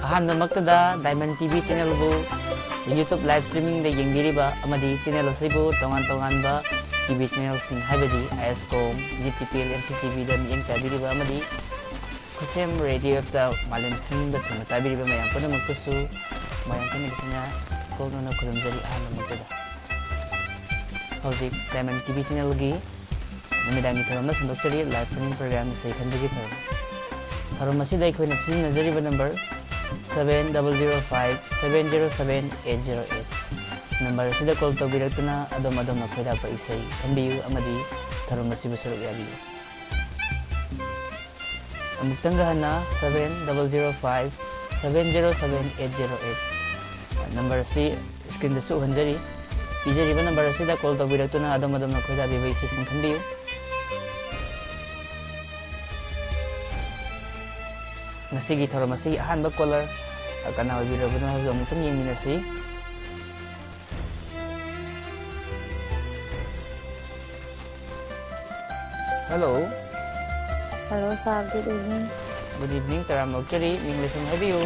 अहमदमक्तदा diamond TV channel बु YouTube live streaming दे यंगबिरिबा अमदी channel असिबु तोंगान तोंगानबा TV channel सिंग हाइबदी आईएसकॉम GTPL एमसीटीवी दा मियंग ताबिरिबा अमदी खुसेम radio ता मालम सिंग दा थुना ताबिरिबा मयाम पुनमक्तसु मयाम कनेक्सना कोनोना खुलमजरी अहमदमक्तदा हौजिक डायमंड टीवी चैनल गी नमिदांगी थरमना संदोक्चरी लाइव फनिंग प्रोग्राम से खंदगी थरम असिदा अखोइना सिजनजरिबा नंबर 7005707808 नंबर असिदा कॉल तौबिरक्तुना अदोम अदोम नखोइदापा इसै खंबियु अमदी थरम असिबु सरुक याबियु अमुक्तंगा हना 7005707808 नंबर असी स्क्रीन दसु हंजरी पिजरिबा नंबर असिदा कॉल तौबिरक्तुना अदोम अदोम नखोइदाबिबा इसै खंबियु नसीगी थोरम असी अहानबा कॉलर कना ओइबिरबनो हबो अमुक्तंग येंगिनसि hello hello sir good evening तराम नोकरी इंग्लिश में हैबियु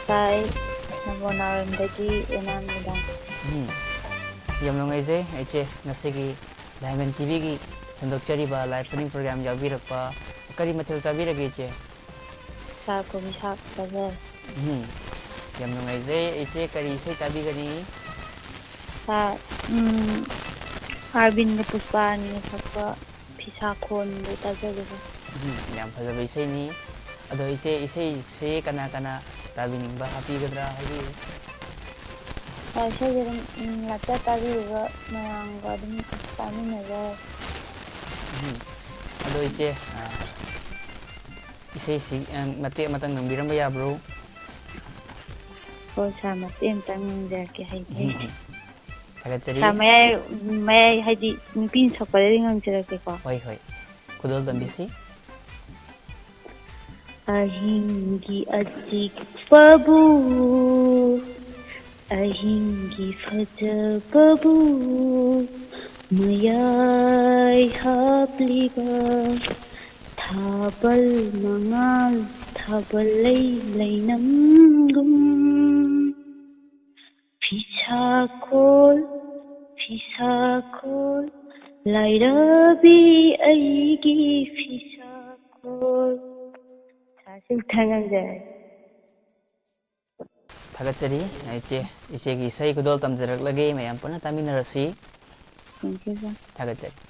साई नबोनारंदगी एनामिदा यम नोंगाइजे एचे नसीगी डायमंड टीवी की संदोक्चरीबा लाइव फनिंग प्रोग्राम याबिरपा करी मथल चाबिरगे चे साकुम साक तबे यम नोंगाइजे एचे करी सै ताबिगनी सा आरबिन ने पुष्पानी सकवा फिसा खोन दे ताजगबा याम फजबा इसैनी अदो इसे इसै से कना कना ताबिनिंबा हापिगद्रा हाबि ऐसे जरम लता ताबिगा मयांगा दम तामी नजा अदो इचे इसै सी मते मतंग नंबिरम याब्रो हो सा मते तंग जाके हाइदे थागचरी मैं हाइदी नुपिन सपरे ngang को होय होय खुदल तंबिसी अहिंगी अजिक पबू अहिंगी फज पबू मयाय हाप्लिबा थाबल मंगाल थाबल लैनमगुम फिसाखोल लाइरबी अइगी फिसाखोल सासिल थांगंग जाय थागचरी आइचे इसेगी सही खुदल तमजरक लगे मयाम पुना तामिनरसी थागचरी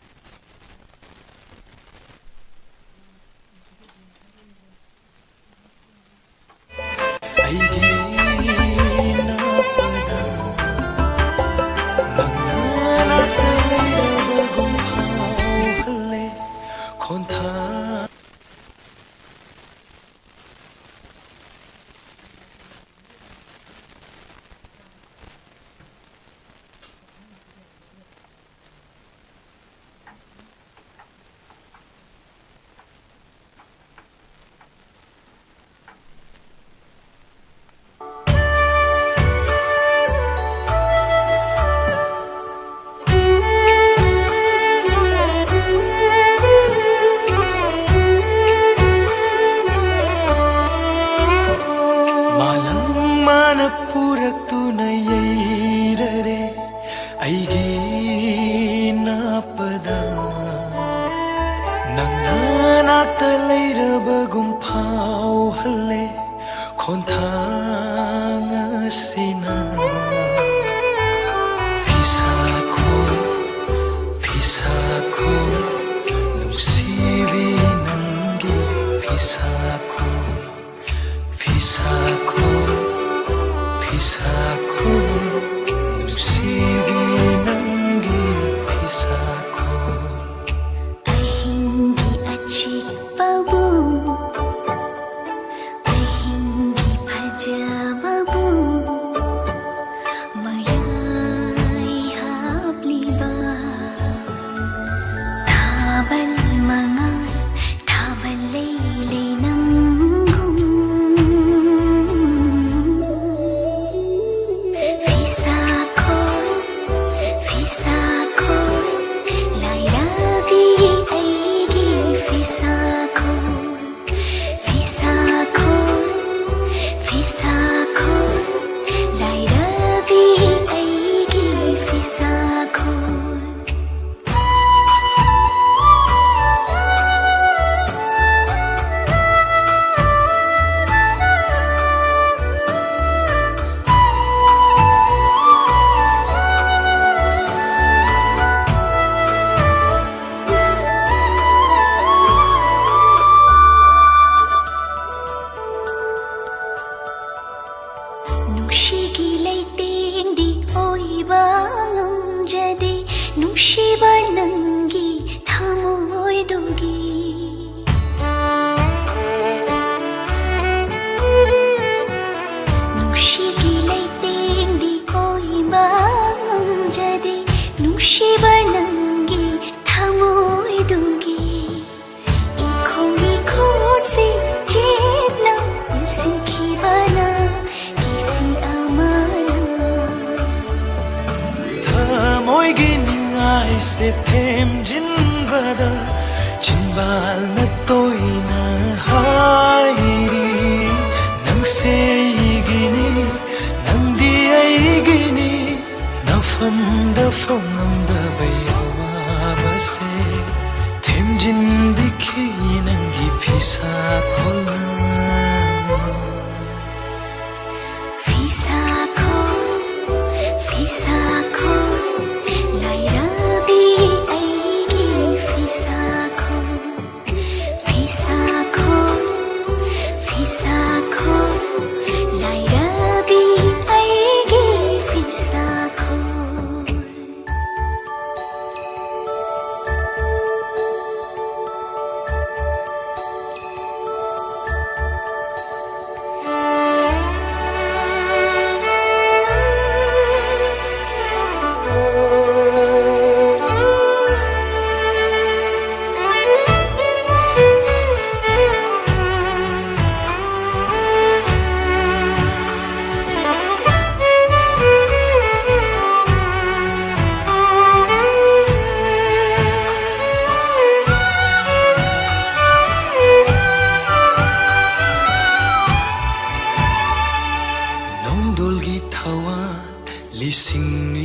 ꯅꯨꯡꯁꯤꯕ ꯅꯪꯒꯤ ꯊꯃꯣꯏꯗꯨꯒꯤ ꯅꯨꯡꯁꯤꯒꯤ ꯂꯩꯇꯦꯡꯗꯤ ꯑꯣꯏꯕ ꯉꯝꯖꯗꯦ ꯅꯨꯡꯁꯤꯕ ꯅꯪꯒꯤ ꯊꯃꯣꯏꯗꯨꯒꯤ 이콩 셋나 웃음기바나 기시 아마나 थमोइगी निंगाई से थेमजिनबदा चिनबालना तोइना हाइरी नंगसे इगिनी नंदी आइगिनी नफमदा फोंगमदा बयावाबसे थेमजिन बिखी नंगी फिसा खोलना फिसाखो लाइराबी आइगी फिसाखो लाइराबी आइगी फिसाखो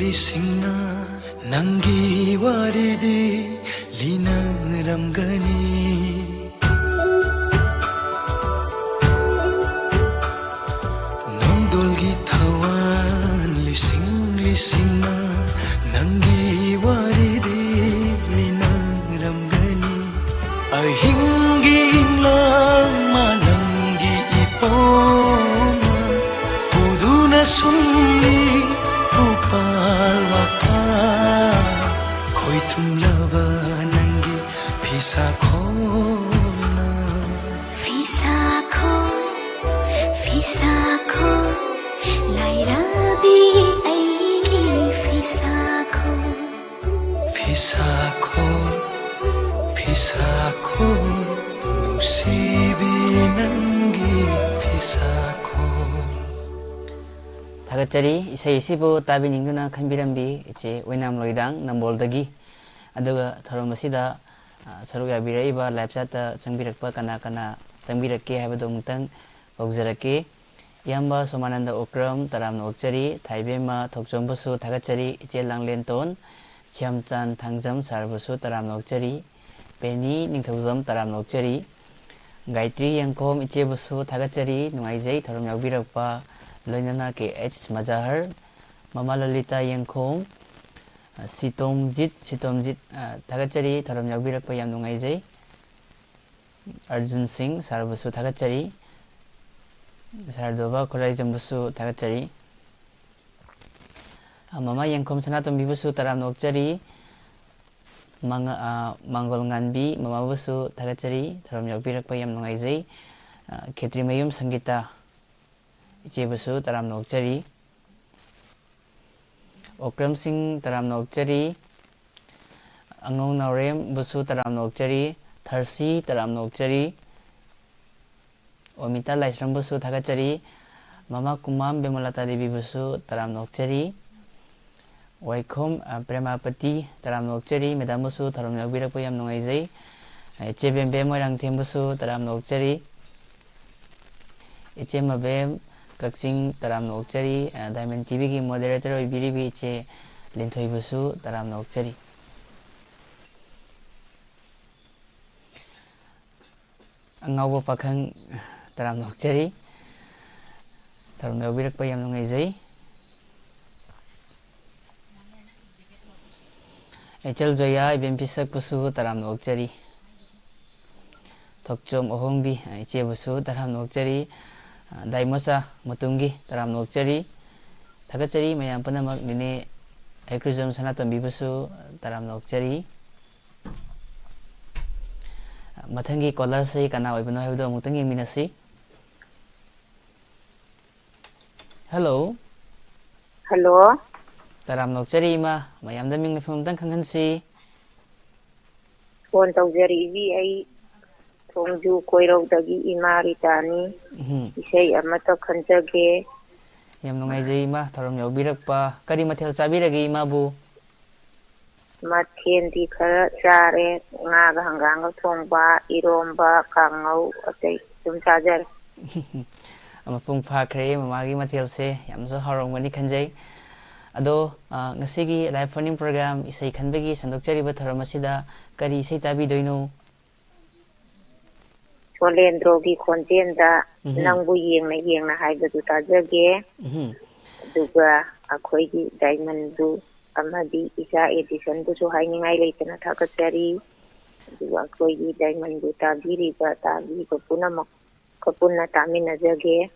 लिसिंना नंगी वारिदी लिनरमगनी नंदोलगी थवान लिसिंना नंगी वारिदी लिनरमगनी अहिंगी इंगlang malanggi ipoma puduna sumli upal wapa khoi thumlaba nangi phisa lairabi aigi phisa nusibi nangi phisa थागतरी इसे इसीबो ताबिनिंगना खंबिरंबी इचे वेनाम लोइदांग नंबोलदगी अदुगा थरोमसिदा सरुगा बिराइबा लाइफचाता संबिरकपा कना कना संबिरके हाबदो मुतंग औजरके याम्बा सोमानंद ओक्रम तरामनो ओक्चरी थाइबेमा थोकचोंबसु थागतरी इचे लांगलेनतोन छियामचान थांगजम सारबसु तरामनो ओक्चरी पेनी निंथौजम तरामनो ओक्चरी गायत्री यंकोम इचेबसु थागतरी नुंगाइजै थरोम यावबिरकपा लोइनना के एच मजाहर ममा ललिता यंखोम सितोमजित थागतरी थरम यावबिरकपा याम नुंगाइजै अर्जुन सिंह सारबसु थागतरी सारदोबा खुराइजमबसु थागतरी ममा यंखोम सनातोमबिबसु तराम नोक्चरी मंगल गानबी ममाबसु थागतरी थरम यावबिरकपा याम नुंगाइजै खेत्रीमयुम संगीता इचेबसु तराम नोक्चरी ओक्रम सिंह तराम नोक्चरी अंगौ नौरेम बसु तराम नोक्चरी थर्सी तराम नोक्चरी ओमिता लाइस्रम बसु थागतरी ममा कुमाम बेमलता देवी बसु तराम नोक्चरी वाइखोम प्रेमापति तराम नोक्चरी मेदाम बसु थरम यावबिरकपा याम नुंगाइजै इचेबेम मोइरांथेम बसु तराम नोक्चरी इचेमबेम कक्सिंग तराम नोक्चरी डायमंड टीवी की मॉडरेटर ओइबिरिबी इचे लिंथोइबसु तराम नोक्चरी अंगावो पाखंग तराम नोक्चरी थरम यावबिरकपा याम नुंगाइजै एचल जोया इबेम पिसकबसु तराम नोक्चरी थोकचोम ओहोंगबी इचेबसु तराम नोक्चरी दाइमोचा मुतुंगी तराम नोक्चरी थागतरी मयाम पुनमक निने Hekrizam Sanatombibusu Taram Nokchari Matangi Kolarsi Kana Ibano Hevdo Mutangi Minasi. Hello. Hello. Taram Nokchari ma mayam da ming lefum dang khangansi. Phone tawjari ai thongju koirogdagi imaritani. Isai amata khanjage. Yam nungai jai ma tharam yaubirakpa kari mathel sabiragi imabu. Mathendi khara chare ngaga hanganga thongba iromba kangau atai tum chajar. Amapung phakre mamagi mathel se yamso harongani khanjai. Ado ngasigi live phone program isai khanbagi sandokchari ba tharam asida kari isai tabi doino. Solendrogi khonjenda nangbu yengna haibadu tajage. Duga akhoigi diamond du amadi isa edition bu so hainingai leitana thakachari. Duga akhoigi diamond du tabiri ba tabi ko punamak kapuna taminajage.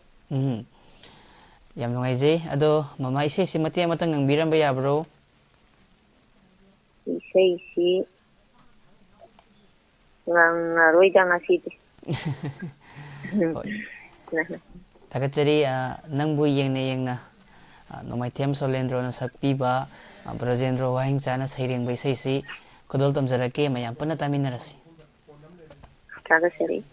Yam nungai jai ado mama isai si mati amatang ngangbiram ba yabro. Isai si ngangaroi dangasi. Thakachari nangbu yengna nomai them solendro na sakpiba brajendro wahing chana saireng bai sei si kodol tamjarake mayam pana taminarasi. Thakachari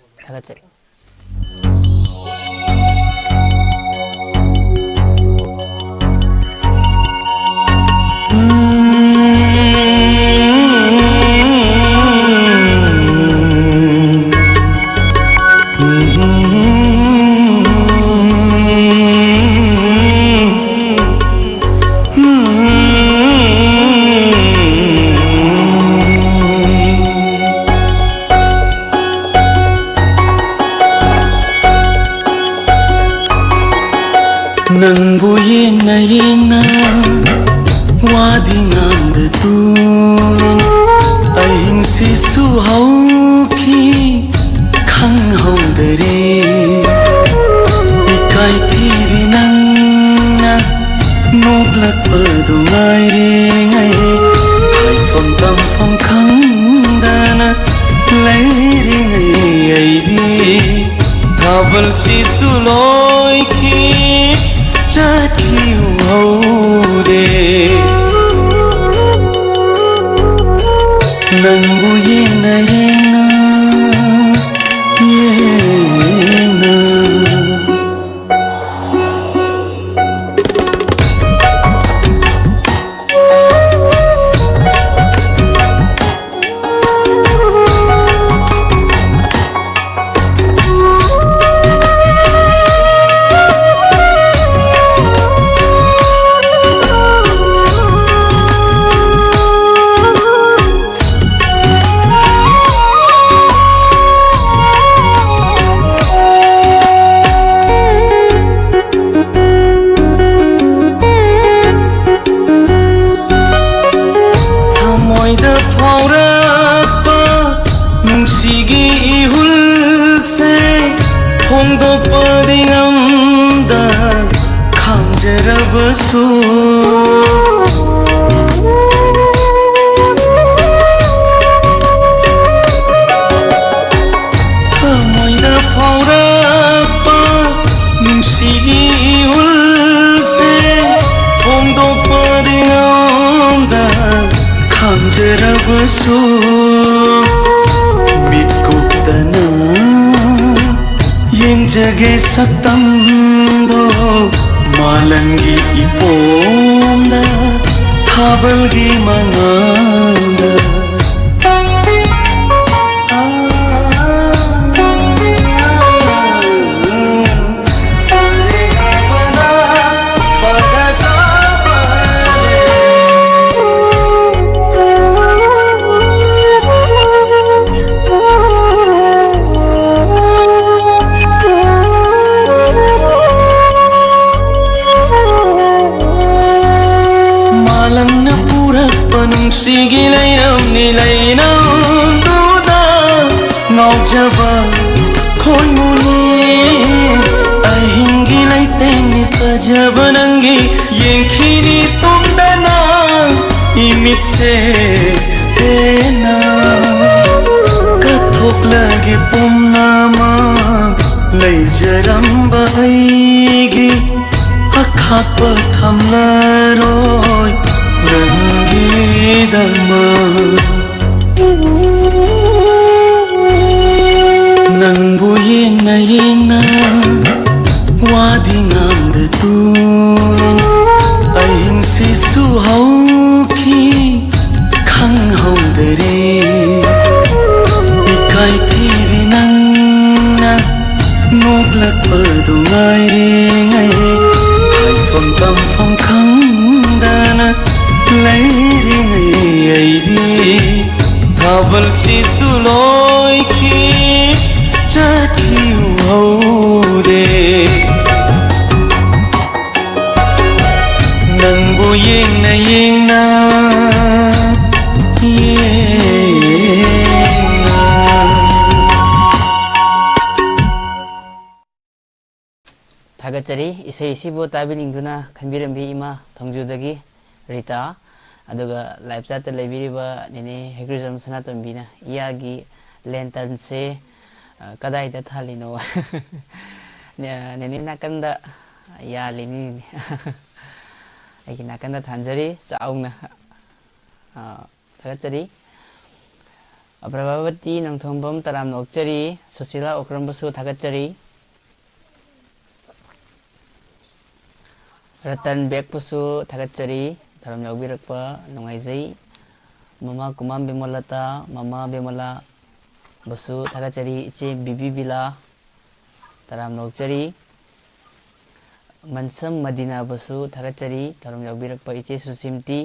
Nangbu yengna wadi ngandatu aing si suhauki khang haudare ikai thibi nangna noblak padumai re ngai hai phong tam phong khang dana lai re ngai ai di thabal si suloi ki Chaki hode Nangbu yena jage satando malangi iponda thabalgi manganda Sige layam ni laynam duda ngaujaba khoi muni ahingi layteng ni fajaba nangi yengkhini tumdana मिट्से तेना कथोक लगे पुन्नामा लैजरम्बा ऐगी अखाप थम्लरोय नंगीदमा नंबु येंगना येंगना वादी नामदतु अहिंसे सुहौखी खंगहौदरे इकाई theory नंगना नोगलकपदु ngaire haifam tamfam khangdana leiring aidi thabal sisuloi ki chakhiu haude nangbu yengna yengna थागतरी इसे इसीबो ताबिनिंगदुना खनबिरंबी इमा थोंजुदगी Rita अदुगा live चाट लेबिरिबा नेने हेग्रिजम सनातनबीना इयागी lantern से कदाइदा थालिनो नेने नाकंदा यालिनी आइगी नाकंदा थांजरी चाउना थागतरी प्रभावती नंथोंबम तराम नोकचरी सुशीला ओक्रमबसु थागतरी रतन बेगपुसु थागतचरी धरम याउबिरकपा नुंगाइजै mama Kumam बिमलता mama Bimla Basu थागतचरी इचे बिबी बिला तराम नोकचरी मनसम मदीना बसु थागतचरी धरम याउबिरकपा इचे सुसिमती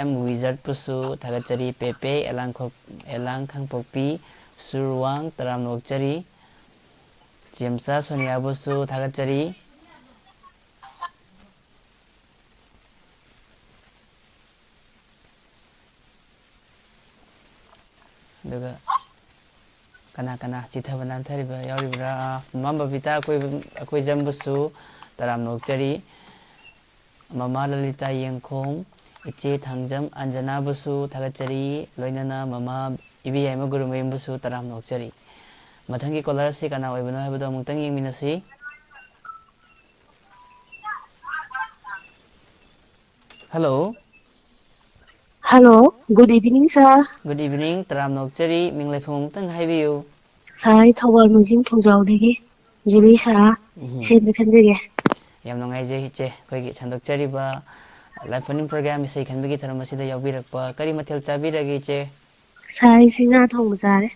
एम विजर्ड पुसु थागतचरी पेपे एलांग खंगपोकपी सुरवांग तराम नोकचरी जेमसा सोनिया बसु थागतचरी दुगा कना कना चिथब नानथरिबा याउरिब्रा ममा बबिता अकोइ जम्बसु तराम नोकचरी ममा ललिता यंखोंग इचे थांजम अंजना बसु थागतचरी लोइनना ममा इबी याइमा गुरुमयम बसु तराम नोकचरी मथंगी कॉलर से कना ओइबनो हाबदो अमुक्तंग यंगमिनसी hello Hello, good evening, sir. Good evening तराम नोकचरी मिंगलाइफोंग तंग हाइबियु Sir, thawal mujing thongjaudegi. Juli sir, se khanjege. yam nungaije hiche koigi chandokchariba live phone program isei khanbigi tharam asida yaubirakpa kari mathel chabiragi che Sir, singa thong jare.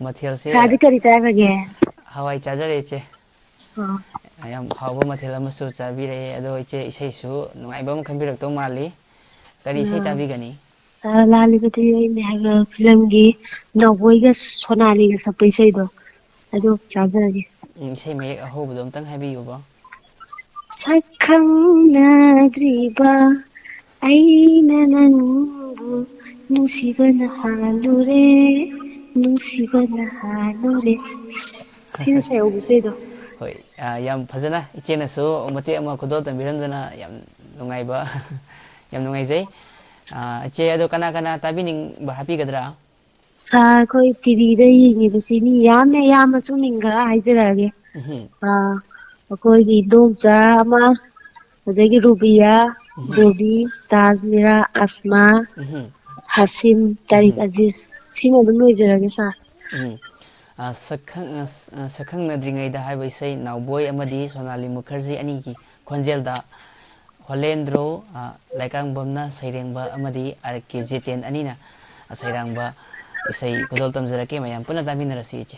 mathel se Sir, di kari chagage. hawai chajare che Oh. yam hawba mathel amasu chabire ado iche isei su nungaibam khanbirak to mali kari isei tabigani Sir, lali bati ne haga film gi nowoi ga sonali ga sapai sei do. Ado chajage. isei mayek ahobudo amtang habiyu ba Sakhang nadriba aina nanbu nusibana halure sina sai obu sei do. hoi yam phajana ichena su mate ama khudol tambiramdana yam nungaiba yam nungaijai che ado kana kana tabining ba happy gadra Sa koi TV da yingi basi mi yamne yama suminga haizarage. Koi gi domcha ama adagi Rubia, Bobby, Tazmira, Asma, Hasim, Tariq Aziz. Sino dum loijarage sa. sakhang nadringai da hai sai nawboy amadi Sonali Mukherjee ani ki khonjel da Holendro laikang bomna sairengba amadi RK Jiten anina sairangba isai kudol tamjarake mayam puna daminarasi che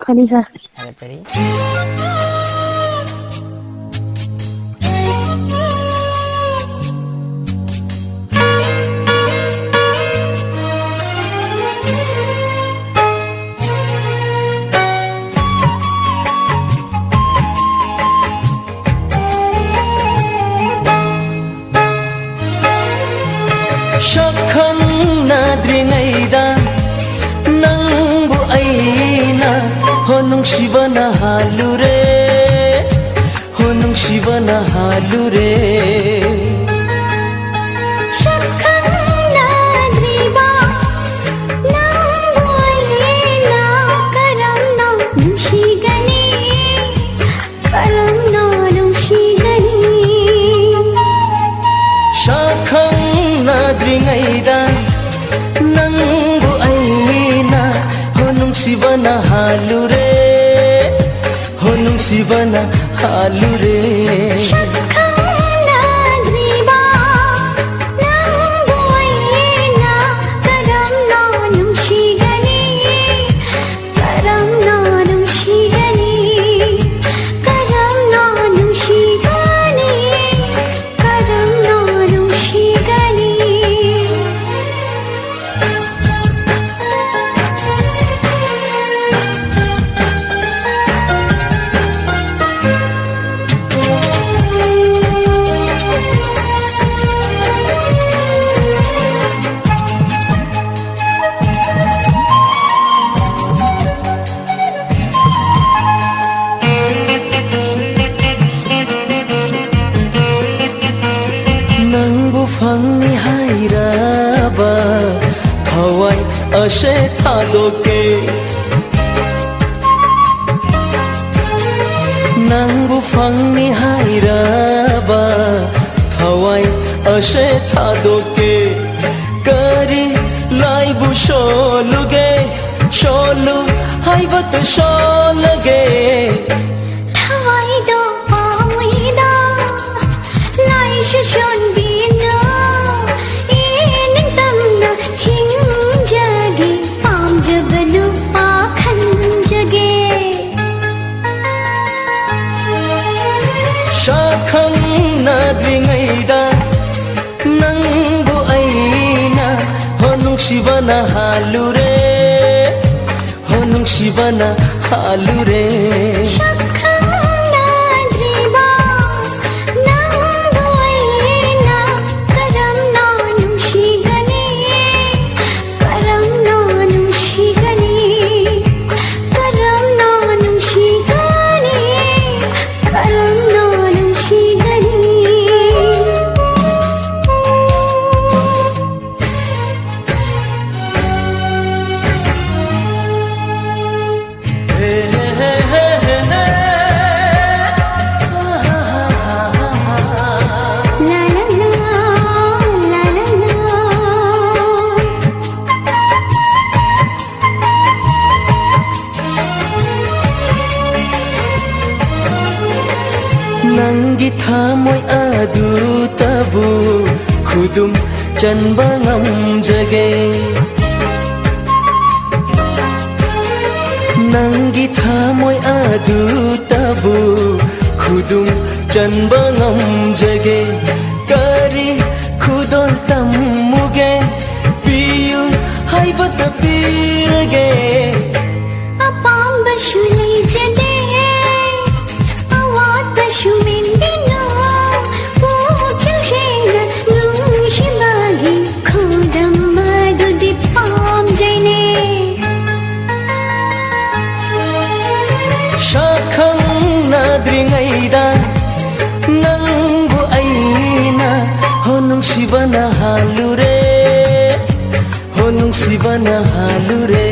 Khani sa. agachari Sakhang nadringaida nangbu aina honung shivana halure Shakha हालुरे फंगनी हाइराबा थवाई अशे थादोके नंगु फंगनी हाइराबा थवाई अशे थादोके करी लाइबु शोलुगे शोलु हाइबत शोलगे थवाई दो पामुइदा लाइश shown शाखं नाद्रिङैदा नंबु ऐना हो नुंसिबना हालुरे हो नुंसिबना हालुरे नंगी थामोय अदु तबु खुदुम चनबा ngamjage नंगी थामोय अदु तबु खुदुम चनबा ngamjage करी खुदोल तमुगे पियु हाइबत पीरगे अपाम बशुले जदे शाखं नाद्रिङैदा नंबु ऐना हो नुंसिबना हालुरे हो नुंसिबना हालुरे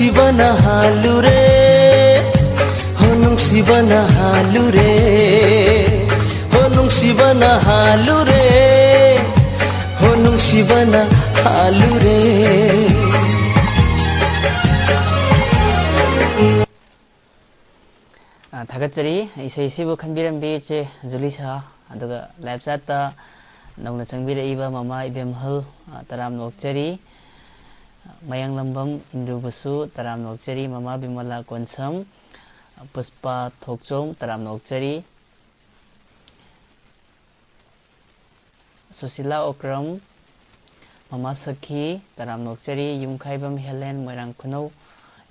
नुंसिबना हालुरे हो नुंसिबना हालुरे हो नुंसिबना हालुरे हो नुंसिबना हालुरे थागतरी इसेसिबु खनबिरंबी चे जुलिसा अदुगा लाइव चाटा नौना चंगबिरइबा ममा इबेमहल तराम नोकचरी मयंग लंबम इंदुबुसु तराम नोकचरी ममा बिमला कोनसम पुष्पा थोकचोंग तराम नोकचरी सुशीला ओक्रम ममा सखी तराम नोकचरी युमखाइबम हेलेन मोइरांग खुनौ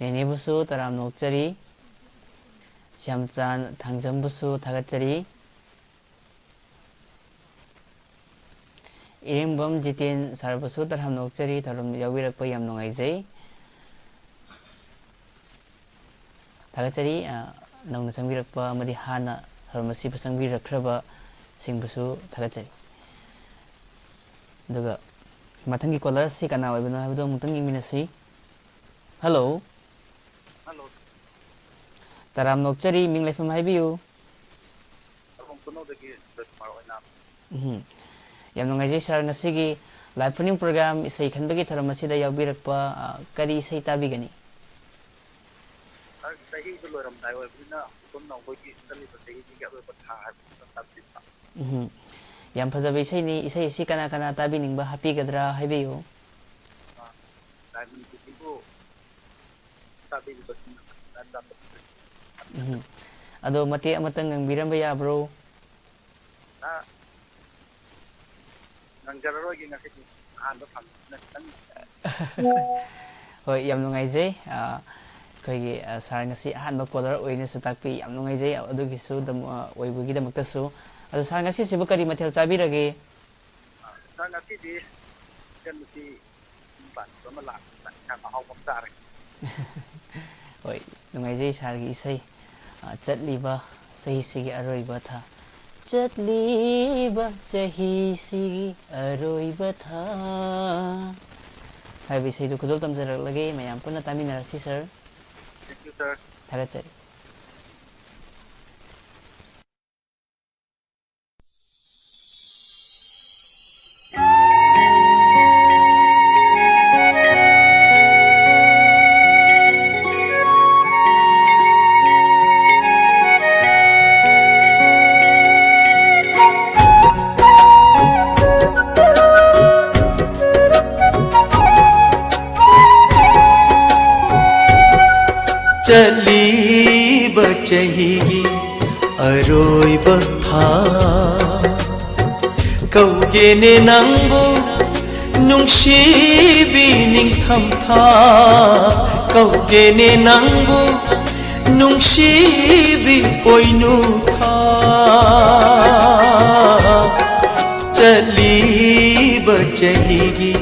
नेनेबुसु तराम नोकचरी श्यामचान थांजमबुसु थागतचरी इरेंबम जितेन सारबुसु तराम नोकचरी थरम याविरकप याम नुंगाइजै थागतचरी नौना चंगबिरकप अमदि हाना थरमसि पसंगबिरखरबा सिंबुसु थागतचरी दुगा ꯃꯊꯪꯒꯤ ꯀꯣꯂꯔꯁꯤ ꯀꯅꯥ ꯑꯣꯏꯕꯅꯣ ꯍꯥꯏꯕꯗꯣ ꯑꯃꯨꯛꯇꯪ ꯌꯦꯡꯃꯤꯟꯅꯁꯤ. ꯍꯜꯂꯣ. ꯍꯜꯂꯣ. ꯇꯔꯥꯝ ꯅꯣꯛꯆꯔꯤ, ꯃꯤꯡ ꯂꯩꯐꯝ ꯍꯥꯏꯕꯤꯌꯨ. ꯀꯩꯅꯣꯗꯒꯤ ꯔꯥꯖꯀꯨꯃꯥꯔ ꯑꯣꯏꯅ. ꯌꯥꯝ ꯅꯨꯡꯉꯥꯏꯖꯩ ꯁꯥꯔ, ꯉꯁꯤꯒꯤ ꯂꯥꯏꯚ ꯐꯣꯟ ꯄ꯭ꯔꯣꯒ꯭ꯔꯥꯝ ꯏꯁꯩ ꯈꯟꯕꯒꯤ ꯊꯧꯔꯝ ꯑꯁꯤꯗ ꯌꯥꯎꯕꯤꯔꯛꯄ ꯀꯔꯤ ꯏꯁꯩ ꯇꯥꯕꯤꯒꯅꯤ? ꯆꯍꯤꯗꯨ ꯂꯣꯏꯔꯝꯗꯥꯏ ꯑꯣꯏꯕꯅꯤꯅ ꯑꯗꯣꯝꯅ ꯑꯩꯈꯣꯏꯒꯤ ꯆꯠꯂꯤꯕ ꯆꯍꯤꯁꯤꯒꯤ ꯑꯔꯣꯏꯕ ꯊꯥ ꯍꯥꯏꯕꯗꯨ ꯇꯥꯛꯄꯤꯕ. ꯌꯥꯝ ꯐꯖꯕ ꯏꯁꯩꯅꯤ. ꯏꯁꯩ ꯑꯁꯤ ꯀꯅꯥ ꯀꯅꯥ ꯇꯥꯕꯤꯅꯤꯡꯕ ꯍꯥꯞꯄꯤꯒꯗ꯭ꯔꯥ ꯍꯥꯏꯕꯤꯌꯨ. ꯗꯥꯏꯃꯟ ꯇꯤꯚꯤꯕꯨ ꯇꯥꯕꯤꯔꯤꯕꯁꯤꯡ ꯑꯗꯣ ꯃꯇꯦꯛ ꯑꯃꯇꯪ ꯉꯪꯕꯤꯔꯝꯕ ꯌꯥꯕ꯭ꯔꯣ? ꯉꯪꯖꯔꯔꯣꯏꯒꯦ, ꯉꯁꯤꯗꯤ ꯑꯍꯥꯟꯕ ꯐꯪꯕꯁꯤꯅ ꯈꯤꯇꯪ. ꯍꯣꯏ, ꯌꯥꯝ ꯅꯨꯡꯉꯥꯏꯖꯩ. ꯑꯩꯈꯣꯏꯒꯤ ꯁꯥꯔ ꯉꯁꯤ ꯑꯍꯥꯟꯕ ꯀꯣꯂꯔ ꯑꯣꯏꯅꯁꯨ ꯇꯥꯛꯄꯤ, ꯌꯥꯝ ꯅꯨꯡꯉꯥꯏꯖꯩ ꯑꯗꯨꯒꯤꯁꯨ ꯑꯣꯏꯕꯒꯤꯗꯃꯛꯇꯁꯨ. ꯑꯗꯣ ꯁꯥꯔ ꯉꯁꯤꯁꯤꯕꯨ ꯀꯔꯤ ꯃꯊꯦꯜ ꯆꯥꯕꯤꯔꯒꯦ? ꯁꯥꯔ ꯉꯁꯤꯗꯤ ꯏꯆꯟꯅꯨꯄꯤ ꯌꯨꯝ ꯄꯥꯟꯕ ꯑꯃ ꯂꯥꯛꯄꯗ ꯌꯥꯝ ꯑꯍꯥꯎꯕ ꯑꯃ ꯆꯥꯔꯦ. ꯍꯣꯏ, ꯅꯨꯡꯉꯥꯏꯖꯩ ꯁꯥꯔꯒꯤ ꯏꯁꯩ. ꯆꯠꯂꯤꯕ ꯆꯍꯤꯁꯤꯒꯤ ꯑꯔꯣꯏꯕ ꯊꯥ, ꯆꯠꯂꯤꯕ ꯆꯍꯤꯁꯤꯒꯤ ꯑꯔꯣꯏꯕ ꯊꯥ ꯍꯥꯏꯕ ꯏꯁꯩꯗꯨ ꯈꯨꯗꯣꯜ ꯇꯝꯖꯔꯛꯂꯒꯦ. ꯃꯌꯥꯝ ꯄꯨꯟꯅ ꯇꯥꯃꯤꯟꯅꯔꯁꯤ ꯁꯥꯔ. ꯊꯦꯡꯛ ꯌꯨ ꯁꯥꯔ. ꯊꯥꯒꯠꯆꯔꯤ. ꯆꯠꯂꯤꯕ ꯆꯍꯤꯒꯤ ꯑꯔꯣꯏꯕ ꯊꯥ, ꯀꯧꯒꯦꯅꯦ ꯅꯪꯕꯨ ꯅꯨꯡꯁꯤꯕꯤ ꯅꯤꯡꯊꯝꯊꯥ, ꯀꯧꯒꯦꯅꯦ ꯅꯪꯕꯨ ꯅꯨꯡꯁꯤꯕꯤ ꯄꯣꯏꯅꯨ ꯊꯥ. ꯆꯠꯂꯤꯕ ꯆꯍꯤꯒꯤ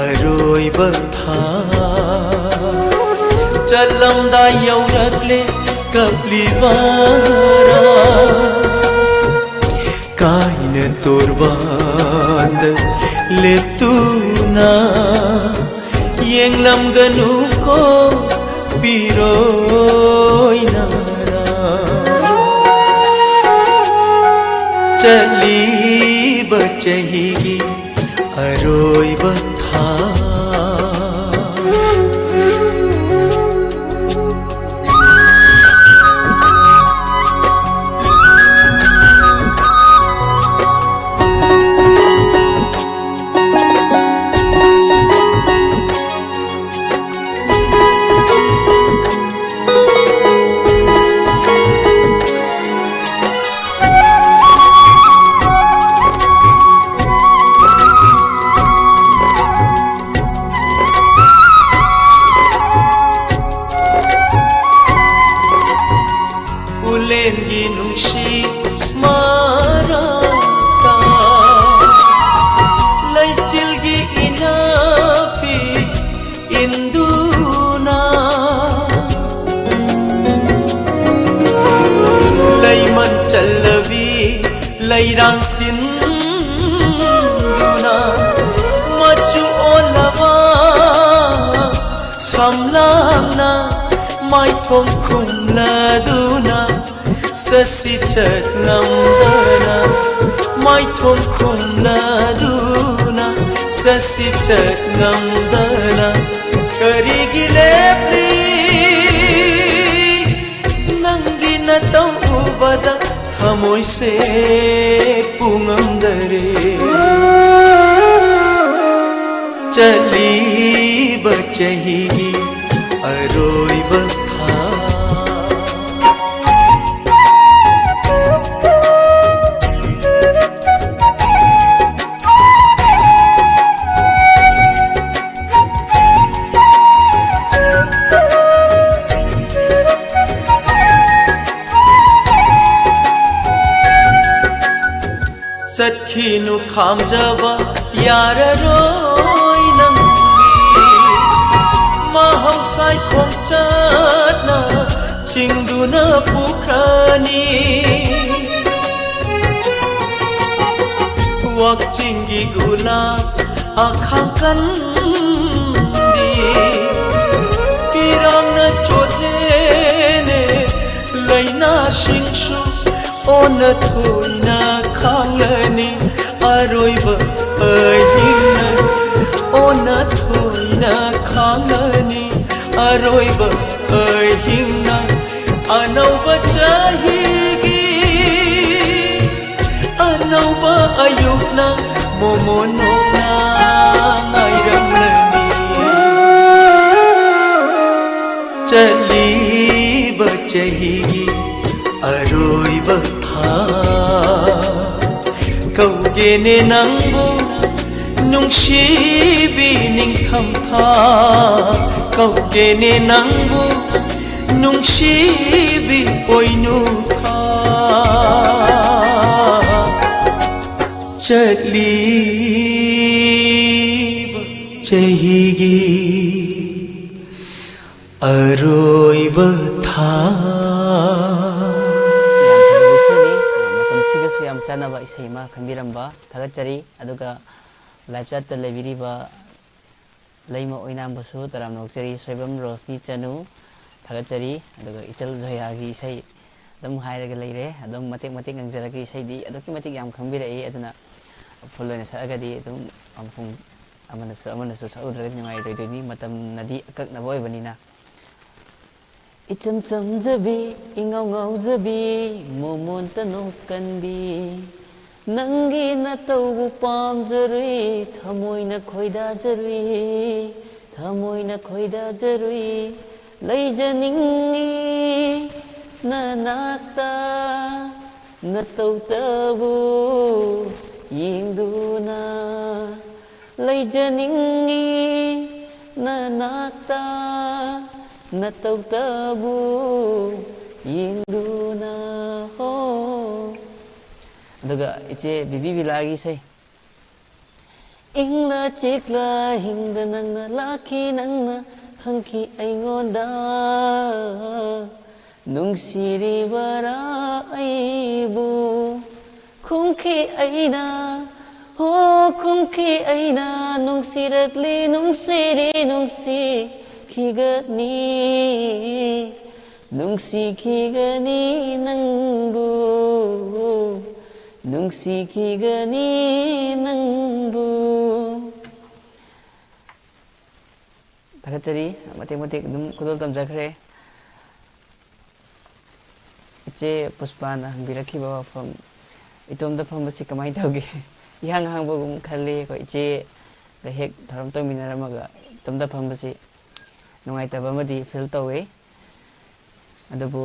ꯑꯔꯣꯏꯕ ꯊꯥ, ꯆꯠꯂꯝꯗꯥꯏ ꯌꯧꯔꯛꯂꯦ ꯀꯞꯂꯤꯕꯔꯥ, ꯀꯥꯏꯅ ꯇꯣꯔꯕꯥꯟꯗ ꯂꯦꯞꯇꯨꯅ ꯌꯦꯡꯂꯝꯒꯅꯨꯀꯣ ꯄꯤꯔꯣꯏꯅꯔꯥ. ꯆꯠꯂꯤꯕ ꯆꯍꯤꯒꯤ ꯑꯔꯣꯏꯕ ꯊꯥ, ꯎꯂꯦꯟꯒꯤ ꯅꯨꯡꯁꯤꯠ ꯃꯔꯛꯇ ꯂꯩꯆꯤꯜꯒꯤ ꯏꯅꯥꯐꯤ ꯏꯟꯗꯨꯅ, ꯂꯩꯃꯟ ꯆꯜꯂꯕꯤ ꯂꯩꯔꯥꯡ ꯁꯤꯟꯗꯨꯅ, ꯃꯆꯨ ꯑꯣꯜꯂꯕ ꯁꯝꯂꯥꯡꯅ ꯃꯥꯏꯊꯣꯡ ꯈꯨꯝꯂꯗꯨꯅ, ꯁꯁꯤ ꯆꯠ ꯉꯝꯗꯅ ꯃꯥꯏꯊꯣꯡ ꯈꯨꯝꯂꯗꯨꯅ, ꯁꯁꯤ ꯆꯠ ꯉꯝꯗꯅ ꯀꯔꯤꯒꯤ ꯂꯦꯞꯂꯤ? ꯅꯪꯒꯤ ꯅꯇꯧ ꯎꯕꯗ ꯊꯃꯣꯏꯁꯦ ꯄꯨꯡꯉꯝꯗꯔꯦ. ꯆꯠꯂꯤꯕ ꯆꯍꯤꯒꯤ ꯑꯔꯣꯏꯕ ꯊꯥ, ꯆꯠꯈꯤꯅꯨ ꯈꯥꯝꯖꯕ ꯌꯥꯔꯔꯣꯏ ꯅꯪꯒꯤ ꯃꯍꯧꯁꯥꯏ ꯈꯣꯡꯆꯠꯅ ꯆꯤꯡꯗꯨꯅ ꯄꯨꯈ꯭ꯔꯅꯤ. ꯋꯥꯛꯆꯤꯡꯒꯤ ꯒꯨꯂꯥꯞ आखां कन दी इरांग न चोटने लैना सिंसु ओन थोइना खांगनी अरोइब अहिंग ओन थोइना खांगनी अरोइब अहिंग अनौब चाहिगी अनौब अयुक्ना मोमोनोना नाइरंगनी चलीब चाहिगी अरोइब था कौगेने नंगबु नुंगशिबी निंगथम था कौगेने नंगबु नुंगशिबी ओइनु था चलीब चाहिगी अरोइब था ꯌꯥꯝ ꯆꯥꯟꯅꯕ ꯏꯁꯩ ꯑꯃ ꯈꯟꯕꯤꯔꯝꯕ ꯊꯥꯒꯠꯆꯔꯤ ꯑꯗꯨꯒ ꯂꯥꯏꯞ ꯆꯥꯠꯇ ꯂꯩꯕꯤꯔꯤꯕ ꯂꯩꯃ ꯑꯣꯏꯅꯥꯝꯕꯁꯨ ꯇꯔꯥꯝꯅ ꯑꯣꯛꯆꯔꯤ ꯁꯣꯏꯕꯝ ꯔꯣꯁꯅꯤ ꯆꯅꯨ ꯊꯥꯒꯠꯆꯔꯤ ꯑꯗꯨꯒ ꯏꯆꯜ ꯖꯣꯌꯥꯒꯤ ꯏꯁꯩ ꯑꯗꯨꯝ ꯍꯥꯏꯔꯒ ꯂꯩꯔꯦ ꯑꯗꯨꯝ ꯃꯇꯦꯛ ꯃꯇꯦꯛ ꯉꯪꯖꯔꯒ ꯏꯁꯩꯗꯤ ꯑꯗꯨꯛꯀꯤ ꯃꯇꯤꯛ ꯌꯥꯝ ꯈꯪꯕꯤꯔꯛꯏ ꯑꯗꯨꯅ ꯐꯨꯜ ꯑꯣꯏꯅ ꯁꯛꯑꯒꯗꯤ ꯑꯗꯨꯝ ꯃꯄꯨꯡ ꯑꯃꯅꯁꯨ ꯁꯛꯎꯗ꯭ꯔꯒꯗꯤ ꯅꯨꯡꯉꯥꯏꯔꯣꯏꯗꯣꯏꯅꯤ ꯃꯇꯝꯅꯗꯤ ꯑꯀꯛꯅꯕ ꯑꯣꯏꯕꯅꯤꯅ इचम चमजबी इंगाव गावजबी मोमोंता नोकनबी नंगी नतौबु पामजरुई थमोइना खोइदाजरुई थमोइना खोइदाजरुई लैजनिंगी ननाक्ता नतौतबु यिंगदुना लैजनिंगी ननाक्ता नतौतबु यिंगदुना हो अदुगा इचे बिबी बिलागी से इंगला चिकला हिंद नंगना लाखी नंगना हंकी ऐंगोंदा नुंगसिरी बरा ऐबु खुंखी ऐना हो खुंखी ऐना नुंगसिरकली नुंगसिरी नुंगसी खिगनी नुंगसी खिगनी नंगबु नुंगसी खिगनी नंगबु थागतरी मतेक मतेक दुम कुदल तमजखरे इचे पुष्पाना हंबिरखिबा वफम इतोमदा फमबसी कमाई तौगे इहांग हांगबगुम खल्ले को इचे हेक धरम तमिनरमगा इतोमदा फमबसी नुंगाइतबा मदि फील तौवे अदुबु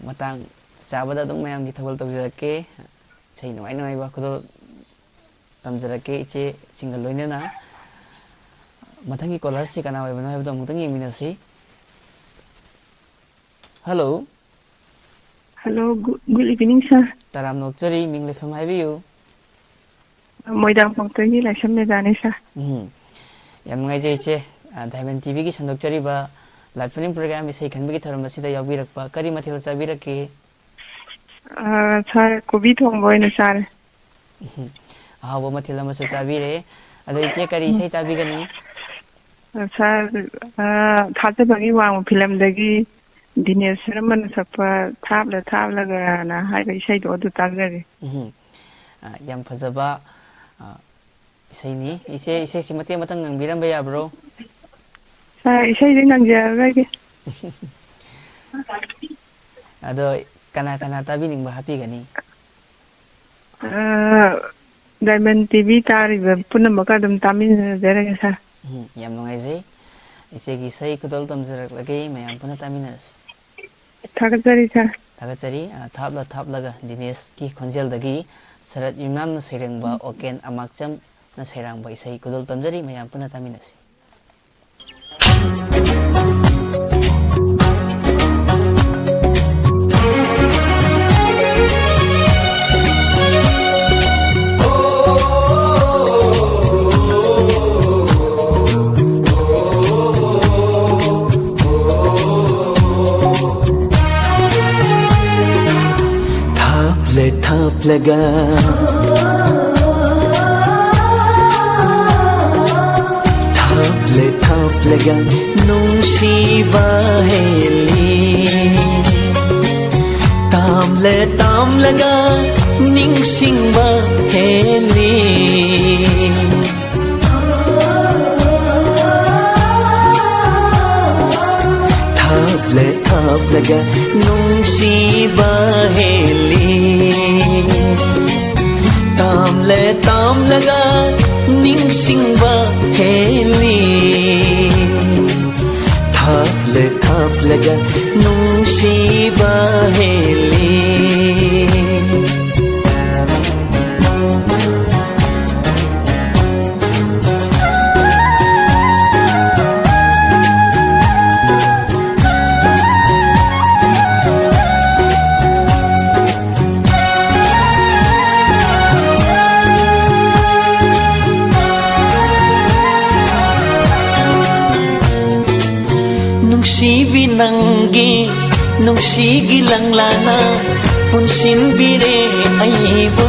मतंग चाबदा दुम मयाम की थबल तौजरके सही नुंगाइ नुंगाइबा खुदल तमजरके इचे सिंगल लोइनेना मथंगी कॉलर से कना ओइबनो हाइबदो अमुतंग येमिनसी hello hello good evening sir तराम नोकचरी मिंग लेफम हाइबियु मोइदांग पंक्तगी लाइसम मेदाने सर याम नुंगाइजे इचे डायमंड टीवी की संदोक्चरीबा लाइव फिल्म प्रोग्राम इसे खनबगी थरम असिदा याबिरकपा करी मथेल चाबिरके सर कोबी थोंबो ओइना सर हावो मथेल अमसु चाबिरे अदो इचे करी इसे ताबिगनी सर थाजबगी वांग फिल्म दगी दिनेश शर्मन सकपा थाबलगा ना हाइबा इसेदो अदु तागरे याम फजबा इसेनी इसे सिमते मतंग नंगबिरंबा याब्रो सर इसे नंगजरगे अदो कना कना ताबिनिंग हापीगनी डायमंड टीवी तारिबा पुनमका दम तामिनजरगे सर याम नुंगाइजे इसेगी सही खुदल तमजरकलगे मयाम पुना तामिनरस थागतरी सर थागतरी थापलगा दिनेश की खोंजेलदगी शरद युमनाम सैरंगबा ओकेन अमाकचम न सैरांगबा इसे खुदल तमजरी मयाम पुना तामिनसी थापलगा ꯊꯥꯞꯂꯒ ꯅꯨꯡꯁꯤꯕ ꯍꯦꯜꯂꯤ ꯇꯥꯝꯂꯒ ꯅꯤꯡꯁꯤꯡꯕ ꯍꯦꯜꯂꯤ ꯊꯥꯞꯂꯒ ꯅꯨꯡꯁꯤꯕ ꯍꯦꯜꯂꯤ ꯇꯥꯝꯂꯒ ꯅꯤꯡꯁꯤꯡꯕ ꯍꯦꯜꯂꯤ ꯊꯥꯞꯂꯒ ꯅꯨꯡꯁꯤꯕ ꯍꯦꯜꯂꯤ ꯅꯨꯡꯁꯤꯕꯤ ꯅꯪꯒꯤ ꯅꯨꯡꯁꯤꯒꯤ ꯂꯪꯂꯥꯅ ꯄꯨꯟꯁꯤꯟꯕꯤꯔꯦ ꯑꯩꯕꯨ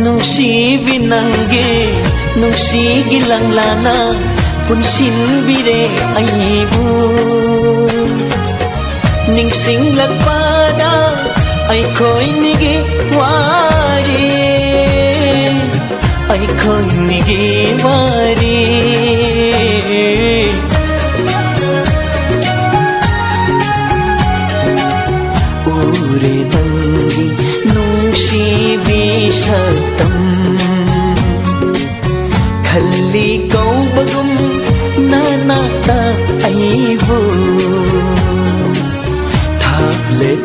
ꯅꯨꯡꯁꯤꯕꯤ ꯅꯪꯒꯤ ꯅꯨꯡꯁꯤꯒꯤ ꯂꯪꯂꯥꯅ ꯄꯨꯟꯁꯤꯟꯕꯤꯔꯦ ꯑꯩꯕꯨ ꯅꯤꯡꯁꯤꯡꯂꯛꯄꯗ ꯑꯩꯈꯣꯏꯅꯤꯒꯤ ꯋꯥꯔꯤ ꯑꯩꯈꯣꯏꯅꯤꯒꯤ ꯋꯥꯔꯤ ꯎꯔꯦ ꯅꯪꯒꯤ ꯅꯨꯡꯁꯤꯕꯤ ꯁꯛꯇꯝ ꯈꯜꯂꯤ ꯀꯧꯕꯒꯨꯝ ꯅꯅꯥꯛꯇ ꯑꯩꯕꯨ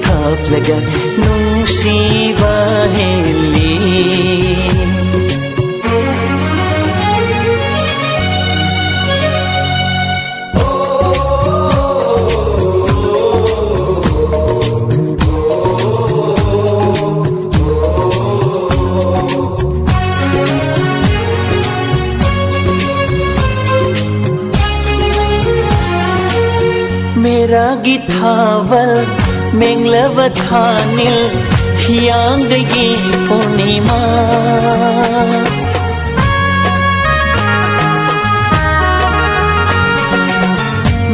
ꯊꯥꯞꯂꯒ ꯅꯨꯡꯁꯤꯕ ꯍꯦꯜꯂꯤ मेरा गिथावल मेंगलव थानिल हियांगगी पूर्णिमा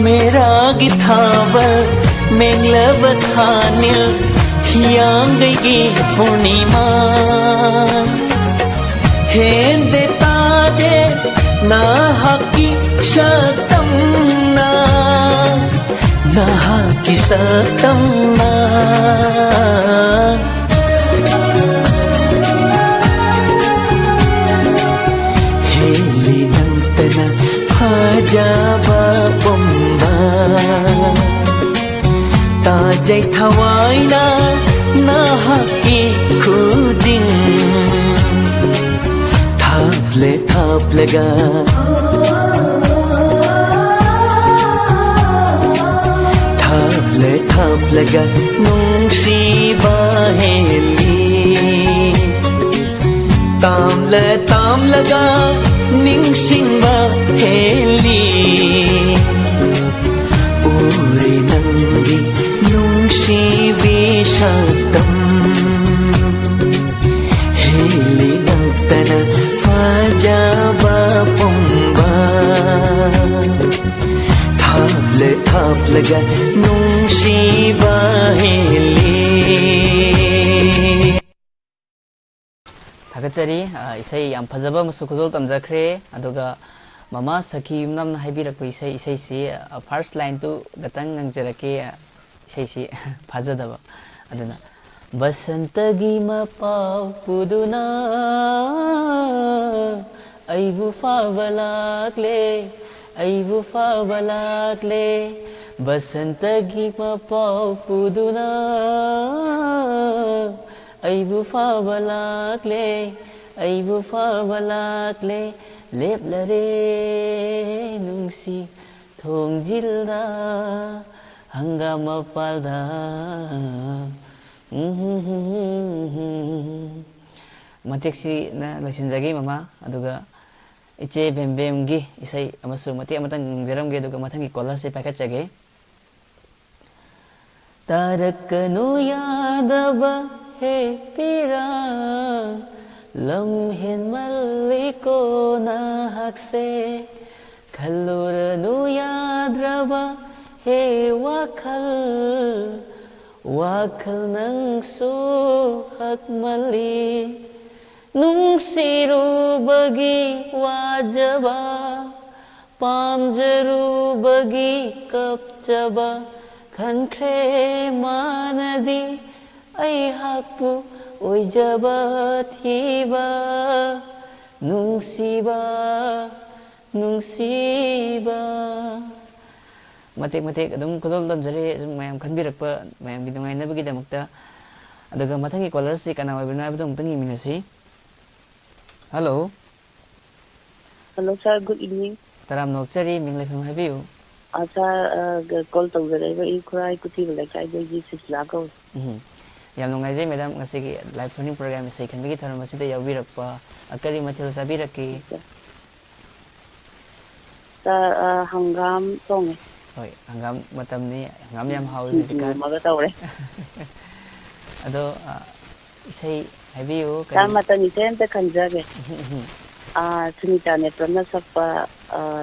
मेरा गिथावल मेंगलव थानिल हियांगगी पूर्णिमा हेंदे तादे ना हकी शतम ना की सतम्मा हेली नंतना फजाबा पुम्बा ताजै थवाइना नाहकी खुदिन थाप्लगा थाप्लगा नुंसीबा हेली ताम्लगा निंगसिंबा हेली उरे नंगी नुंसीबी शब्दम हेली नंतना फजाबा पुंबा थाप्लगा नुंसीबा हेली थागतरी इसै याम फजबा मसु खुदोल तमजखरे अदुगा ममा सखी यमनामना हाइबिरक इसै इसैसी फर्स्ट लाइन तु गतंग नंगजरके इसैसी फजदबा अदुना बसंतगी मपाव पुदुना अइबु फाबलाक्ले अइबु फाबलाक्ले बसंतगी मपाव पुदुना अइबु फाबलाक्ले अइबु फाबलाक्ले लेप्लरे नुंसी थोंजिल्दा हंगाम पाल्दा मतेक्सी ना लसिनजगे ममा अदुगा इचे बेमबेमगी इसै अमसु मते अमतंग जरमगे अदुगा मथंगी कॉलर से पैकेट चगे तारकनु यादब हे पीरा lam hen maliko na hakse khaluranu yadraba he wakhal wakhal nang su hakmali nungsirubagi wajaba pamjarubagi kapjaba khankhre manadi ai hakpu oijaba thiba nungsiba nungsiba matek matek adum kodol damjare mayam khanbirakpa mayam gi dungai nabagi damakta adaga mathangi caller si kana oibna abdum tangi minasi hello hello sir good evening taram nokchari minglefam habiu sir call tawjare ba I khurai kuti bala kai ji 6 lakh yam nungai je madam ngasi gi live training program se khanbigi tharam asida yawirakpa akari mathil sabiraki sir hangam song hoi hangam matam ni hangam yam hawi hisikan maga tawre ado isai habiu sir matani sen ta khanjage sunita ne prana sakpa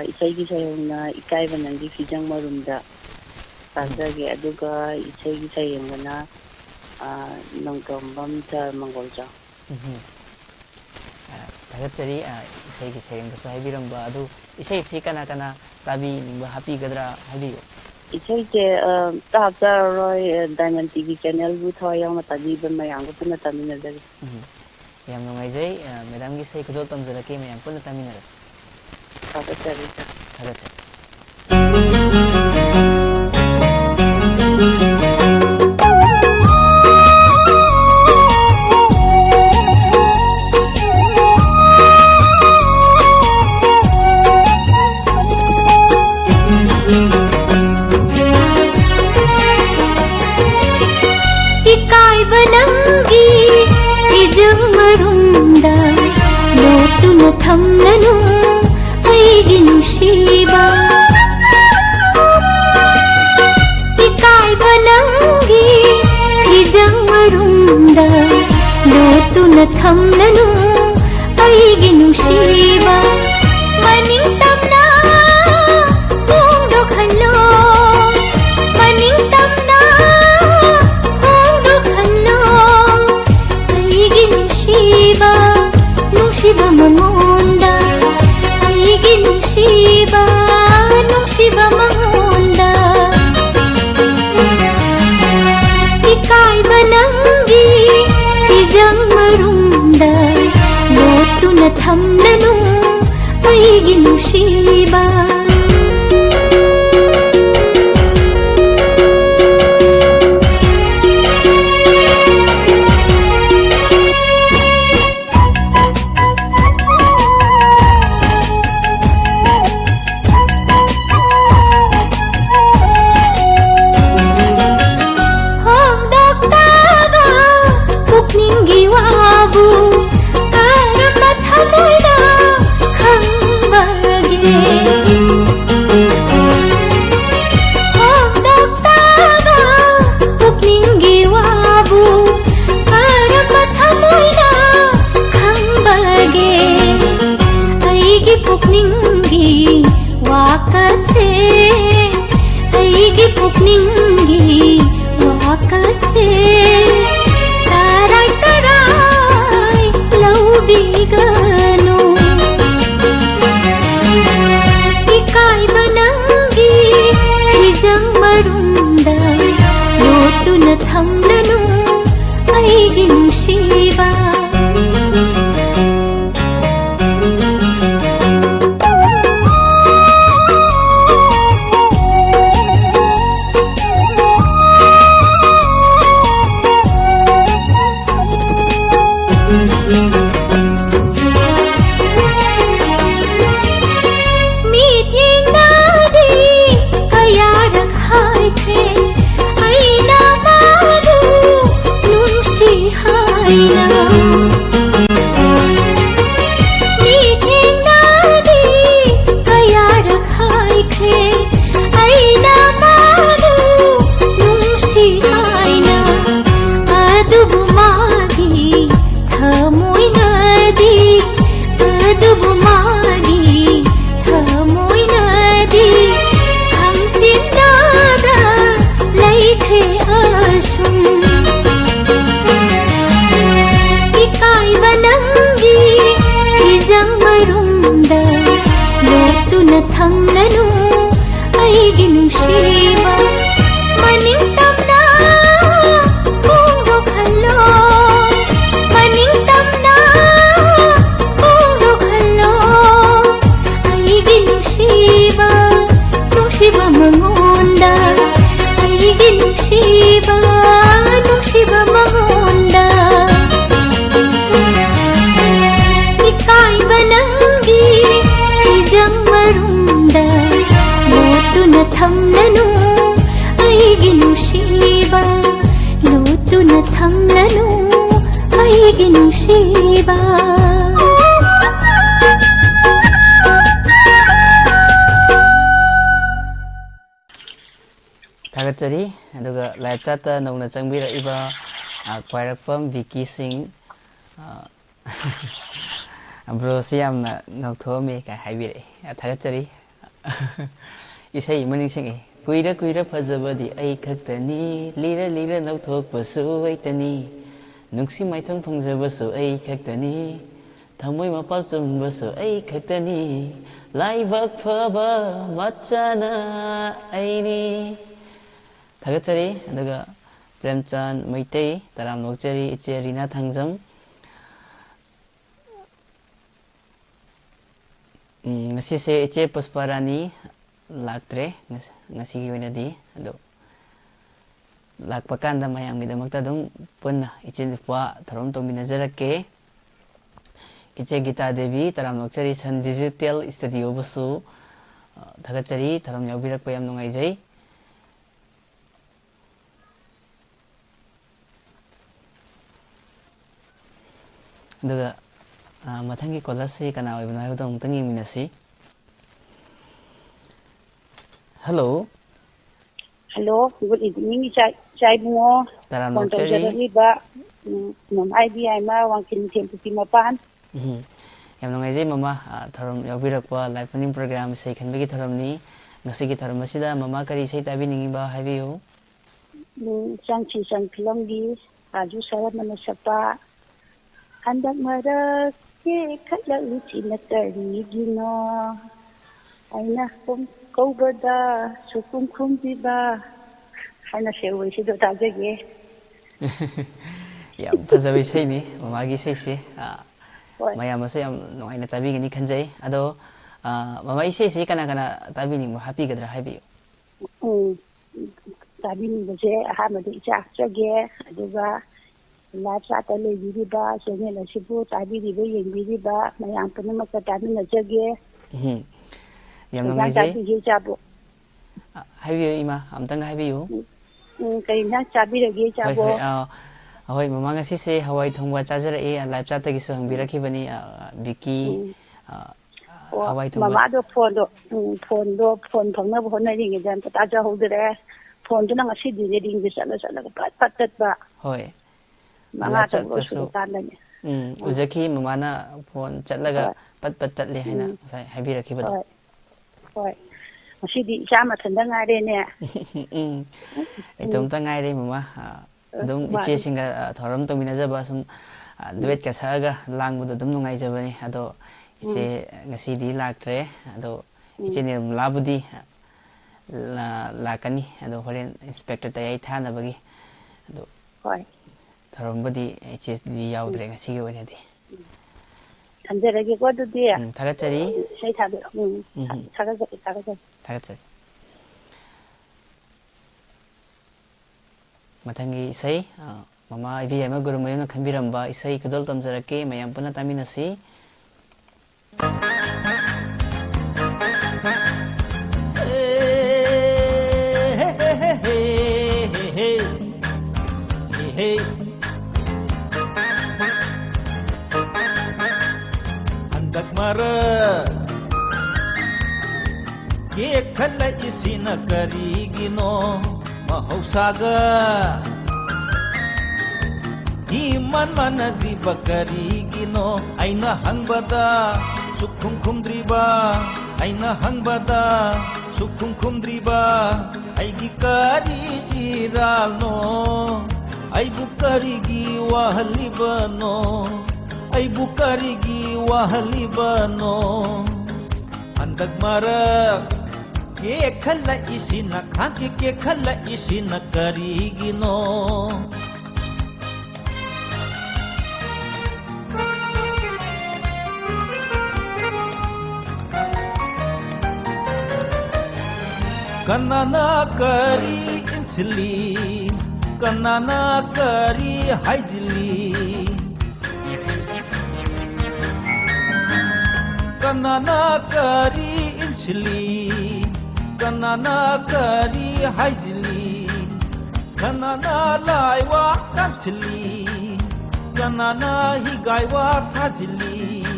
isai gi sayona ikai banangi fijang marumda khanjage aduga isai gi sayengana nangtombam ta mangolja tagatsari isai gi sayeng so habiramba adu isai si kana kana tabi ningba happy gadra habiu isai ke ta roi diamond tv channel bu thoyang tabi ban mayang puna tamina jage yam nungai jai madam gi sai khodol tamjarake mayam puna tamina ras tagatsari tagatsari thầm ꯑꯩꯒꯤ ꯅꯨꯡꯁꯤꯕ ꯏꯀꯥꯏꯕ ꯅꯪꯒꯤ ꯐꯤꯖꯪ ꯃꯔꯨꯝꯗ ꯂꯣꯠꯇꯨꯅ ꯊꯝꯂꯅꯨ ꯑꯩꯒꯤ ꯅꯨꯡꯁꯤꯕ ꯃꯅꯤꯡ ꯇꯝꯅ ꯍꯣꯡꯗꯣꯛꯍꯜꯂꯣ ꯃꯅꯤꯡ ꯇꯝꯅ ꯍꯣꯡꯗꯣꯛꯍꯜꯂꯣ ꯑꯩꯒꯤ ꯅꯨꯡꯁꯤꯕ ꯅꯨꯡꯁꯤꯕ ꯃꯉꯣꯟꯗ ꯑꯩꯒꯤ ꯅꯨꯡꯁꯤꯕ ꯅꯨꯡꯁꯤꯕ ꯃꯉꯣꯟꯗ ꯏꯀꯥꯏꯕ ꯅꯪꯒꯤ ꯐꯤꯖꯪ ꯃꯔꯨꯝꯗ ꯂꯣꯠꯇꯨꯅ ꯊꯝꯂꯅꯨ ꯑꯩꯒꯤ ꯅꯨꯡꯁꯤꯕ ꯑꯩꯒꯤ ꯄꯨꯛꯅꯤꯡꯒꯤ ꯋꯥꯀꯠꯁꯦ ꯇꯔꯥꯏ ꯇꯔꯥꯏ ꯂꯧꯕꯤꯒꯅꯨ ꯏꯀꯥꯏꯕ ꯅꯪꯒꯤ ꯐꯤꯖꯪ ꯃꯔꯨꯝꯗ ꯂꯣꯠꯇꯨꯅ ꯊꯝꯂꯅꯨ ꯑꯩꯒꯤ ꯅꯨꯡꯁꯤꯕ हाँ ꯂꯣꯠꯇꯨꯅ ꯊꯝꯂꯅꯨ ꯑꯩꯒꯤ ꯅꯨꯡꯁꯤꯕ ꯂꯣꯠꯇꯨꯅ ꯊꯝꯂꯅꯨ ꯑꯩꯒꯤ ꯅꯨꯡꯁꯤꯕ ꯊꯥꯒꯠꯆꯔꯤ ꯑꯗꯨꯒ ꯂꯥꯏꯞ ꯆꯥꯠꯇ ꯅꯧꯅ ꯆꯪꯕꯤꯔꯛꯏꯕ ꯈ꯭ꯋꯥꯏꯔꯛꯄꯝ ꯕꯤꯀꯤ ꯁꯤꯡ ꯕ꯭ꯔꯣꯁꯤ ꯌꯥꯝꯅ ꯉꯧꯊꯣꯛꯑꯝꯃꯤ ꯀꯥꯏ ꯍꯥꯏꯕꯤꯔꯛꯏ ꯊꯥꯒꯠꯆꯔꯤ ꯏꯁꯩ ꯑꯃ ꯅꯤꯡꯁꯤꯡꯉꯤ ꯀꯨꯏꯔ ꯀꯨꯏꯔ ꯐꯖꯕꯗꯤ ꯑꯩ ꯈꯛꯇꯅꯤ ꯂꯤꯔ ꯂꯤꯔ ꯅꯧꯊꯣꯛꯄꯁꯨ ꯑꯩꯇꯅꯤ ꯅꯨꯡꯁꯤ ꯃꯥꯏꯊꯣꯡ ꯐꯪꯖꯕꯁꯨ ꯑꯩ ꯈꯛꯇꯅꯤ ꯊꯃꯣꯏ ꯃꯄꯥꯜ ꯆꯨꯝꯕꯁꯨ ꯑꯩ ꯈꯛꯇꯅꯤ ꯂꯥꯏꯕꯛ ꯐꯕ ꯃꯆꯥꯅ ꯑꯩꯅꯤ ꯊꯥꯒꯠꯆꯔꯤ ꯑꯗꯨꯒ ꯄ꯭ꯔꯦꯝꯆꯥꯟ ꯃꯩꯇꯩ ꯇꯔꯥꯝ ꯅꯣꯛꯆꯔꯤ ꯏꯆꯦ ꯔꯤꯅꯥ ꯊꯥꯡꯖꯝ ꯉꯁꯤꯁꯦ ꯏꯆꯦ ꯄꯨꯁꯄꯥꯔꯥꯅꯤ ꯂꯥꯛꯇ꯭ꯔꯦ ꯉꯁꯤꯒꯤ ꯑꯣꯏꯅꯗꯤ ꯑꯗꯣ ꯂꯥꯛꯄ ꯀꯥꯟꯗ ꯃꯌꯥꯝꯒꯤꯗꯃꯛꯇ ꯑꯗꯨꯝ ꯄꯨꯟꯅ ꯏꯆꯦ ꯅꯨꯄꯥ ꯊꯧꯔꯝ ꯇꯧꯃꯤꯟꯅꯖꯔꯛꯀꯦ ꯏꯆꯦ ꯒꯤꯇꯥ ꯗꯦꯕꯤ ꯇꯔꯥꯝ ꯅꯣꯛꯆꯔꯤ ꯁꯟ ꯗꯤꯖꯤꯇꯦꯜ ꯁ꯭ꯇꯨꯗꯤꯑꯣꯕꯨꯁꯨ ꯊꯥꯒꯠꯆꯔꯤ ꯊꯧꯔꯝ ꯌꯥꯎꯕꯤꯔꯛꯄ ꯌꯥꯝ ꯅꯨꯡꯉꯥꯏꯖꯩ ꯑꯗꯨꯒ ꯃꯊꯪꯒꯤ ꯀꯣꯂꯔꯁꯤ ꯀꯅꯥ ꯑꯣꯏꯕꯅꯣ ꯍꯥꯏꯕꯗꯣ ꯑꯃꯨꯛꯇꯪ ꯌꯦꯡꯃꯤꯟꯅꯁꯤ ꯍꯜꯂꯣ ꯍꯜꯂꯣ ꯒꯨꯗ ꯏꯚꯤꯅꯤꯡ ꯏꯆꯥ ꯏꯕꯨꯡꯉꯣ ꯇꯔꯥꯝ ꯐꯣꯟ ꯅꯣꯛꯆꯔꯤ ꯇꯧꯖꯔꯛꯂꯤꯕ ꯃꯃꯥꯏꯕꯤ ꯍꯥꯏꯃ ꯋꯥꯡꯈꯤꯜ ꯊꯦꯝꯄꯨꯛꯀꯤ ꯃꯄꯥꯟ ꯌꯥꯝ ꯅꯨꯡꯉꯥꯏꯖꯩ ꯃꯃꯥ ꯊꯧꯔꯝ ꯌꯥꯎꯕꯤꯔꯛꯄ ꯂꯥꯏꯐ ꯃꯅꯤꯡ ꯄ꯭ꯔꯣꯒ꯭ꯔꯥꯝ ꯏꯁꯩ ꯈꯟꯕꯒꯤ ꯊꯧꯔꯝꯅꯤ ꯉꯁꯤꯒꯤ ꯊꯧꯔꯝ ꯑꯁꯤꯗ ꯃꯃꯥ ꯀꯔꯤ ꯏꯁꯩ ꯇꯥꯕꯤꯅꯤꯡꯉꯤꯕ ꯍꯥꯏꯕꯤꯌꯨ ꯆꯪꯁꯤ ꯆꯪ ꯐꯤꯂꯝꯒꯤ ꯔꯥꯖꯨ ꯁꯔꯃꯅ ꯁꯛꯄ ꯍꯟꯗꯛ ꯃꯔꯛꯁꯦ ꯈꯠꯂꯛꯂꯤꯁꯤꯅ ꯀꯔꯤꯒꯤꯅꯣ ꯑꯩꯅ ꯀꯧꯕꯗ ꯁꯨꯈꯨꯝ ꯈꯨꯝꯕꯤꯕ ꯍꯥꯏꯅ ꯁꯦꯋꯏꯁꯤꯗꯣ ꯇꯥꯖꯒꯦ ꯌꯥꯝ ꯐꯖꯕ ꯏꯁꯩꯅꯤ ꯃꯃꯥꯒꯤ ꯏꯁꯩꯁꯤ ꯍꯣꯏ ꯃꯌꯥꯝꯅꯁꯨ ꯌꯥꯝ ꯅꯨꯡꯉꯥꯏꯅ ꯇꯥꯕꯤꯒꯅꯤ ꯈꯟꯖꯩ ꯑꯗꯣ ꯃꯃꯥ ꯏꯁꯩꯁꯤ ꯀꯅꯥ ꯀꯅꯥ ꯇꯥꯕꯤꯅꯤꯡꯕ ꯍꯥꯞꯄꯤꯒꯗ꯭ꯔꯥ ꯍꯥꯏꯕꯤꯌꯨ ꯇꯥꯕꯤꯅꯤꯡꯕꯁꯦ ꯑꯍꯥꯟꯕꯗ ꯏꯆꯥ ꯍꯥꯞꯆꯒꯦ ꯑꯗꯨꯒ ꯂꯥꯏꯞ ꯆꯥꯠꯇ ꯂꯩꯕꯤꯔꯤꯕ ꯆꯦꯅꯦꯜ ꯑꯁꯤꯕꯨ ꯇꯥꯕꯤꯔꯤꯕ ꯌꯦꯡꯕꯤꯔꯤꯕ ꯃꯌꯥꯝ ꯄꯨꯝꯅꯃꯛꯇ ꯇꯥꯃꯤꯟꯅꯖꯒꯦ ꯌꯥꯝ ꯏꯟꯖꯥꯡ ꯅꯨꯡꯉꯥꯏꯖꯩ ꯆꯥꯕꯤꯒꯦ ꯏꯆꯥꯕꯨ ꯍꯥꯏꯕꯤꯌꯨ ꯏꯃꯥ ꯑꯝꯇꯪ ꯍꯥꯏꯕꯤꯌꯨ ꯀꯔꯤ ꯏꯟꯖꯥꯡ ꯆꯥꯕꯤꯔꯒꯦ ꯍꯣꯏ ꯏꯆꯥꯕꯨ ꯍꯣꯏ ꯑꯍꯣꯏ ꯃꯃꯥ ꯉꯁꯤꯁꯦ ꯍꯋꯥꯏ ꯊꯣꯡꯕ ꯆꯥꯖꯔꯛꯏ ꯂꯥꯏꯞ ꯆꯥꯠꯇꯒꯤꯁꯨ ꯍꯪꯕꯤꯔꯛꯈꯤꯕꯅꯤ ꯕꯤꯀꯤ ꯑꯣ ꯍꯋꯥꯏ ꯊꯣꯡꯕ ꯃꯃꯥꯗꯣ ꯐꯣꯟ ꯐꯪꯅꯕ ꯍꯣꯠꯅꯔꯤꯉꯩꯗ ꯑꯝꯇ ꯇꯥꯖꯍꯧꯗ꯭ꯔꯦ ꯐꯣꯟꯗꯨꯅ ꯉꯁꯤꯗꯤ ꯔꯦꯗꯤꯡꯁꯦ ꯆꯠꯂꯒ ꯐꯠ ꯇꯠꯄ ꯍꯣꯏ ꯃꯉꯥ ꯂꯥꯏꯞ ꯇꯔꯨꯛ ꯆꯥꯠꯇꯁꯨ ꯁꯨꯔꯀꯥꯟꯗꯅꯦ ꯎꯖꯈꯤ ꯃꯃꯥꯅ ꯐꯣꯟ ꯆꯠꯂꯒ ꯍꯣꯏ ꯄꯠ ꯄꯠ ꯇꯠꯂꯦ ꯍꯥꯏꯅ ꯉꯁꯥꯏ ꯍꯥꯏꯕꯤꯔꯛꯈꯤꯕꯗꯣ ꯍꯣꯏ ꯍꯣꯏ ꯉꯁꯤꯗꯤ ꯏꯆꯥ ꯃꯊꯟꯇ ꯉꯥꯏꯔꯦꯅꯦ ꯏꯇꯣꯝꯇ ꯉꯥꯏꯔꯦ ꯃꯃꯥ ꯑꯗꯨꯝ ꯃꯥꯅꯤ ꯏꯆꯦꯁꯤꯡꯒ ꯊꯧꯔꯝ ꯇꯧꯃꯤꯟꯅꯖꯕ ꯁꯨꯝ ꯗꯨꯋꯦꯠꯀ ꯁꯛꯑꯒ ꯂꯥꯡꯕꯗꯣ ꯑꯗꯨꯝ ꯅꯨꯡꯉꯥꯏꯖꯕꯅꯤ ꯑꯗꯣ ꯏꯆꯦ ꯉꯁꯤꯗꯤ ꯂꯥꯛꯇ꯭ꯔꯦ ꯑꯗꯣ ꯏꯆꯦ ꯅꯤꯔꯃꯂꯥꯕꯨꯗꯤ ꯂꯥꯛꯀꯅꯤ ꯑꯗꯣ ꯍꯣꯔꯦꯟ ꯏꯟꯁꯄꯦꯛꯇꯔ ꯇꯌꯥꯏ ꯊꯥꯅꯕꯒꯤ ꯑꯗꯣ ꯍꯣꯏ ꯊꯧꯔꯝꯕꯨꯗꯤ ꯏꯆꯦꯗꯤ ꯌꯥꯎꯗ꯭ꯔꯦ ꯉꯁꯤꯒꯤ ꯑꯣꯏꯅꯗꯤ ꯊꯝꯖꯔꯒꯦꯀꯣ ꯑꯗꯨꯗꯤ ꯊꯥꯒꯠꯆꯔꯤ ꯏꯁꯩ ꯊꯥꯕꯤꯔꯛꯑꯣ ꯊꯥꯒꯠꯆꯔꯤ ꯊꯥꯒꯠꯆꯔꯤ ꯃꯊꯪꯒꯤ ꯏꯁꯩ ꯃꯃꯥ ꯏꯕꯦꯝꯃ ꯒꯨꯔꯨꯃꯌꯨꯝꯅ ꯈꯟꯕꯤꯔꯝꯕ ꯏꯁꯩ ꯈꯨꯗꯣꯜ ꯇꯝꯖꯔꯛꯀꯦ ꯃꯌꯥꯝ ꯄꯨꯟꯅ ꯇꯥꯃꯤꯟꯅꯁꯤ handak mara ke khalla isina karigino mahausaga iman manadriba karigino aina hangbada sukhum khumdriba aina hangbada sukhum khumdriba aigi kari diralno aibu karigi wahalibano aibu karigi wahalibano handak marak ke khalla isina khaki ke khalla isina karigino kanana kari insili kanana kari haijili kanana kari insili kanana kari haijili kanana laiwa kamsili kanana higaiwa thajili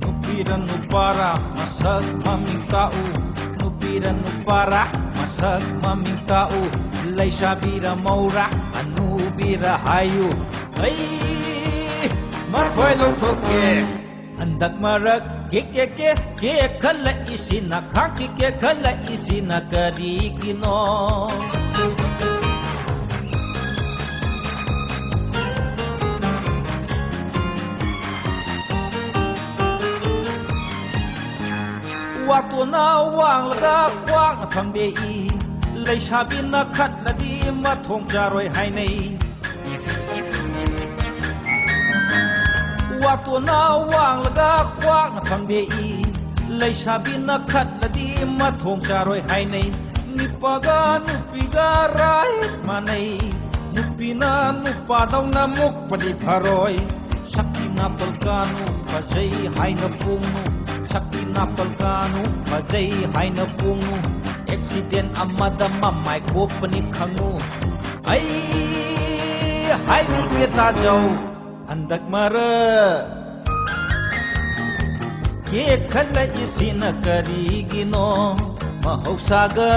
nupira nupara masak maming tao nupira nupara masak maming tao laisabira maura anubira hayu ay mathoy longthoke andak marak ke khala isina khaki ke khala isina kari kino watuna wang laga kwang na phangde i laisabin na khat na di ma thong jaroi hainai watuna wang laga kwang na phangde i laisabin na khat na di ma thong jaroi hainai nipaga nupiga rai manai nupina nupa dau na muk padi pharoi shakti na palkanu pajai haina pungnu Sakti napalkanu Pajay haina pungu Accident amada mamay ko panip kangu Ay Hay mikita jaw Andak mara Ke kala isina karigino Mahausaga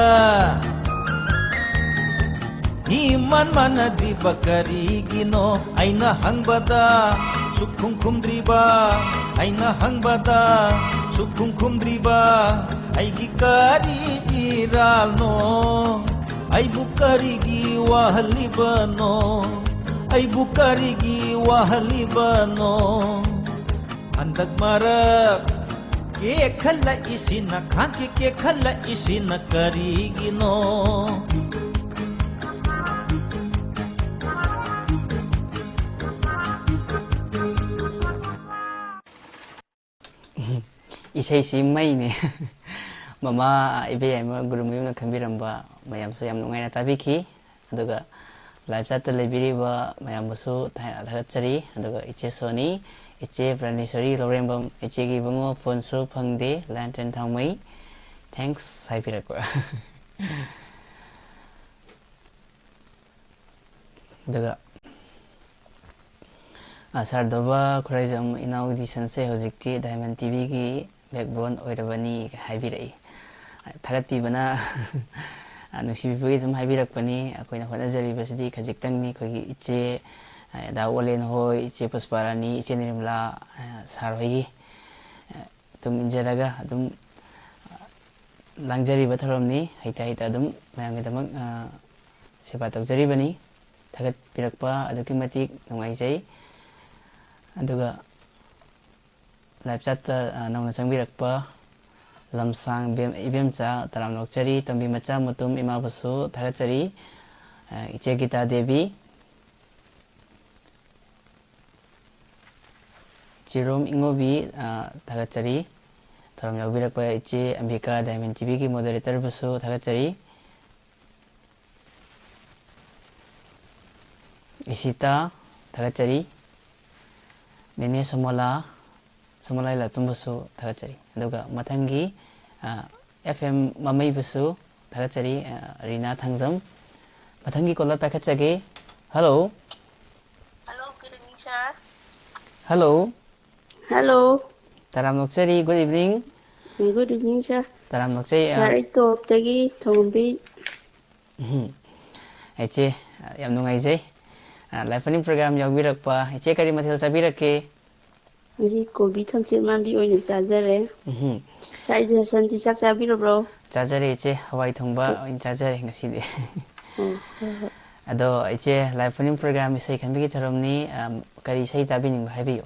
Himan mana di bakarigino Ay nahangbada Sukhung kumdriba Ay nahangbada Sukhung kumdriba Ay gikari iralno Ay bukarigi wahalibano Ay bukarigi wahalibano Andag marak Ke khala isina Khanki ke khala isina karigino ꯏꯁꯩꯁꯤ ꯃꯩꯅꯦ ꯃꯃꯥ ꯏꯕꯦꯝꯃ ꯒꯨꯔꯨꯃꯌꯨꯝꯅ ꯈꯟꯕꯤꯔꯝꯕ ꯃꯌꯥꯝꯁꯨ ꯌꯥꯝ ꯅꯨꯡꯉꯥꯏꯅ ꯇꯥꯕꯤꯈꯤ ꯑꯗꯨꯒ live ꯆꯥꯠꯇ ꯂꯩꯕꯤꯔꯤꯕ ꯃꯌꯥꯝꯕꯨꯁꯨ ꯊꯥꯒꯠꯆꯔꯤ ꯑꯗꯨꯒ ꯏꯆꯦ ꯁꯣꯅꯤ ꯏꯆꯦ ꯄ꯭ꯔꯥꯅꯦꯁꯣꯔꯤ ꯂꯧꯔꯦꯝꯕꯝ ꯏꯆꯦꯒꯤ ꯏꯕꯨꯡꯉꯣ ꯐꯣꯟꯁꯨ ꯐꯪꯗꯦ ꯂꯥꯟꯇꯦꯟ ꯊꯥꯡꯃꯩ ꯊꯦꯡꯛꯁ ꯍꯥꯏꯕꯤꯔꯛꯄ ꯑꯗꯨꯒ ꯁꯥꯔꯗꯣꯕ ꯈꯨꯔꯥꯏꯖꯝ ꯏꯅꯥꯎ ꯏꯗꯤꯁꯟꯁꯦ ꯍꯧꯖꯤꯛꯇꯤ ꯗꯥꯏꯃꯟ ꯇꯤꯚꯤꯒꯤ ꯕꯦꯛꯕꯣꯟ ꯑꯣꯏꯔꯕꯅꯤ ꯍꯥꯏꯕꯤꯔꯛꯏ ꯊꯥꯒꯠꯄꯤꯕꯅ ꯅꯨꯡꯁꯤꯕꯤꯕꯒꯤ ꯁꯨꯝ ꯍꯥꯏꯕꯤꯔꯛꯄꯅꯤ ꯑꯩꯈꯣꯏꯅ ꯍꯣꯠꯅꯖꯔꯤꯕꯁꯤꯗꯤ ꯈꯖꯤꯛꯇꯪꯅꯤ ꯑꯩꯈꯣꯏꯒꯤ ꯏꯆꯦ ꯗꯥ ꯑꯣꯂꯦꯟ ꯍꯣꯏ ꯏꯆꯦ ꯄꯨꯁꯄꯥꯔꯥꯅꯤ ꯏꯆꯦ ꯅꯤꯔꯃꯂꯥ ꯁꯥꯔ ꯍꯣꯏꯒꯤ ꯇꯨꯡ ꯏꯟꯖꯔꯒ ꯑꯗꯨꯝ ꯂꯥꯡꯖꯔꯤꯕ ꯊꯧꯔꯝꯅꯤ ꯍꯩꯇ ꯍꯩꯇ ꯑꯗꯨꯝ ꯃꯌꯥꯝꯒꯤꯗꯃꯛ ꯁꯦꯕꯥ ꯇꯧꯖꯔꯤꯕꯅꯤ ꯊꯥꯒꯠꯄꯤꯔꯛꯄ ꯑꯗꯨꯛꯀꯤ ꯃꯇꯤꯛ ꯅꯨꯡꯉꯥꯏꯖꯩ ꯑꯗꯨꯒ ꯂꯥꯏꯚ ꯆꯥꯠꯇ ꯅꯧꯅ ꯆꯪꯕꯤꯔꯛꯄ ꯂꯝꯁꯥꯡ ꯏꯕꯦꯝꯆꯥ ꯇꯔꯥꯝ ꯅꯣꯛꯆꯔꯤ ꯇꯣꯝꯕꯤ ꯃꯆꯥ ꯃꯨꯇꯨꯝ ꯏꯃꯥꯕꯨꯁꯨ ꯊꯥꯒꯠꯆꯔꯤ ꯏꯆꯦ ꯒꯤꯇꯥ ꯗꯦꯕꯤ ꯆꯤꯔꯣꯝ ꯏꯉꯣꯕꯤ ꯊꯥꯒꯠꯆꯔꯤ ꯊꯧꯔꯝ ꯌꯥꯎꯕꯤꯔꯛꯄ ꯏꯆꯦ ꯑꯝꯕꯤꯀꯥ ꯗꯥꯏꯃꯟ ꯇꯤꯚꯤꯒꯤ ꯃꯣꯗꯔꯦꯇꯔꯕꯨꯁꯨ ꯊꯥꯒꯠꯆꯔꯤ ꯏꯁꯤꯇꯥ ꯊꯥꯒꯠꯆꯔꯤ ꯅꯦꯅꯦ ꯁꯣꯃꯣꯂꯥꯏ ꯂꯥꯠꯄꯝꯕꯨꯁꯨ ꯊꯥꯒꯠꯆꯔꯤ ꯑꯗꯨꯒ ꯃꯊꯪꯒꯤ FM ꯃꯃꯩꯕꯨꯁꯨ ꯊꯥꯒꯠꯆꯔꯤ ꯔꯤꯅꯥ ꯊꯥꯡꯖꯝ ꯃꯊꯪꯒꯤ ꯀꯣꯂꯔ ꯄꯥꯏꯈꯠꯆꯒꯦ hello hello good evening sir hello hello ꯇꯔꯥꯝ ꯅꯣꯛꯆꯔꯤ good evening good evening sir ꯇꯔꯥꯝ ꯅꯣꯛꯆꯩ ꯁꯥꯔ ꯑꯩ ꯇꯣꯞꯇꯒꯤ ꯊꯧꯒꯨꯝꯕꯤ ꯏꯆꯦ ꯌꯥꯝ ꯅꯨꯡꯉꯥꯏꯖꯩ ꯂꯥꯏꯐ ꯐꯅꯤꯡ ꯄ꯭ꯔꯣꯒ꯭ꯔꯥꯝ ꯌꯥꯎꯕꯤꯔꯛꯄ ꯏꯆꯦ ꯀꯔꯤ ꯃꯊꯦꯜ ꯆꯥꯕꯤꯔꯛꯀꯦ ꯉꯁꯤ ꯀꯣꯕꯤ ꯊꯝꯆꯦꯠ ꯃꯥꯟꯕꯤ ꯑꯣꯏꯅ ꯆꯥꯖꯔꯦ ꯁꯥꯔ ꯏꯖꯔꯁꯟꯗꯤ ꯆꯥꯛ ꯆꯥꯕꯤꯔꯕ꯭ꯔꯣ ꯆꯥꯖꯔꯦ ꯏꯆꯦ ꯍꯋꯥꯏ ꯊꯣꯡꯕ ꯑꯣꯏꯅ ꯆꯥꯖꯔꯦ ꯉꯁꯤꯗꯤ ꯑꯗꯣ ꯏꯆꯦ ꯂꯥꯏꯐ ꯐꯅꯤꯡ ꯄ꯭ꯔꯣꯒ꯭ꯔꯥꯝ ꯏꯁꯩ ꯈꯟꯕꯒꯤ ꯊꯧꯔꯝꯅꯤ ꯀꯔꯤ ꯏꯁꯩ ꯇꯥꯕꯤꯅꯤꯡꯕ ꯍꯥꯏꯕꯤꯌꯨ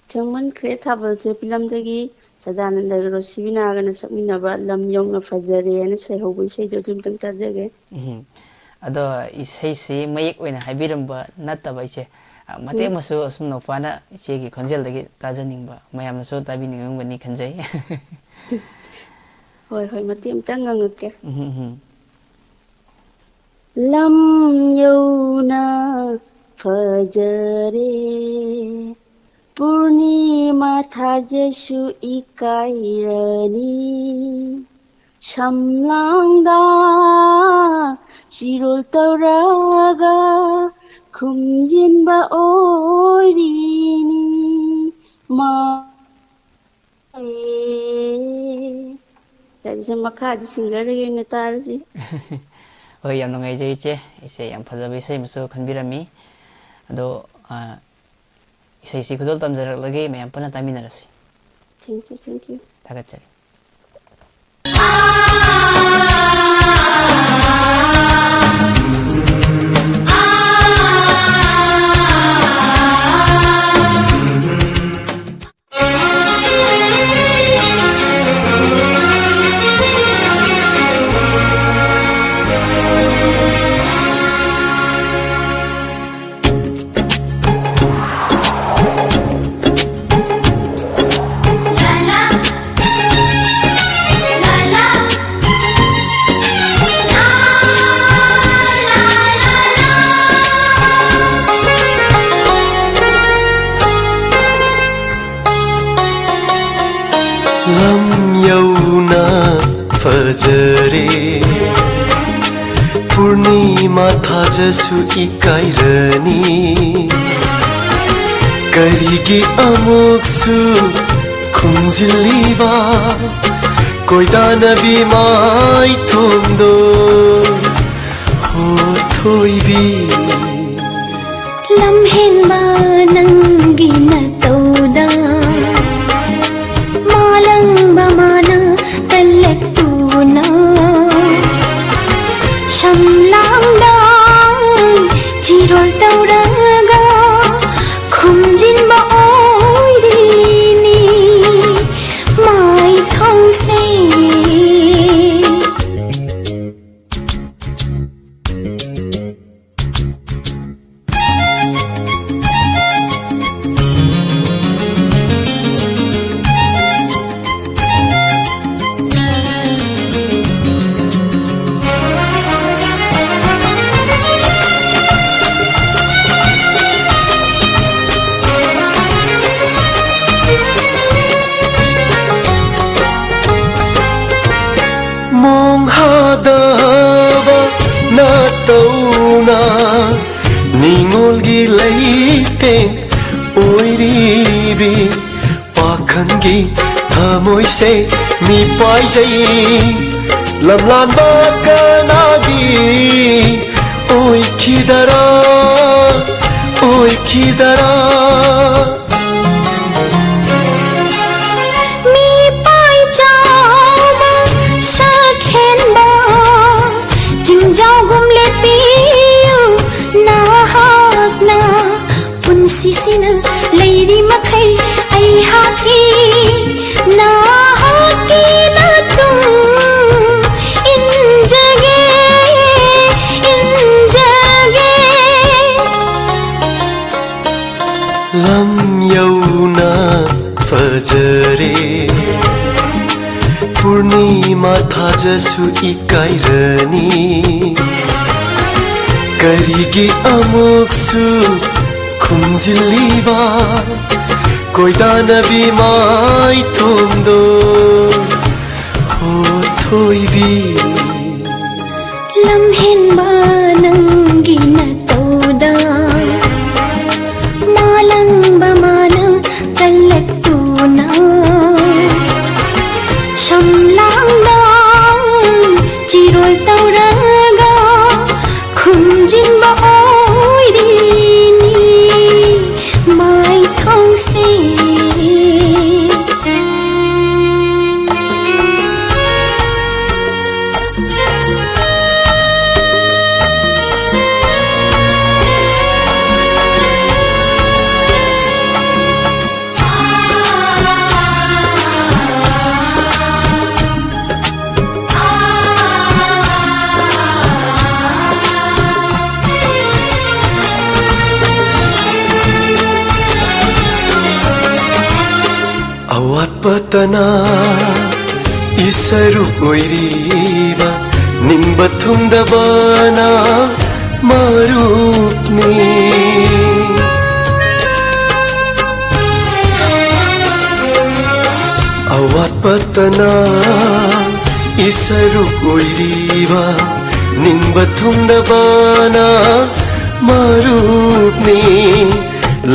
ꯊꯦꯡꯃꯟꯈ꯭ꯔꯦ ꯊꯥꯕꯜꯁꯦ ꯐꯤꯂꯝꯗꯒꯤ ꯁꯗꯥꯅꯟꯗꯒ ꯔꯣꯁꯤꯕꯤꯅꯥꯒꯅ ꯁꯛꯃꯤꯟꯅꯕ ꯂꯝ ꯌꯧꯅ ꯐꯖꯔꯦꯅ ꯁꯩꯍꯧꯕ ꯏꯁꯩꯗꯣ ꯑꯗꯨꯝꯇꯪ ꯇꯥꯖꯒꯦ ꯑꯗꯣ ꯏꯁꯩꯁꯤ ꯃꯌꯦꯛ ꯑꯣꯏꯅ ꯍꯥꯏꯕꯤꯔꯝꯕ ꯅꯠꯇꯕ ꯏꯆꯦ ꯃꯇꯦꯛ ꯑꯃꯁꯨ ꯑꯁꯨꯝ ꯅꯧꯄꯥꯅ ꯏꯆꯦꯒꯤ ꯈꯣꯟꯖꯦꯜꯗꯒꯤ ꯇꯥꯖꯅꯤꯡꯕ ꯃꯌꯥꯝꯅꯁꯨ ꯇꯥꯕꯤꯅꯤꯡꯉꯝꯒꯅꯤ ꯈꯟꯖꯩ ꯍꯣꯏ ꯍꯣꯏ ꯃꯇꯦꯛ ꯑꯃꯇꯪ ꯉꯪꯉꯛꯀꯦ ꯂꯝ ꯌꯧꯅ ꯐꯖꯔꯦ ꯄꯨꯔꯅꯤꯃꯥ ꯊꯥꯖꯁꯨ ꯏꯀꯥꯏꯔꯅꯤ ꯁꯝꯂꯥꯡꯗ ꯆꯤꯔꯣꯜ ꯇꯧꯔꯒ ꯈꯨꯝꯖꯤꯟꯕ ꯑꯣꯏꯔꯤꯅꯤ ꯁꯤꯁꯦ ꯃꯈꯥꯗꯤ ꯁꯤꯡꯒꯔꯒꯤ ꯑꯣꯏꯅ ꯇꯥꯔꯁꯤ ꯍꯣꯏ ꯌꯥꯝ ꯅꯨꯡꯉꯥꯏꯖꯩ ꯏꯆꯦ ꯏꯆꯦ ꯌꯥꯝ ꯐꯖꯕ ꯏꯁꯩ ꯑꯃꯁꯨ ꯈꯟꯕꯤꯔꯝꯃꯤ ꯑꯗꯣ ꯏꯁꯩꯁꯤ ꯈꯨꯗꯣꯜ ꯇꯝꯖꯔꯛꯂꯒꯦ ꯃꯌꯥꯝ ꯄꯨꯟꯅ ꯇꯥꯃꯤꯟꯅꯔꯁꯤ ꯊꯦꯡꯛꯌꯨ ꯊꯥꯒꯠꯆꯔꯤ lam yauna fajare purnima thajasu ikairani karigi amoksu khumjiliba koidana bimai thondo ho thoibi lam hen ma nangi na tauda mana talatuna shamlangda chirol tauraga khumjinba oirini mai thongse monghadava na tauna ningolgi leite oiribi pakhangi thamoi se mi pai jai lamlan ba kanagi oi khidara sisina leiri makai ai haki na tum injage lam yauna fajare purnima thajasu ikairani karigi amoksu khumjiliba koidana bimai thondo ho thoibi lam hen ba nangi na tauda malang ba mana talatuna shamlangda chirol tauraga khumjinba oirini mai thongse awatpatana isaru oiriba nimba thumdabana marupni awatpatana Isaru oiriba ningba thumdabana marupni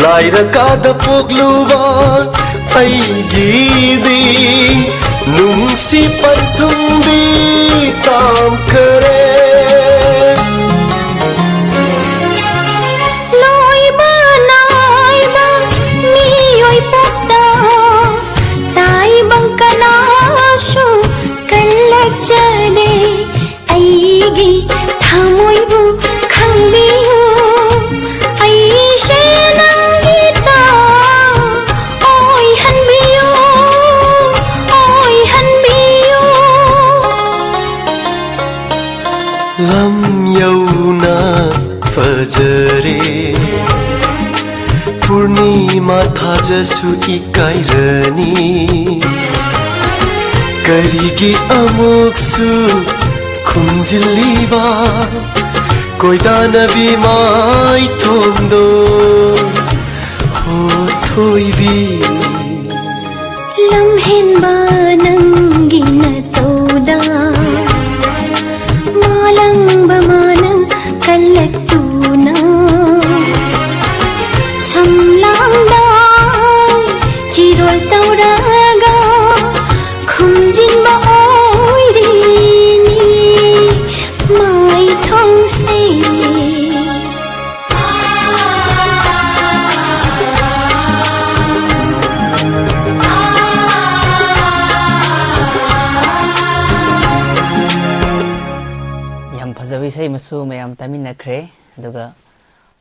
laira kada pogluba aigidi nungsi panthumdi tam kare चले आईगी थामोइबु खंबियो आईशे नंगीता ओय हनबियो lam yauna fajare purnima thajasu ikairani karigi amoksu khunjiliba koidana bi mai thondo ho thoibi lamhen banangi na toda malang bamanang kalaktuna samlang dai chirol tauraga khumjin ba oirini mai thong se yam phajawi sei masu mayam taminakre aduga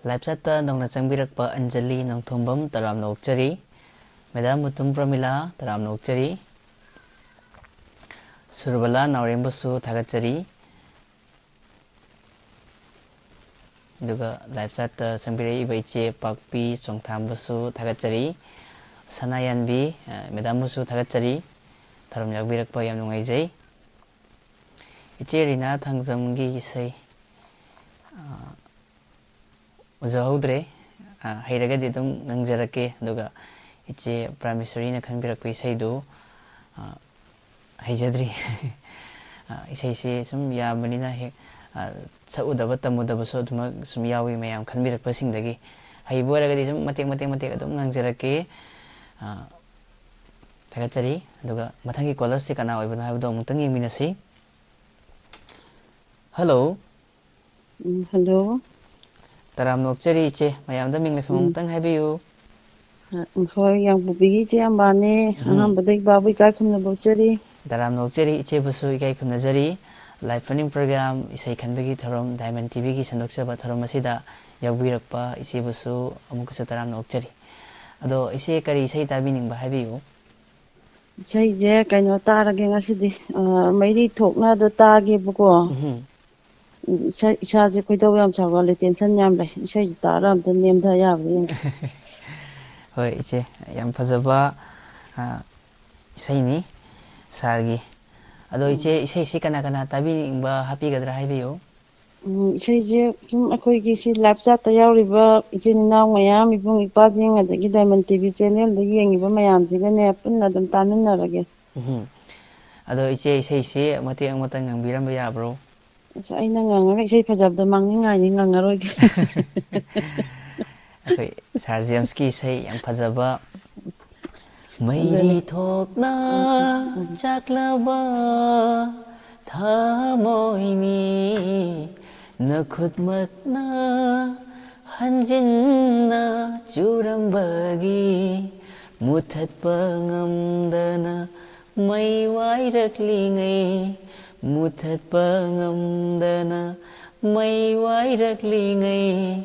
live chat ta nongna changbirakpa Anjali nongthombam taram nokchari madam mutum pramila taram nokchari Surbala Naurembusu Thagachari Duga live chat Sambire Ibaiche Pakpi Songthambusu Thagachari Sanayanbi Medamusu Thagachari Tharam Yakbirakpa Yam Nungaijai Iche Rina Thangzamgi Isai Uzahodre Hairagadi Dum Nangjarake Duga Iche Prameswari na Khanbirakpa Isaidu Haijadri isai sum yabanina he saudaba tamudaba so duma sum yawi mayam khanbirak pasingdagi haiboragadi sum matek adum ngangjarake thagachari aduga mathangi caller se kana oibana habdo mutang yengminasi hello hello taram nokchari che mayam da mingle phum tang habiyu khoi yang bubigi che ambane anam badai babu kai khumna bochari Daram nokchari iche busu ikai khumnajari live running program isai khanbagi thorom Diamond TV gi sandoksaba thorom asida yawbirakpa iche busu amukusu daram nokchari ado ise kari isai tabining ba habiyu isai je kaino tarage ngasidi mairi thokna do tage buko isa je koido yam chawale tension yam lai isai taram ta nemda yabi hoi iche yam phajaba isai ni sargi ado iche isai kana kana tabining ba happy gadra haibiyo isai je kum akoi gi si live chat ta yawriba icheni naw mayam ibung ipa jing adagi Diamond TV channel da yengiba mayam jiga ne punna dum taminarage ado iche isai mate angmata ngangbiram ya bro aina ngangara isai phajabda mangningai ni ngangaroi ge akoi Sir James ki isai yang phajaba Mairi thokna chaklaba thamoini nakhutmakna hanjinna churambagi muthatpa ngamdana mai wairaklingai muthatpa ngamdana mai wairaklingai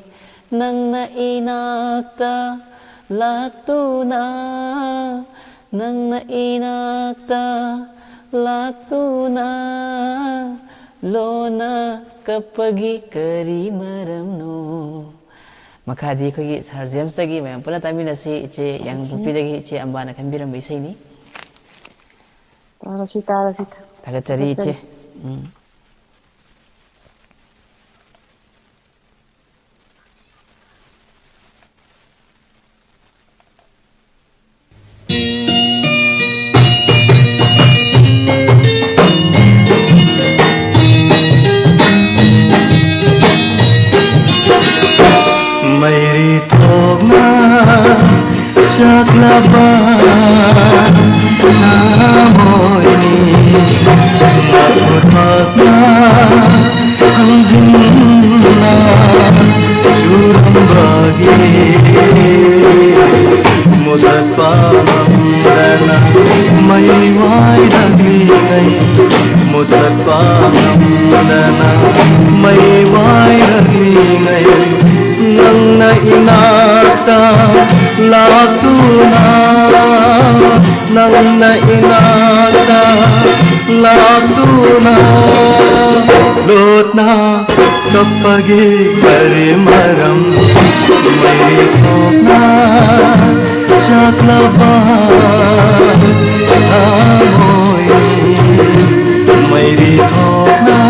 nangna inakta Laktuna nangna inakta laktuna lona kapagi kari maramno makadi khoi Sir James tagi mem pula tamina si iche yang bupi dagi iche ambana khambiram isai ni tarasi thagachari iche hanjinna jurambage mudat pamdana mai vai raginai mudat pamdana mai vai raginai nangna inata latuna nangna inata latuna lotna kappage kare maram mere thopna chaklava amoy mere thopna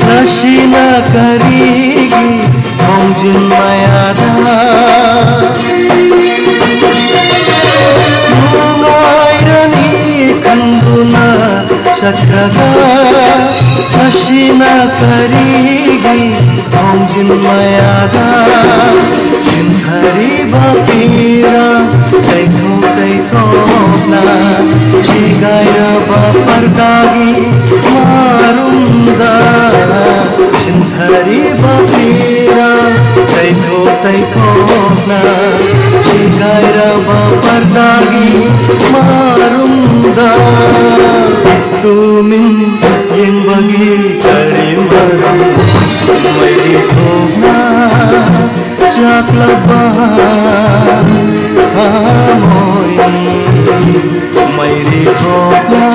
Nashina karigi hongjin mayada Mungairani kanduna sakraga Nashina karigi hongjin mayada Chinthari bapira taiko na Shigaira bapardagi marunda Chinthari bapira taiko na Shigaira bapardagi marunda Tumin yengbagi kari maram Mairi thopna chaklava amoy mairi thopna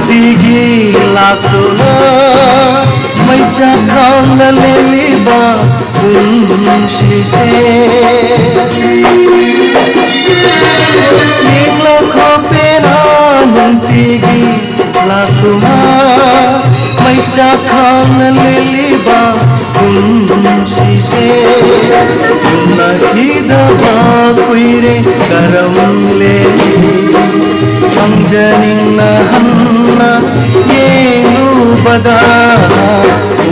Tigi lakuna mai chakang na leliba unshise Ningla khopena tigi lakuna mai chakang na leliba unshise Unna hidaba kuire karam leli Anjanina hanna yenu bada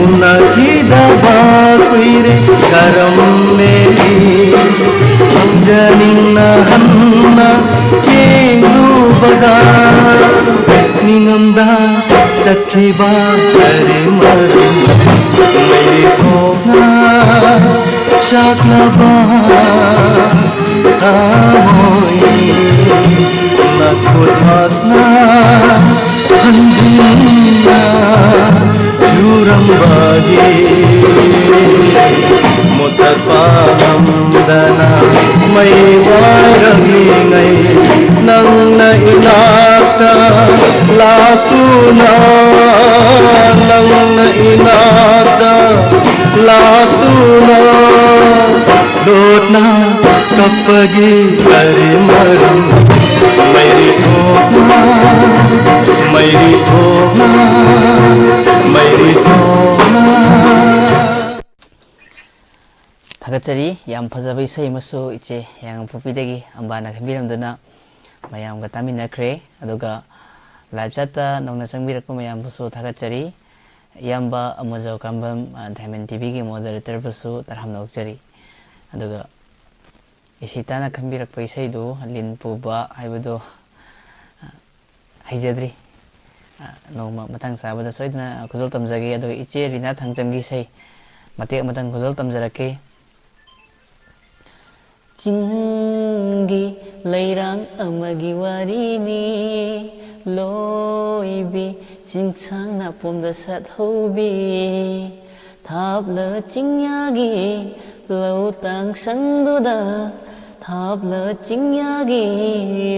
unakida bakuire karam leli Anjanina hanna yenu bada ningamda chakhiba kare maram mere thopna shaklava amoy Nakuthatna hanjinna jurambage mutat pamdana mai varangai nangna inata latuna nangna inata latuna lotna kappage kare maram Mairi thopna Mairi thopna Mairi thopna Thagatsari yam phajaba isai masu iche yang pupidagi ambana khambiramduna mayam ga taminakre aduga live chatta nongna changbirakpa mayam busu thagatsari yamba amajau kambam Diamond TV gi moderator busu tarhamna okjari aduga Isitana khambirakpa isaidu lin puba haibadu haijadri nongma matang sabada soidna khuzol tamjagi aduga iche rina thangchamgi sai matek matang khuzol tamjarake चिंगी लैरांग अमगी वारीनी लोइबी चिंगसांग नापोमदा सतहौबी थापल चिंयागी लौतांग संगदुदा थापल चिंयागी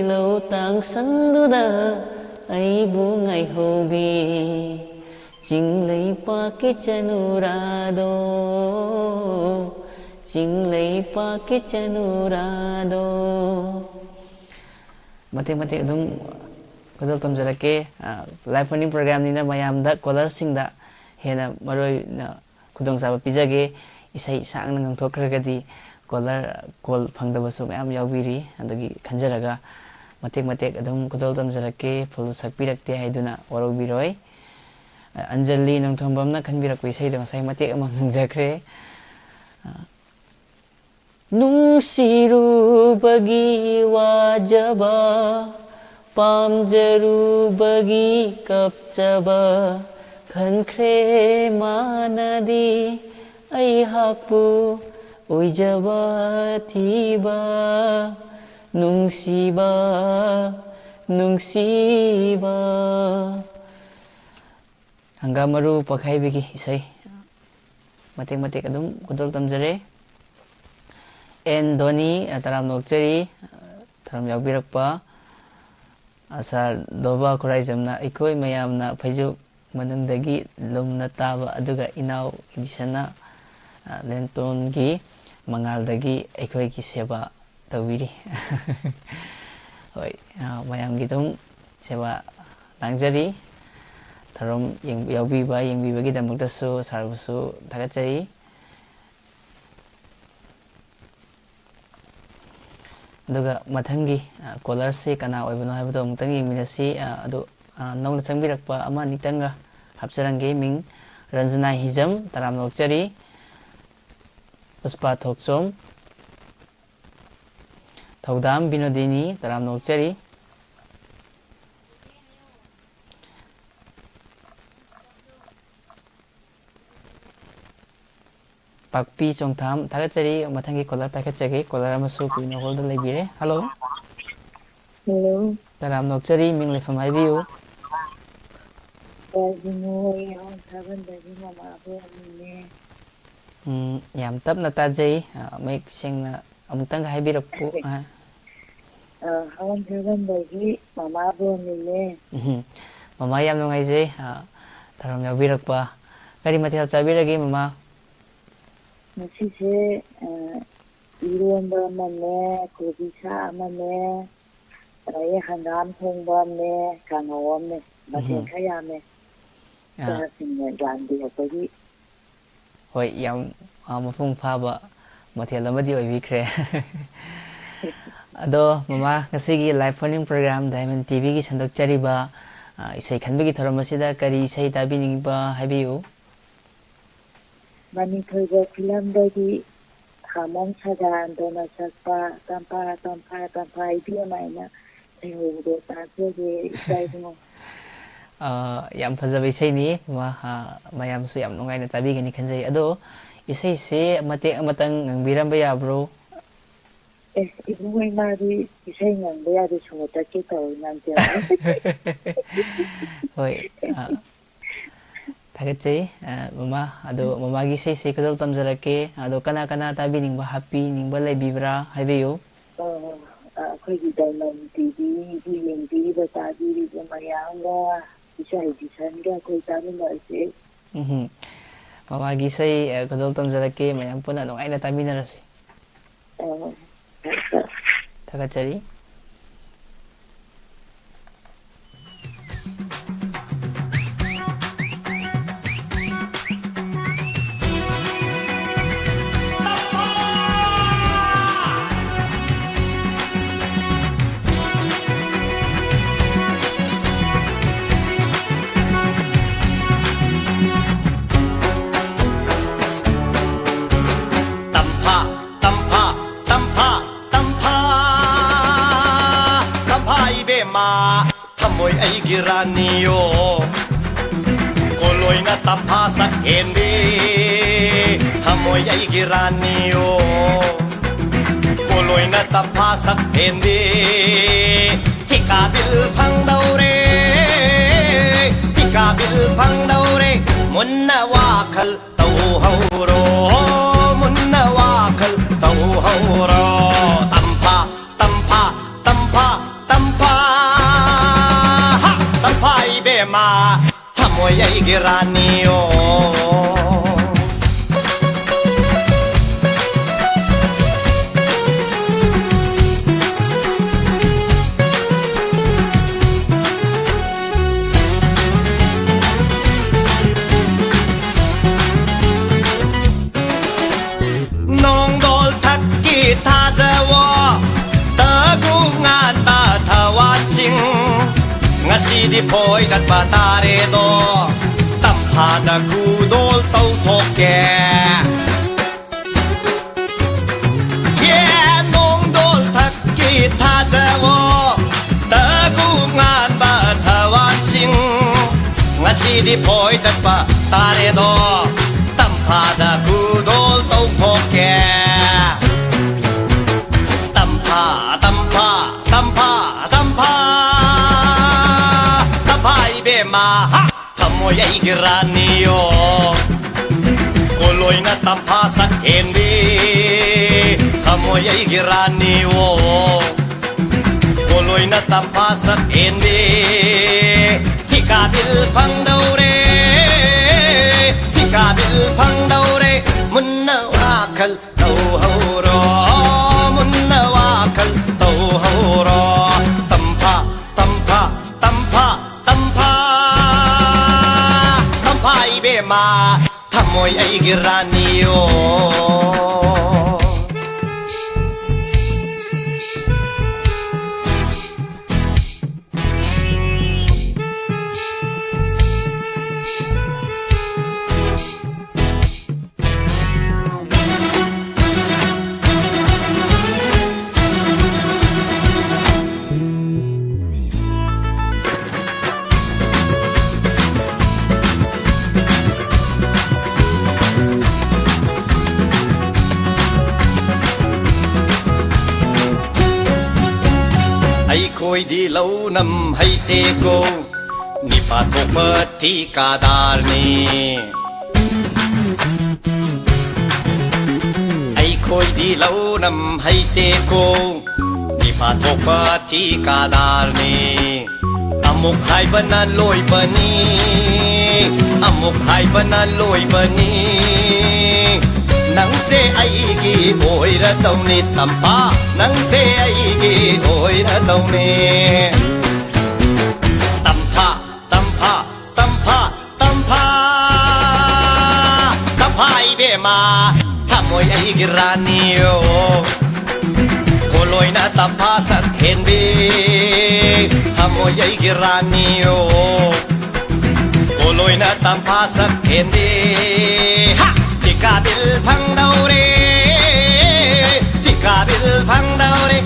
लौतांग संगदुदा अइबु ngaihौबी चिंगलै पाके चनुरादो चिंगलै पाके चनुरादो मते मते अदुम कदल तमजरके live फनिंग programme निना मयामदा collar सिंगदा हेना मरोय खुदोंग साबा पिजगे इसै सांगना ngangthokragadi call फंगदबसु मयाम यावबिरी अदगी खंजरगा मते मते अदुम कदल तमजरके full सकपिरक्ते हाइदुना वरोबिरोय Anjali नंथोंबमना खनबिरक्पै Saido ngasai मते अमा ngangjakre नुंसिरुबगी वाजबा पामजरुबगी कपचबा खनख्रे मानदी अइहाकपु ओइजबा थीबा नुंसिबा नुंसिबा हंगामरु पखाइबिगी इसै मते मते अदुम कुदल तमजरे एन धोनी तराम नोकचरी तराम यावबिरक्पा आसार दोबा खुराइजमना इकोय मयामना फैजु मनंदगी लुमना ताबा अदुगा इनाव इदिसना लेंटोनगी मंगालदगी इकोय की सेवा तविरी होय मयामगी तुम सेवा लांगजरी तराम यावबिबा यंगबिबगी दमक्तसु सारबसु थागचरी दुगा मथंगी कॉलर से कना ओइबनो हाइबदो अमुतंग यंगमिनसी अदो नौना चंगबिरक्पा अमा नितंगा हपचरंगे मिंग रंजना हिजम तराम नोकचरी पुष्पा थोकचोम थौदाम बिनोदिनी तराम नोकचरी पाकपी चोंगथाम थागचरी मथंगी कॉलर पाइखचगे कॉलर अमसु कुइनो होल्ड लेबिरे हेलो हेलो तराम नोकचरी मिंग लेफम हाइबियु याम तपना ताजै मैक सेंगना अमुतंग हाइबिरक्पु हावन थागनदगी मामा बोनिले ममा याम नोंगाइजे तराम यावबिरक्पा करी मथेल चाबिरगे ममा मसीसे इरोंबा मने कोबिसा मने राये हंगाम थोंबा ने कांगोम ने मथे खयामे तासिंगे गांदी होपगी होय याम मफुंग फाबा मथेल अमदि ओइबिख्रे अदो ममा ngasiगी live phoning programme Diamond TV की संदोकचरीबा इसै खनबगी थरमसिदा करी इसै ताबिनिबा हाइबियु मणिपुर फिल्म दगी खामों सदान दोना सकपा तंपा इदिया माइना एहोदो ताजेगे इसाइदो याम फजब इसैनी मयामसु याम नुंगाइना ताबिगनि खनजै अदो इसै से मते अमतंग ngangbirambe yabro इबुई मारी इसै ngangbe यादि सुमता के तौ नंते होय थागचै ममा अदो ममागी सै से कदल तमजरके अदो कना कना ताबिनिंगबा हापी निंगबा लेबिब्रा हाइबेयो अखोगी डायमंड टीवी बुयेंगी बताबीरी मयामगा इसै दिसनगा कोई तामिनरसे ममागी सै कदल तमजरके मयाम पुना नुंगाइना तामिनरसे थागचरी Giranio Koloy na tampa sa hindi Hamoy ay giranio cô lôi na tập pha sắc hên đi thì cả bil phăng đâu re thì cả bil phăng đâu re muốn na wa khal tàu hậu ro muốn na wa khal tàu hậu ro tâm pha tâm pha tâm pha tâm pha ha tâm pha ibe ma thamo yai giranio ngasi di poi kat batare do tampada gudol tau thoke yeah nong dol thakki tha jawo tagu ngan ba thawan sing ngasi di poi kat batare do tampada gudol tau thoke tampa tampa tampa tampa ma ha thamo yai giranio koloi na tampa sa endi thamo yai giranio koloi na tampa sa endi thika bil phang dau re thika bil phang dau re munna wa khal tau ho ro munna wa khal tau ho ro tampa tampa tampa tampa ma thamoy ay giranio khôi đi lâu năm hay tê cô ni pa thok mất thi ca dar ni ai khôi đi lâu năm hay tê cô ni pa thok mất thi ca dar ni amuk hai banan loi bani amuk hai banan loi bani nang se ai gi oi ra tông ni tampa nang se ai gi oi ra tông ni tampa tampa tampa tampa tampa ai be ma thamoi ai gi ranio koloi na tampa sak hen be thamoi ai gi ranio koloi na tampa sak hen be ha Chika bil phang đâu re Chika bil phang đâu re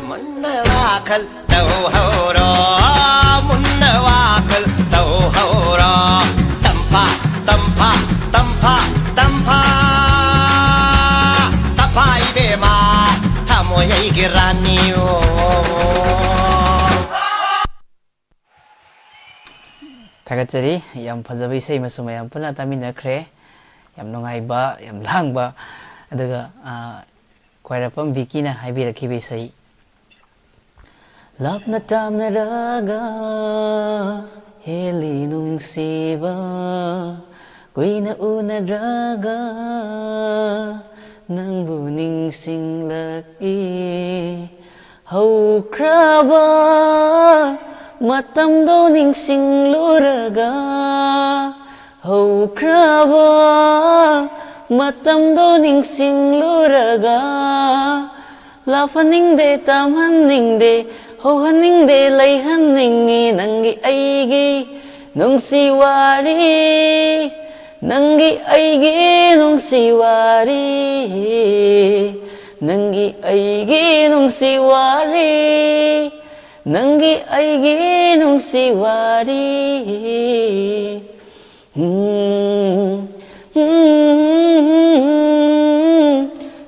Munna wa khal tau ho ro Munna wa khal tau ho ro Tampa tampa tampa tampa Tampa ibe ma Thamo yai giranio Thagachari yam phajabi sei masuma yam puna taminakre yam nungaiba yam langba aduga kwairapam bikina haibirakibi sei lapna tamna raga heli nungsiba kuina una raga nangbu ningsinglaki haukraba matamdo ningsingluraga haukraba matamdo ningsingluraga lafaningde tamhaningde hohaningde laihanningi nangi aigi nungsiwari nangi aigi nungsiwari nangi aigi nungsiwari nangi aigi nungsiwari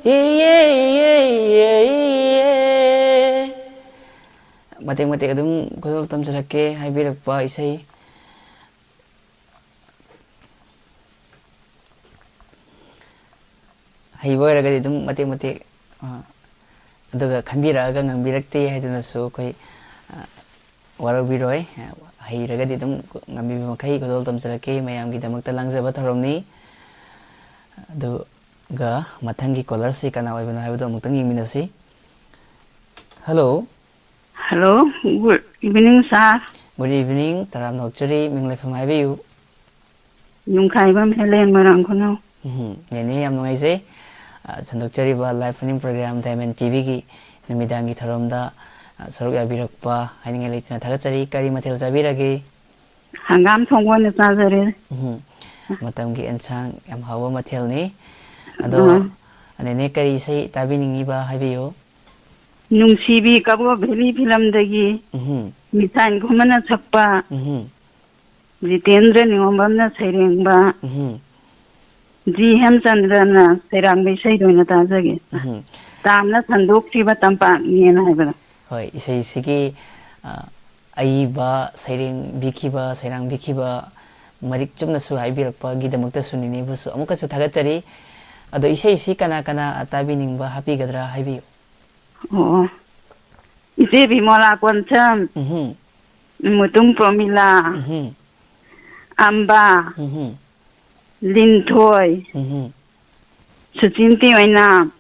yeah, yeah, yeah, yeah. matek matek adum kodol tamjarake haibirakpa isai haiboiragadi dum matek matek aduga khambiraga ngangbirakte haidunassu koi warabiroi hairagadi dum ngambi makai kodol tamjarake mayamgi damakta langjaba tharomni aduga mathangi caller si kana oibana haibado amutang yingminasi. Hello. Hello, good evening, sir. Good evening, Taram Nokchari, Mingley from Ibu. Yungkaibam Helen Marankono. Nene, I'm noisy. Sandokchari, live running program, Diamond TV, Namidangi Taramda, Saruga Birakpa, hiding a late Natachari, Kari Matel Zabiragi. Hangam Tongwan is Nazare. Matamgi and Sang, am Hawa Matelni. Ado, and a nekari say, Tabining Iba Habio. Nungsibi Kabo Valley Film Dagi, Mitan Kumana Chapa, Jitendra Niomana Serengba, G. Hemsandrana, Serang Bishay in the Tazagi. Tamna Sandok Siva Tampa, Nian Hibana. Hoi, Isai Siki Aiba, Sering Bikiba, Serang Bikiba, Marik Chumnasu, Ibirapa, Gidamukta Sunini, Amukasu Tagatari, Ado Isai Sikana Kana, Atabining, Happy Gadra, Habi. Oh, isi bimola kwancam, mutung promila, amba, lintoy, sucinti waina,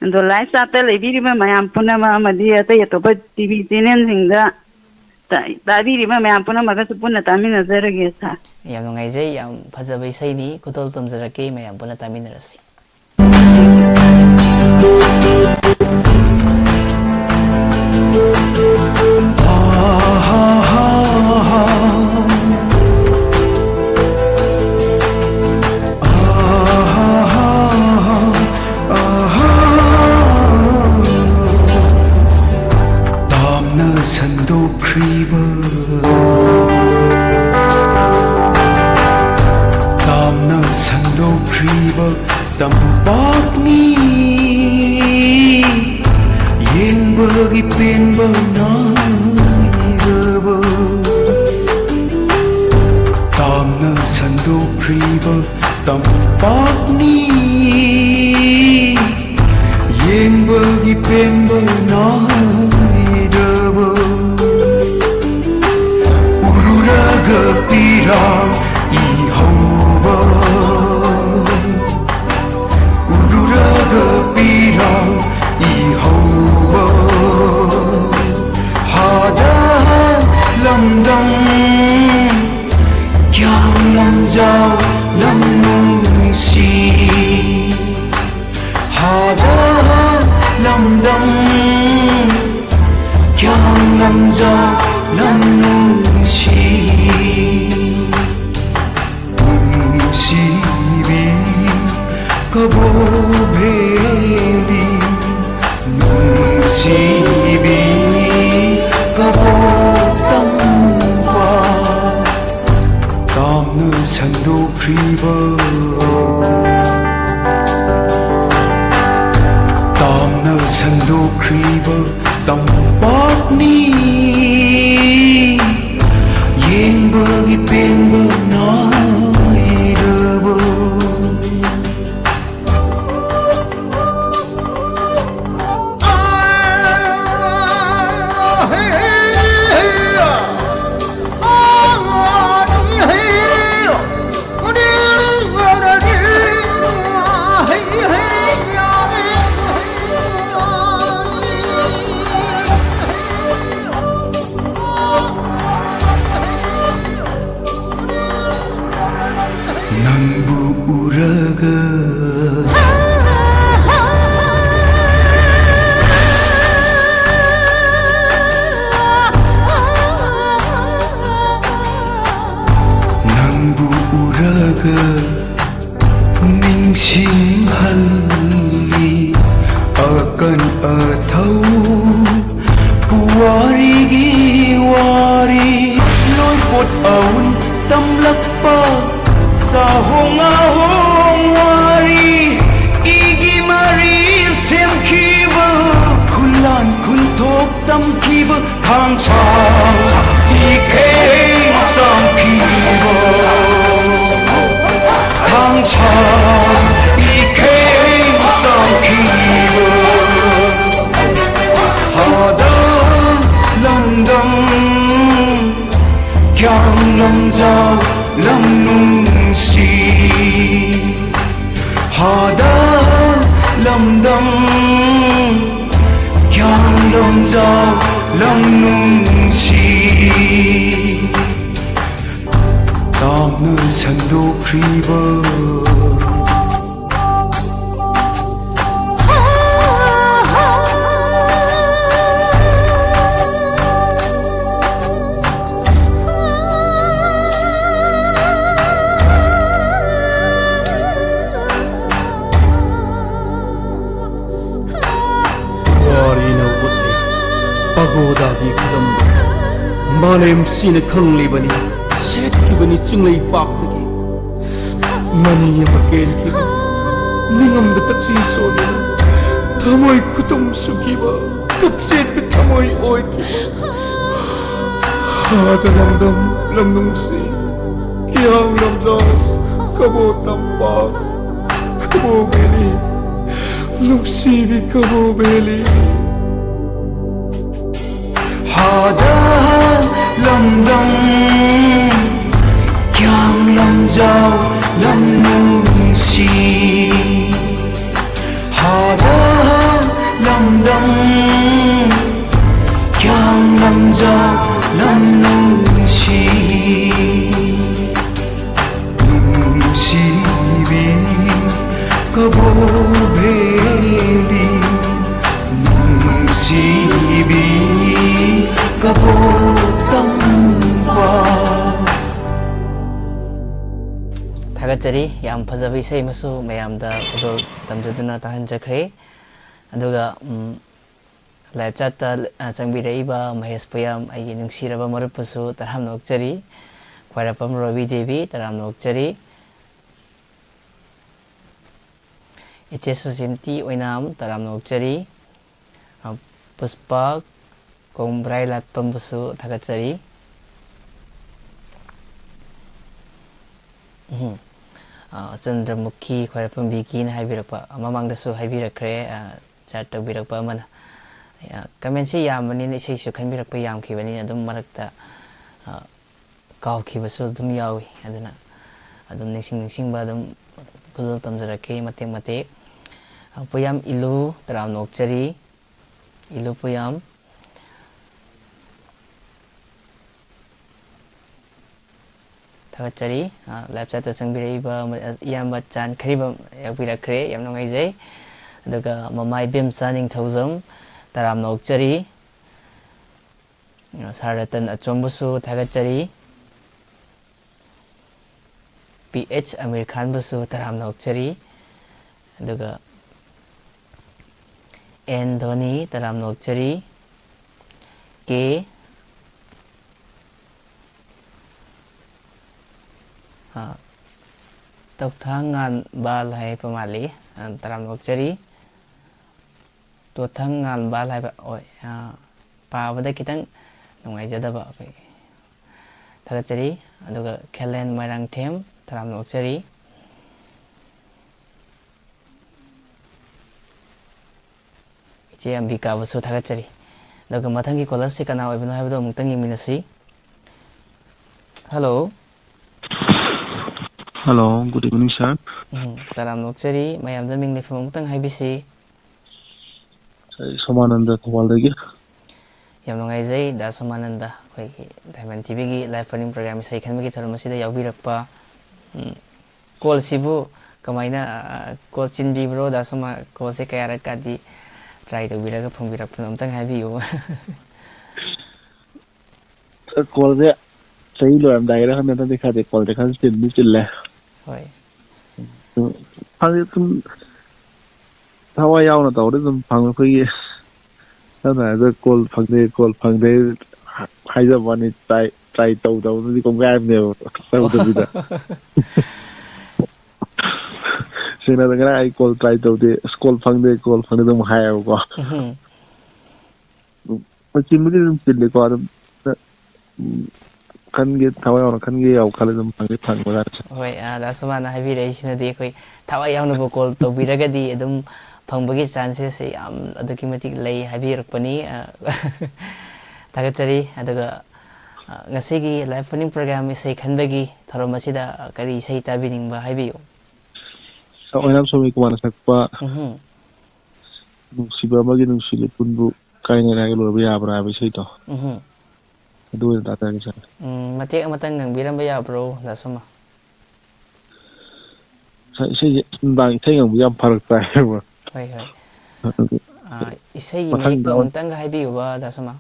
ando lai sate lebi riba mayam puna ma madia ta yato ba TV tenen singda, tabi riba mayam puna maga supuna tami nazar gesa. Yang mengaji yang pazabai saya ni kutol tamjarake mayam puna tami narasi. Tam kiba 항상 이게 삼키고 항상 이게 삼키고 하다 람담 경남자 람눈시 하다 람담 경남자 람눈시 없는 산도 크리버 pagoda기 kadam malem sine khanglibani setkibani chinglei paktagi mani yamaken ki ningam da taksi sone thamoi kutum sukiba kapset be thamoi oi ki hada lamdam lamnung si kyang lamdam kabo tampa kabo beli nupsi bi kabo beli 하다 람담 경남자 람눈시 하다 람담 경남자 람눈시 눈시비 거보베리 눈시비 Thagattari yam phajaba isai masu mayamda udol tamjaduna tahanjakre aduga live chat ta changbiraiba Mahesh Puyam aigi nungsiraba marupasu taram nokchari Khwairapam Ravi Devi taram nokchari Iche Sujimti Oinam taram nokchari Puspa Kombrai Latpam busu thagattari Chandramukhi Khwairapam Biki na haibirapa mamangdasu haibirakre chat tawbirakpa amana comment si yamani ni sei su khanbirakpa yamkhibani adum marakta kawkhibasu adum yawi aduna adum ningsingba adum kudul tamjarake matek Puyam Ilu taram nokchari Ilu Puyam Thagattari live chat ta changbiraiba iyamba chan khariba yakbirakre yam nungaijai aduga mamai bimsa ningthaujam taram nokchari Saratan Achombusu thagattari PH Amir Khan busu taram nokchari aduga N Dhoni taram nokchari K Toktangan bal hai pamali taram nokchari Tothangan bal hai oi pabada kitang nungaijadaba thagattari aduga Khelen Mairang Them taram nokchari Iche Ambika busu thagattari aduga mathangi caller se kana oibno haibado amutang yeminasi Hello Hello, good evening, sir. Taram nokchari mayam da ming nifam amutang haibisi Somananda Thawaldagi. Yam nungaijai da Somananda khoi Diamond TV gi live running program sai khanbagi thoramasida yawbirakpa call sibu kamaina call chinbi bro da soma call se kayara kadi try to biraga phongbirakpa amtang haibiyo Call de sai lo am daira han ta dekha de call de khan sin ni chille hoi phang tum thawa yaw na taw de tum phang khoi ta na de call phang de hai giờวันนี้ใจโตที่กงแกมเนี่ยเราจะดีนะเช่นนั้นก็ไอ้กอลใจโตที่สกอลฟังเดต้องหายเอาก็ चिन्बुदि दम चिल्लेको अदम खनगे थवा यावना खनगे याव खाले दम fungi फंगबदा होय दासमाना हाइबिरैसिनदि अखोय थवा यावनबो call तौबिरगदि अदुम फंबगी chances से याम अदुकी मतिक लई हाइबिरकपनी थागचरी अदुगा ngasiगी live phone program isai khanbagi thorom asida kari isai tabining ba haibiyo sa oinam somi kumana sakpa nusiba magi nusile punbu kaine na gelo ya bra ba isai to adu da ta sa mate amatang ngang biram ba ya bro da soma sa isai bang thai ngang yam pharak ta ba hoi hoi isai mi to untang ga haibiyo ba da soma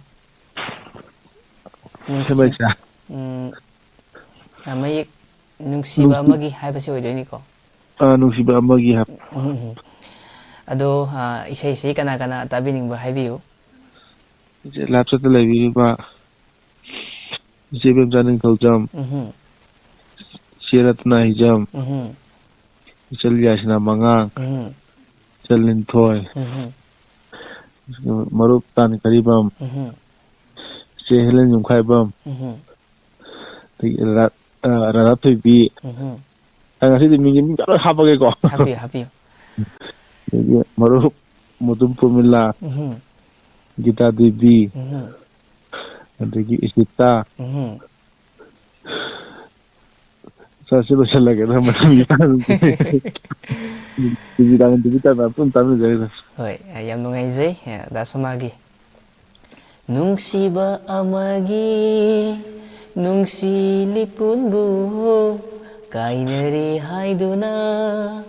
mayik nungsiba amagi haibasi oidoini ko nungsiba amagi hab ado isai kana kana tabining ba haibiyo lapsa ta lebi ba jebem janing tholjam siratna hijam chal yasna manga chalin thoi marup tan karibam se helen yung khaibam rara thubi ang asi mi mi habage ko happy maru mudum pumila gita devi andegi isita sa silo sila ke na mami di dangan dibita na pun tamu jai hoy ayam nungai jai da samagi nungsiba amagi nungsilipun kainari haiduna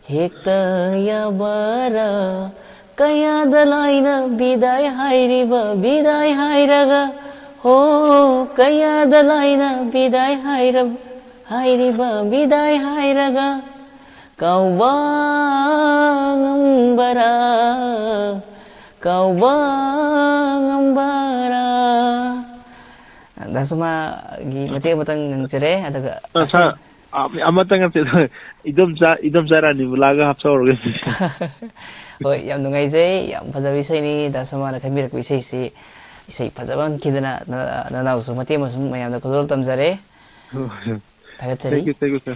hekta yabara kaya dalaina biday hairiba biday hairaga ho kaya dalaina biday hairiba biday hairaga kaubangambara kaubangambara dasuma gi mati matang cere adaga sa amatang idom jara ni bulaga hapsa orge hoi yam nungai jai yam fajabi sai ni dasuma na khamir ku isai si isai fajaban kidana na na su mati masum mayam da kodol tamjare thagachari thank you sir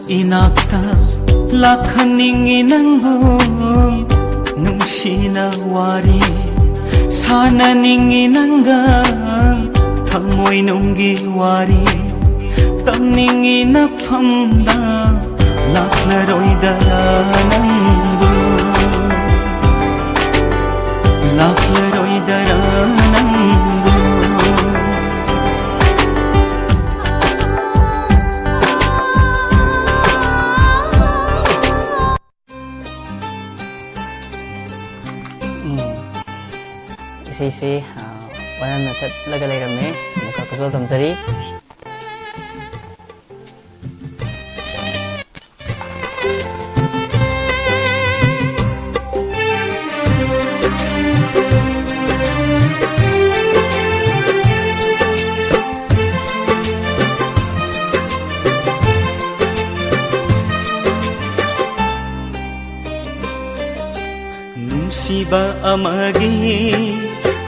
inakta lakhaningi nangbu nungsina wari sananingi nanga thamoi nungi wari tamningi nafamda laklaroidara nangbu laklaroidara nangbu isi wanan nasat laga lairame muka kodol tamjari nungsiba amagi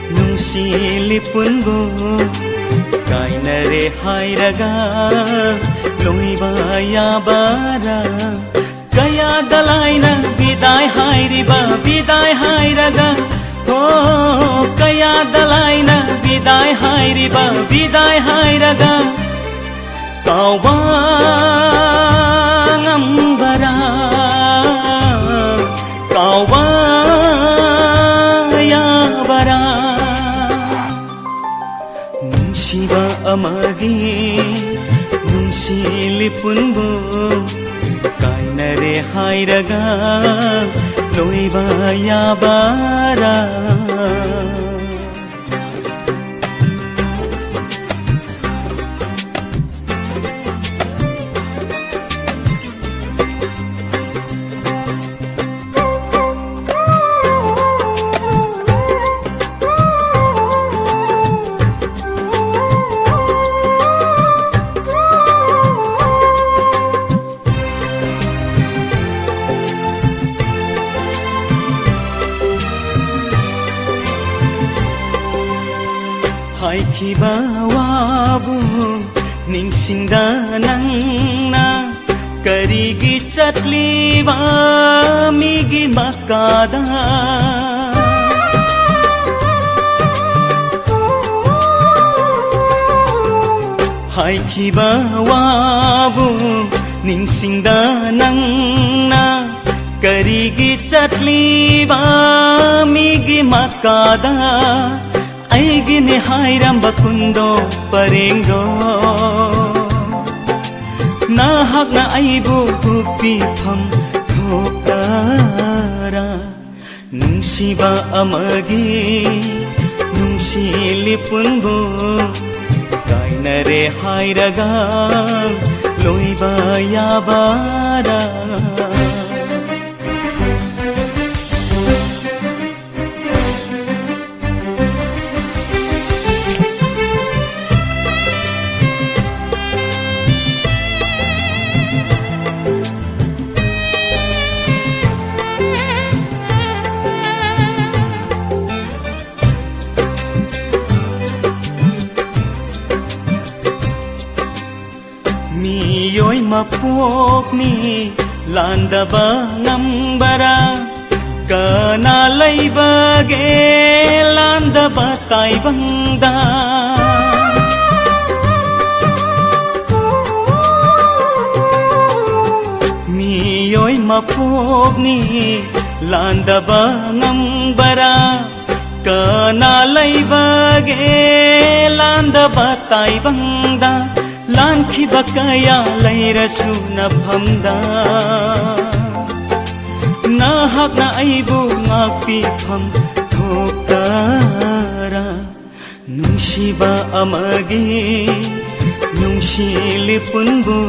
nungsilipun kainare hairaga loiba yabara kaya dalaina biday hairiba biday hairaga हो कया दलाइना बिदाय हाइरिबा बिदाय हाइरगा काउबा ngambara काउबा याबरा नुंसिबा अमगी नुंसिलिपुनबो काइनरे हाइरगा लोइबा याबारा Haikibawabu ningsingda nangna karigi chatliba migi makada Haikibawabu ningsingda nangna karigi chatliba migi makada Aigini hairamba kundo parengo Nahak na aibu bukti pham thokara Nungsiba amagi nungsilipungbo Kainare hairaga loiba yabara Yoi mapok ni landaba ngambara kana laiba ge landaba taibangda mi yoi mapok ni landaba ngambara kana laiba ge landaba taibangda Lan ki bakaya lairasu na phamda Nahak na aibu ngakpi pham thokara Nungsiba amagi nungsilipungbo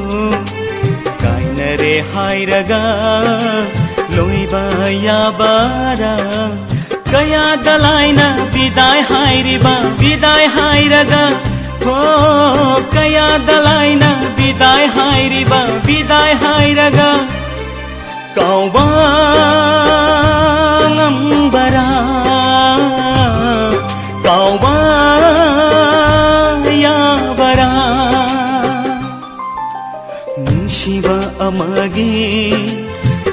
Kainare hairaga loiba yabara Kaya dalaina biday hairiba biday hairaga Oh, kaya dalaina biday hairiba biday hairaga Kauba ngambara Kauba yabara Nungsiba amagi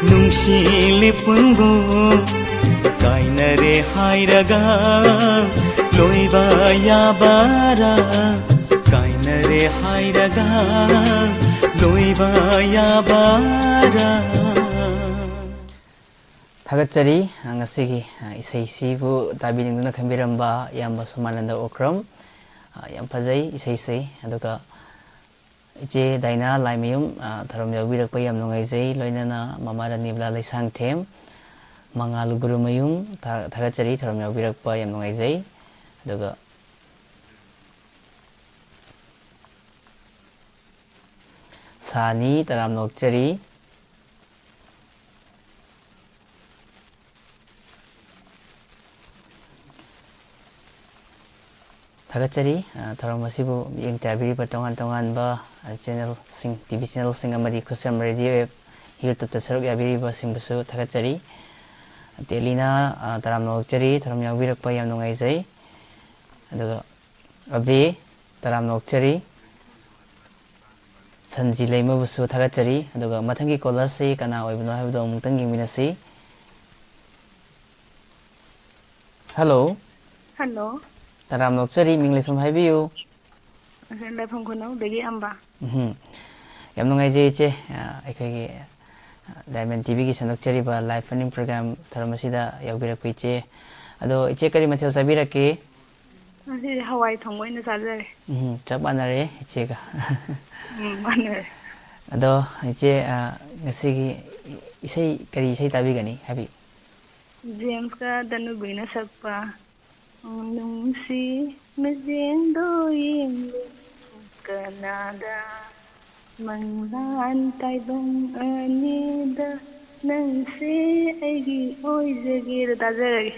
nungsilipungbo Kainare hairaga loiba yabara Kainare hairaga loiba yabara Thagatsari ngasigi isai sibu tabiningduna khambiramba yamba sumananda okram yam phajai isai sei aduga iche daina laimayum tharam yawirakpa yam nungaijai loinana mamara nibla laisang them mangalu gurumayum thagatsari tharam yawirakpa yam nungaijai aduga Sani taram nokchari Thagatsari tharam asibu yeng tabiri patongan tongan ba channel sing TV channel sing amari kusam radio app YouTube ta saruk yabiri ba sing basu thagatsari telina taram nokchari tharam yawirak pa yam nungai jai aduga abe taram nokchari sanji leima busu thagatsari aduga mathangi caller se kana oibno habdo mungtang yengminasi Hello. Hello. Taram Lokchari Mingley from Highview. From Kuno, the Amba. Yam nung IJ che ai Diamond TV ki sanok chari ba live funding program tharamasida yagbira ku che ado iche kari mathel sabira ke Hawaii thongoi na sajare. Chap banare iche ka. Banare. Ado iche ngasi ki isai kari isai tabi gani habi. James ka danu bina sakpa. Nungsi mezendo yim Canada. Manglan taibang anida nang se aigi oizagi tajari.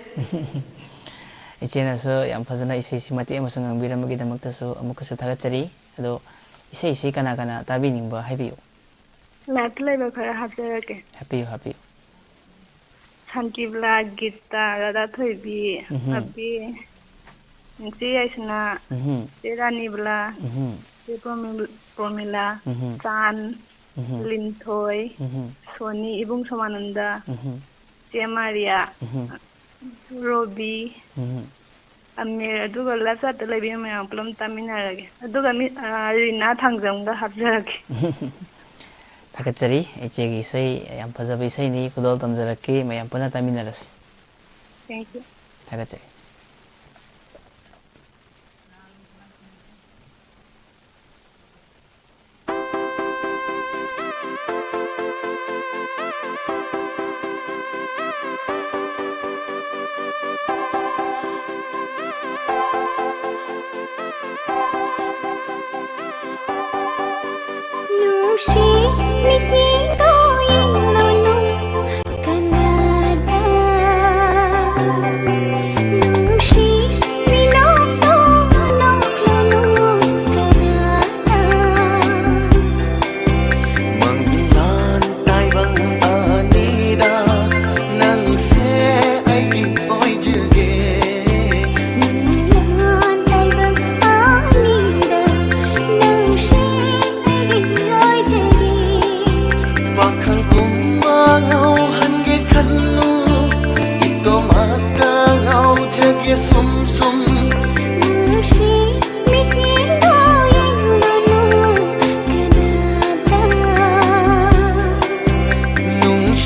Iche na so yam phajana isai simati amasung angbiramagi damakta so amukasu thagachari ado isai kana tabi ningba habi. Latlai ba khara hapjarake. Happy. Santibla Gita Radha Thoibi Happy Nsi Aisna Serani Bla Promila Chan Lin Thoi Soni Ibung Samananda Maria Robi Amir aduga lasa talabi mayang plum taminarage aduga Rina Thangjamga hapjarake. Thakachari iche gi sai yam phajaba isai ni kudol tamjarake mayam puna taminarasi. Thank you. Thakachari. Nung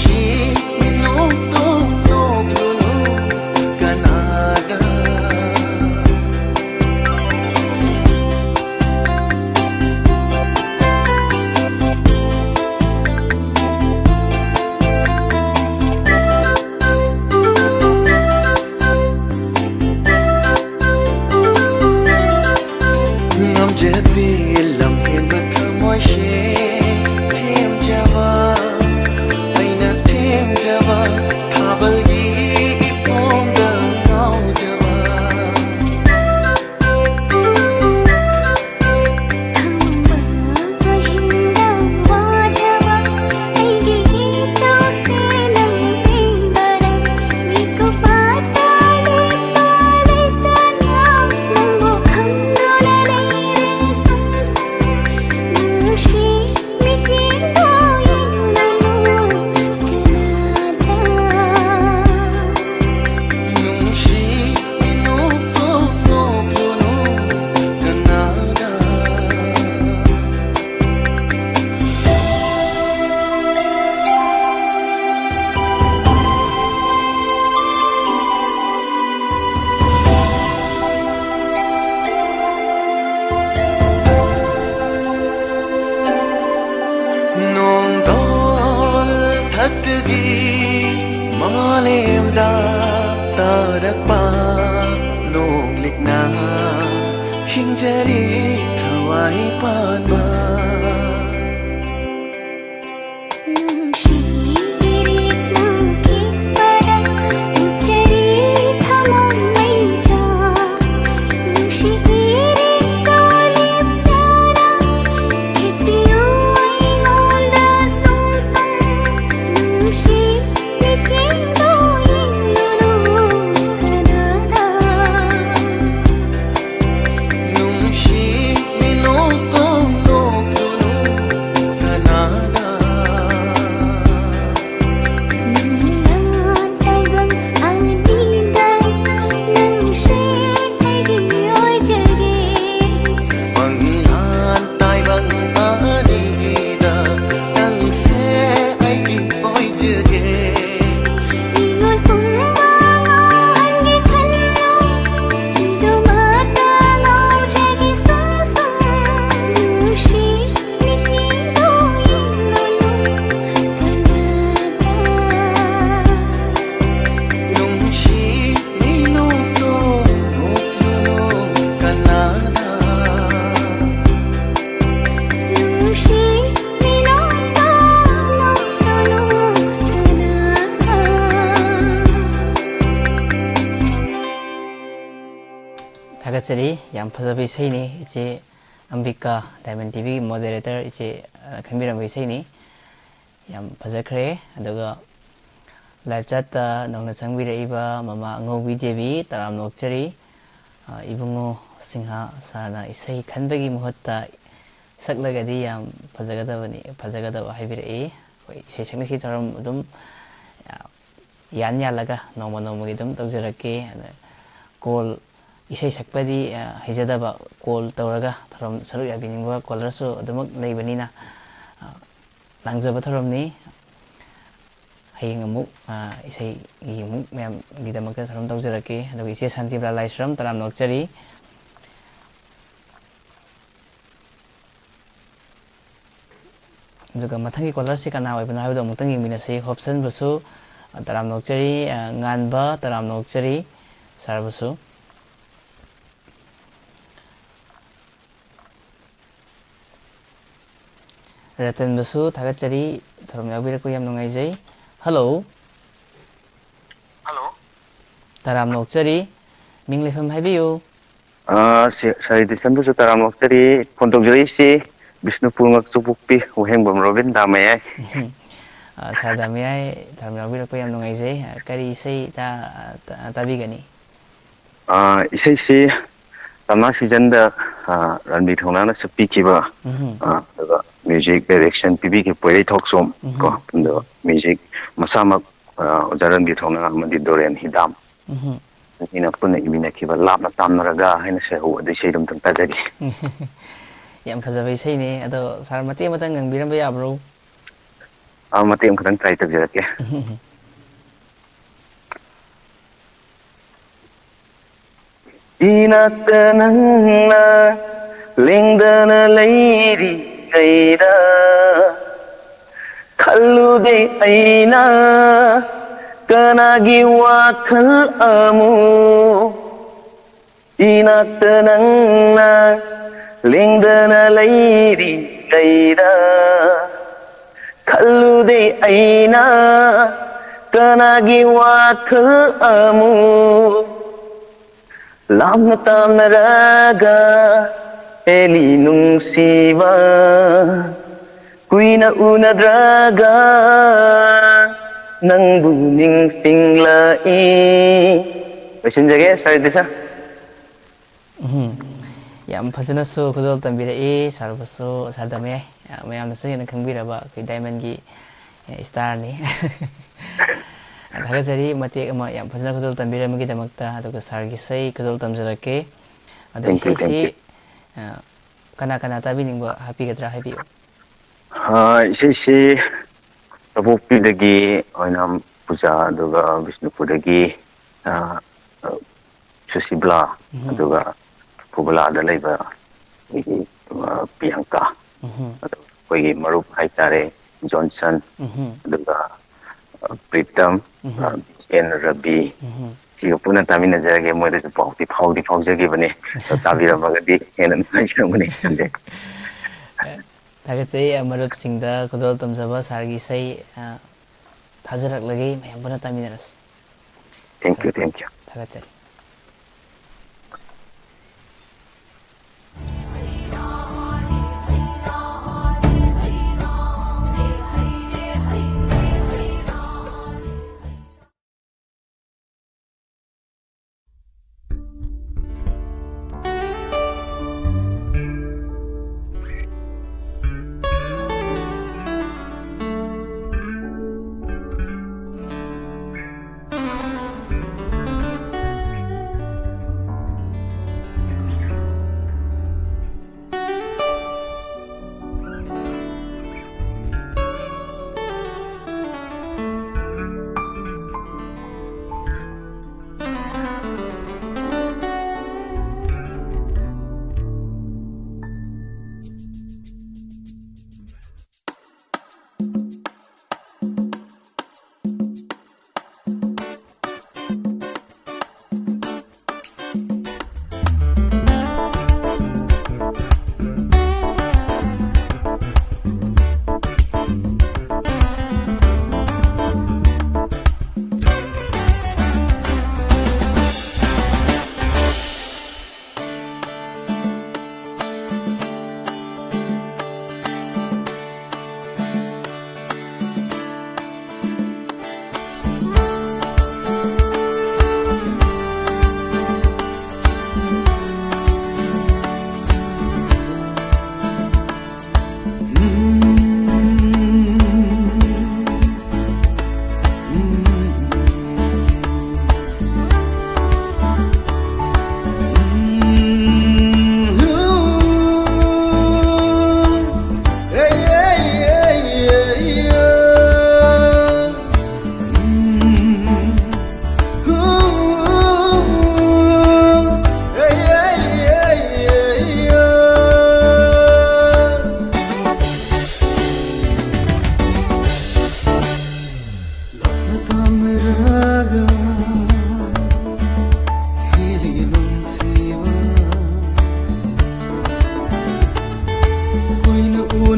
थागतरी याम फजबी सैनी इचे Ambika Diamond TV moderator इचे खंबिरम सैनी याम फजखरे अदुगा लाइव चैट नौना चंगबिरइबा ममा अंगौबी देवी तराम नोक्चरी इबुंगो सिंहा सारना इसै खनबगी मुहत्ता सकलगदी याम फजगदब हाइबिरई होय इसै सकनिसि तराम अदुम यान यालगा नौमा नौमगी दम तौजरके कॉल इसै सकपदी हिजदबा कॉल तौरगा थरम सरु याबिनिंगबा कॉलरसु अदुमक लेबनिना लांजबा थरमनी हयेंग अमुक इसै गिमुक मैम गिदमक थरम तौजरके अदुग इसे शांतिब्रा लाइश्रम तराम नोक्चरी अदुग मथंगी कॉलरसि कना ओइबना हाबदो अमुक्तंग यिंगमिनसि होप्सन बसु तराम नोक्चरी nganba तराम नोक्चरी सारबसु रतन बसु थागतरी थरम याबिरको याम नुंगाइजै हेलो हेलो तराम नोक्चरी मिंगलेफम हाइबियो सरिदिसन बसु तराम नोक्चरी फोन तौजरैसि बिष्णुपुर मक्सुबुक्पि उहेंबम रोबिन दामयाय सारदामयाय थरम याबिरको याम नुंगाइजै करी इसै ताबिगनी इसैसि तमना सीजन द रणबीर थोंगना सपीखिबा म्यूजिक डायरेक्शन पीबी के पोई थोक्सोम को म्यूजिक मसामक रणबीर थोंगना अमदि दोरेन हिदाम इन पुन इमिना खिबा लापना तामनरगा हैन सेहो अदि सेदम तम ताजरी याम फजबै सैने अदो सार मते मतंग गंबिरम याब्रो मते खतन ट्राई तजरके इनात नंगना लिंगदना लैरी गैरा खल्लुदे ऐना कनागी वाखल अमु इनात नंगना लिंगदना लैरी गैरा खल्लुदे ऐना कनागी वाखल अमु lamna tamnaraga eli nungsiba kuina unadraga nangbu ningsinglai besin jage saridisa yam phasana so khudol tambira e sarbaso sadame mayam so yana khangbiraba kai diamond gi star ni थागतरी मते अमा याम फजना खदल तंबिरमगी दमकता अदुग सारगी सै खदल तमजरके अदु इसेसि कना कना ताबिनिंग हापिगद्रा हाबियो इसेसि तबोकपिदगी ओइनाम पूजा अदुग विष्णुपुरदगी सुसिबला अदुग फुबला दा लेबा पियांका कोई मरुप हाइतारे Johnson अदुग प्रीतम N रबी सिगो पुना तामिना जगे मोदे पाउती फाउजगे बने तो ताबिरमगदी एन नाइसमने संदे थागतै मरुप सिंगदा खदल तमजबा सारगी सै थाजरक लगे मयम पुना तामिनरस थैंक यू थागतै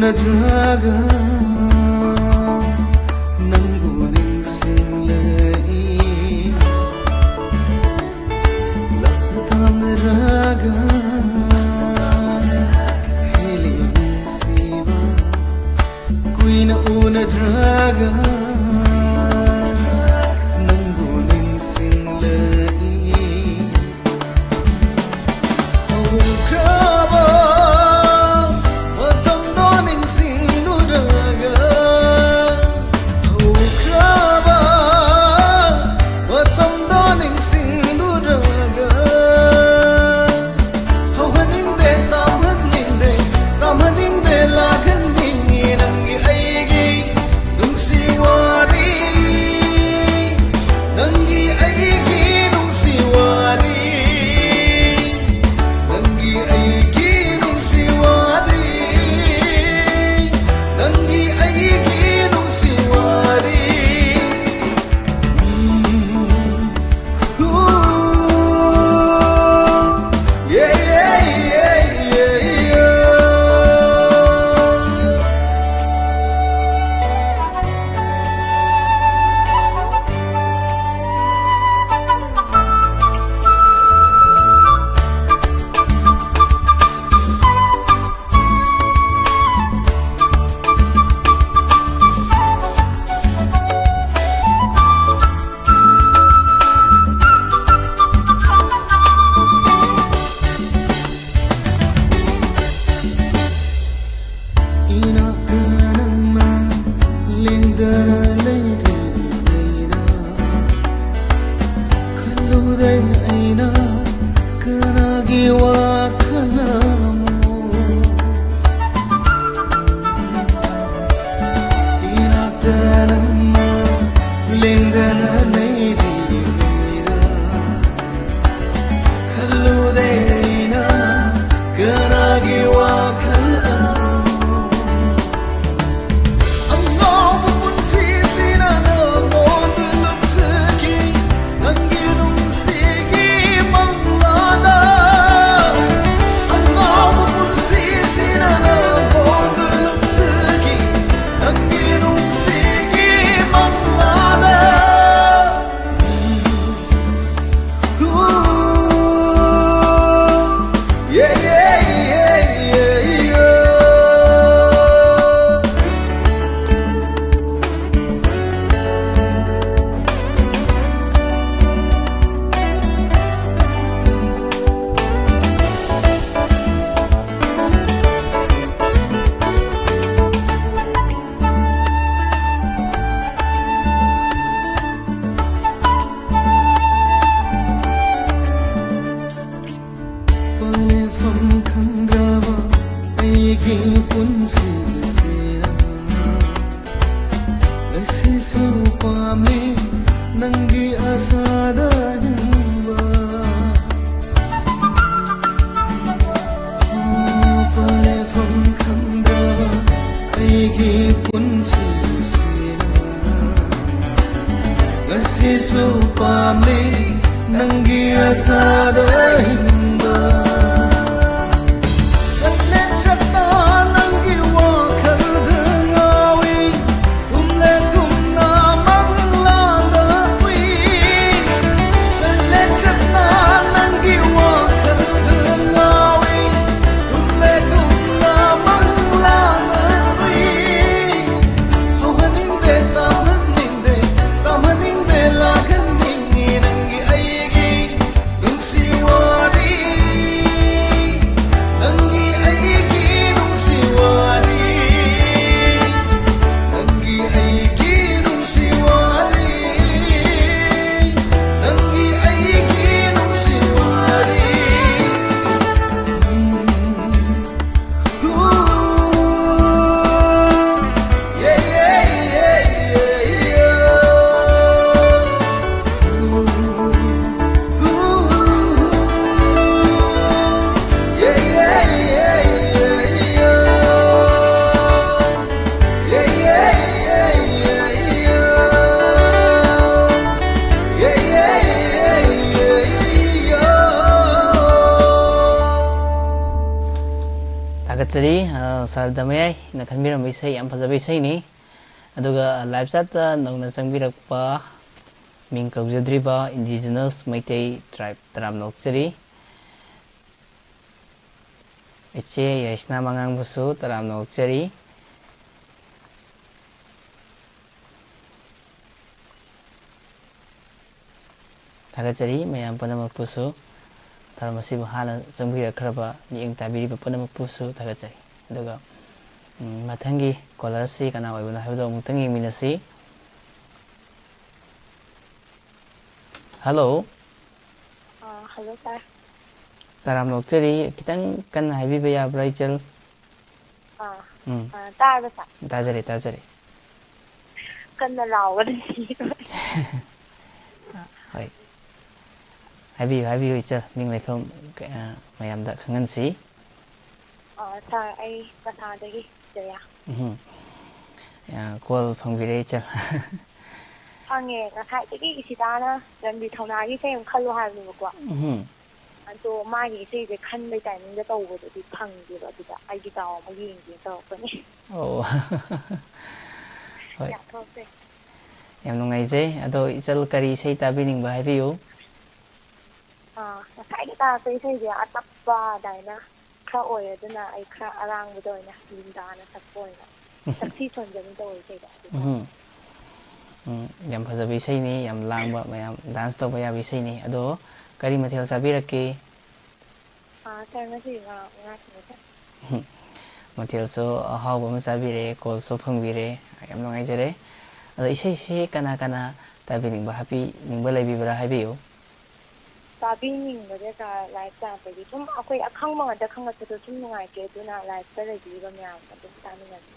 unadraga nangbu ningsinglai lakna tamnaraga heli nungsiba kuina unadraga nangbu ningsinglai Kraba watam doning singluraga Kraba watam doning singluraga haning de laghaning nangi aigi nungsi wari nangi aigi nungsi wari Nangi aigi nungsi wari Nangi aigi nungsi wari Yeah, yeah, yeah, yeah, yeah Inakanama lingdara leira Kaluday aina kanagi wakalamu Inakanama lingdara leira Kaluday aina kanagi wakalamu Yeah, yeah, yeah, yeah, yeah. Palefam khandrava aigi punsi sera Lasi supamli nangi asada himba Palefam khandrava aigi punsi sera Lasi supamli nangi asada himba See ꯊꯥꯒꯠꯆꯔꯤ ꯁꯥꯔꯗ ꯃꯌꯥꯏꯅ ꯈꯟꯕꯤꯔꯝꯕ ꯏꯁꯩ ꯌꯥꯝ ꯐꯖꯕ ꯏꯁꯩꯅꯤ ꯑꯗꯨꯒ life ꯆꯥꯠꯇ ꯅꯧꯅ ꯆꯪꯕꯤꯔꯛꯄ ꯃꯤꯡ ꯀꯧꯖꯗ꯭ꯔꯤꯕ indigenous Meitei ꯇ꯭ꯔꯥꯏꯕ ꯇꯔꯥꯝꯅ ꯑꯣꯛꯆꯔꯤ ꯏꯆꯦ ꯌꯥꯏꯁꯅꯥ ꯃꯉꯥꯡꯕꯨꯁꯨ ꯇꯔꯥꯝꯅ ꯑꯣꯛꯆꯔꯤ ꯊꯥꯒꯠꯆꯔꯤ ꯃꯌꯥꯝ ꯄꯨꯝꯅꯃꯛꯄꯨꯁꯨ ꯊꯧꯔꯝ ꯑꯁꯤꯕꯨ ꯍꯥꯟꯅ ꯆꯪꯕꯤꯔꯛꯈ꯭ꯔꯕ ꯃꯤꯠꯌꯦꯡ ꯇꯥꯕꯤꯔꯤꯕ ꯄꯨꯝꯅꯃꯛꯄꯨꯁꯨ ꯊꯥꯒꯠꯆꯔꯤ ꯑꯗꯨꯒ ꯃꯊꯪꯒꯤ ꯀꯣꯂꯔꯁꯤ ꯀꯅꯥ ꯑꯣꯏꯕꯅꯣ ꯍꯥꯏꯕꯗꯨ ꯑꯃꯨꯛꯇꯪ ꯌꯦꯡꯃꯤꯟꯅꯁꯤ ꯍꯜꯂꯣ ꯍꯜꯂꯣ ꯁꯥꯔ ꯇꯔꯥꯝꯅ ꯑꯣꯛꯆꯔꯤ ꯈꯤꯇꯪ ꯀꯟꯅ ꯍꯥꯏꯕꯤꯕ ꯌꯥꯕ꯭ꯔꯥ ꯏꯆꯜ ꯇꯥꯔꯕ ꯁꯥꯔ ꯇꯥꯖꯔꯤ ꯇꯥꯖꯔꯤ ꯀꯟꯅ ꯂꯥꯎꯒꯅꯤ ꯍꯣꯏ ꯍꯥꯏꯕꯤꯌꯨ ꯍꯥꯏꯕꯤꯌꯨ ꯏꯆꯜ ꯃꯤꯡ ꯂꯩꯐꯝ ꯃꯌꯥꯝꯗ ꯈꯪꯍꯟꯁꯤ ꯁꯥꯔ ꯑꯩ ꯀꯁꯥꯔꯗꯒꯤ ꯖꯌꯥ ꯀꯣꯜ ꯐꯪꯕꯤꯔꯦ ꯏꯆꯜ ꯐꯪꯉꯦ ꯉꯁꯥꯏꯗꯒꯤ ꯏꯁꯤꯇꯥꯅ ꯔꯟꯕꯤ ꯊꯧꯅꯥꯒꯤ ꯏꯁꯩ ꯑꯃ ꯈꯜꯂꯣ ꯍꯥꯏꯕꯅꯦꯕꯀꯣ ꯑꯗꯣ ꯃꯥꯒꯤ ꯏꯁꯩꯁꯦ ꯈꯟꯕꯩ ꯇꯥꯏꯃꯤꯡꯗ ꯇꯧꯕꯗꯗꯤ ꯐꯪꯗꯦꯕ ꯑꯗꯨꯗ ꯑꯩꯒꯤ ꯗꯥꯎ ꯑꯃ ꯌꯦꯡꯒꯦ ꯇꯧꯔꯛꯄꯅꯤ ꯑꯣ ꯍꯣꯏ ꯌꯥꯝ ꯅꯨꯡꯉꯥꯏꯖꯩ ꯑꯗꯣ ꯏꯆꯜ ꯀꯔꯤ ꯏꯁꯩ ꯇꯥꯕꯤꯅꯤꯡꯕ ꯍꯥꯏꯕꯤꯌꯨ ꯉꯁꯥꯏꯒꯤ ꯇꯥꯔꯛꯄ ꯏꯁꯩꯁꯦ ꯑꯇꯞꯄ ꯑꯗꯨꯃꯥꯏꯅ ꯈꯔ ꯑꯣꯏ ꯑꯗꯨꯅ ꯑꯩ ꯈꯔ ꯑꯔꯥꯡꯕꯗ ꯑꯣꯏꯅ ꯂꯤꯟꯗꯥꯅ ꯁꯛꯄ ꯑꯣꯏꯅ ꯁꯛꯁꯤ ꯁꯣꯟꯖꯅꯤ ꯇꯧꯋꯦ ꯏꯁꯩꯗꯣ ꯌꯥꯝ ꯐꯖꯕ ꯏꯁꯩꯅꯤ ꯌꯥꯝ ꯂꯥꯡꯕ ꯃꯌꯥꯝ ꯗꯥꯟꯁ ꯇꯧꯕ ꯌꯥꯕ ꯏꯁꯩꯅꯤ ꯑꯗꯣ ꯀꯔꯤ ꯃꯊꯦꯜ ꯆꯥꯕꯤꯔꯛꯀꯦ ꯁꯥꯔ ꯉꯁꯤ ꯉꯥ ꯊꯣꯡꯉꯦ ꯁꯥꯔ ꯃꯊꯦꯜꯁꯨ ꯑꯍꯥꯎꯕ ꯑꯃ ꯆꯥꯕꯤꯔꯦ ꯀꯣꯜꯁꯨ ꯐꯪꯕꯤꯔꯦ ꯌꯥꯝ ꯅꯨꯡꯉꯥꯏꯖꯔꯦ ꯑꯗꯣ ꯏꯁꯩꯁꯤ ꯀꯅꯥ ꯀꯅꯥ ꯇꯥꯕꯤꯅꯤꯡꯕ ꯍꯥꯞꯄꯤꯅꯤꯡꯕ ꯂꯩꯕꯤꯕ꯭ꯔꯥ ꯍꯥꯏꯕꯤꯌꯨ ꯇꯥꯕꯤꯅꯤꯡꯕꯁꯦ ꯁꯥꯔ ꯂꯥꯏꯐ ꯆꯥꯔꯛꯄꯗꯤ ꯁꯨꯝ ꯑꯩꯈꯣꯏ ꯑꯈꯪꯕ ꯉꯥꯛꯇ ꯈꯪꯉꯛꯄꯗꯣ ꯁꯨꯝ ꯅꯨꯡꯉꯥꯏꯇꯦ ꯑꯗꯨꯅ ꯂꯥꯏꯐꯇ ꯂꯩꯕꯤꯔꯤꯕ ꯃꯌꯥꯝꯒ ꯑꯗꯨꯝ ꯇꯥꯃꯤꯟꯅꯁꯤ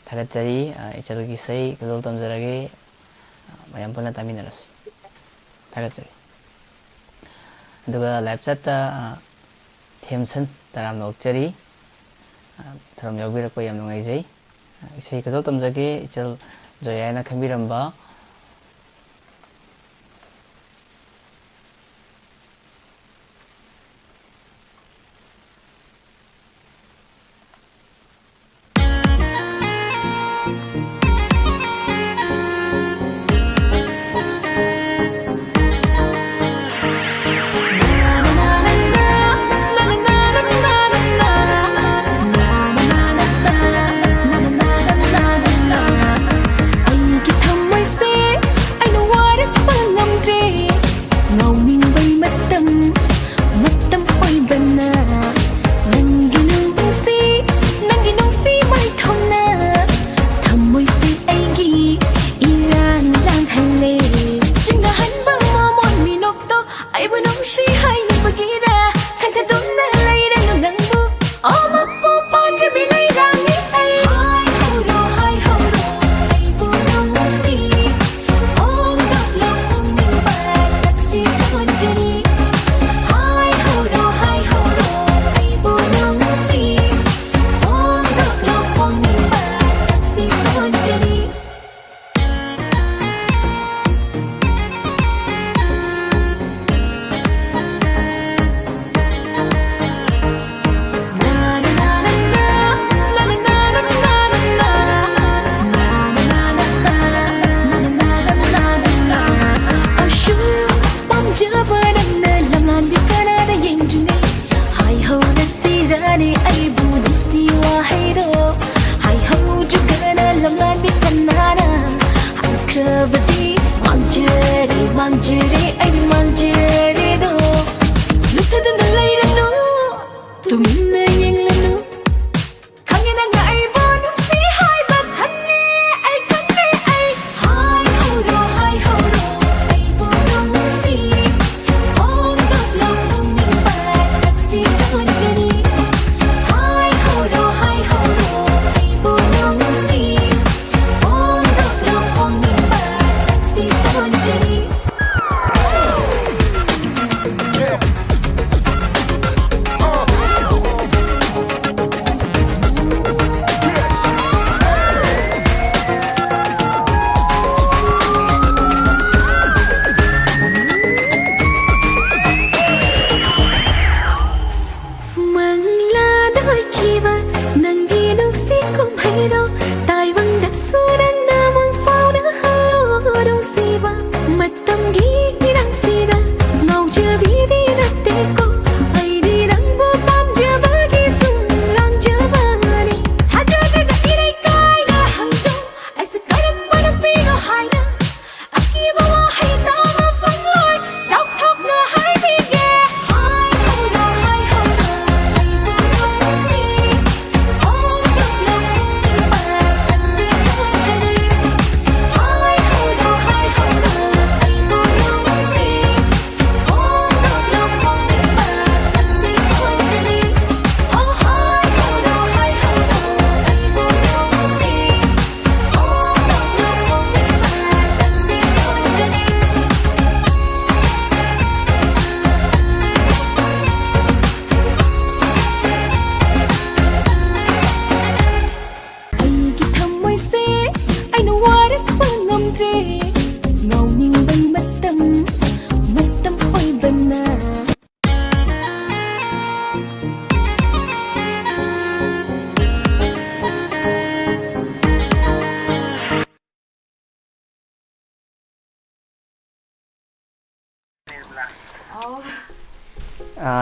ꯊꯥꯒꯠꯆꯔꯤ ꯏꯆꯜꯒꯤ ꯏꯁꯩ ꯈꯨꯗꯣꯜ ꯇꯝꯖꯔꯒꯦ ꯃꯌꯥꯝ ꯄꯨꯟꯅ ꯇꯥꯃꯤꯟꯅꯔꯁꯤ ꯊꯥꯒꯠꯆꯔꯤ ꯑꯗꯨꯒ ꯂꯥꯏꯞ ꯆꯥꯠꯇ ꯊꯦꯝꯁꯟ ꯇꯔꯥꯝꯅ ꯑꯣꯛꯆꯔꯤ ꯊꯧꯔꯝ ꯌꯥꯎꯕꯤꯔꯛꯄ ꯌꯥꯝ ꯅꯨꯡꯉꯥꯏꯖꯩ ꯏꯁꯩ ꯈꯨꯗꯣꯜ ꯇꯝꯖꯒꯦ ꯏꯆꯜ ꯖꯣꯌꯥꯅ ꯈꯟꯕꯤꯔꯝꯕ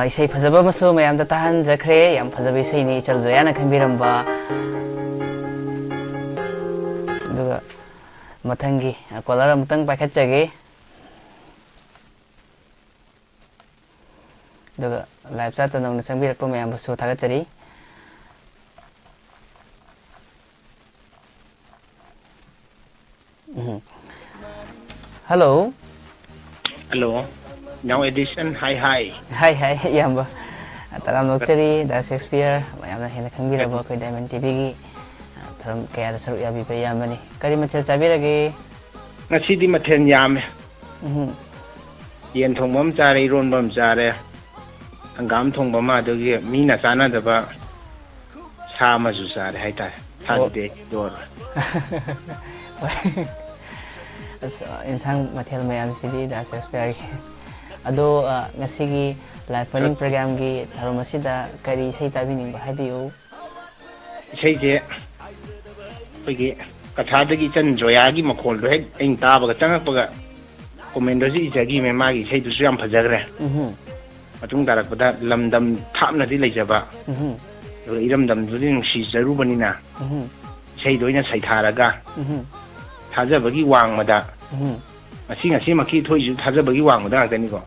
isai phajaba masu mayam da tahan jakhre yam phajabi isai ni ichal joyana khambiramba duga mathangi kolara mutang pakhachage duga live chat ta nong changbirak pa mayam basu thagachari hello hello now edition hi yamba taram nokchari da Shakespeare mayam na hena khangbiraba koi Diamond TV gi taram kaya da saru yabi pe yamani kari mathel chabirage ngasidi mathen yame yen thongbam chare ironbam chare hangam thongbama adugi mina chana daba sama ju chare haita thade dor insang mathel mayam sidi da Shakespeare gi ado ngasigi live running program gi tharom asida kari sei tabining ba habiu sei je pagi kathadagi chan joya gi makhol do hek eng ta ba changak ba comment do ji jagi me ma gi sei du su yam phajagre matung darak pada lamdam thamna di leijaba iram dam du ning si jaru banina sei doina sai tharaga thajabagi wangmada ngasi maki thoi ju thajabagi wangmada ngani ko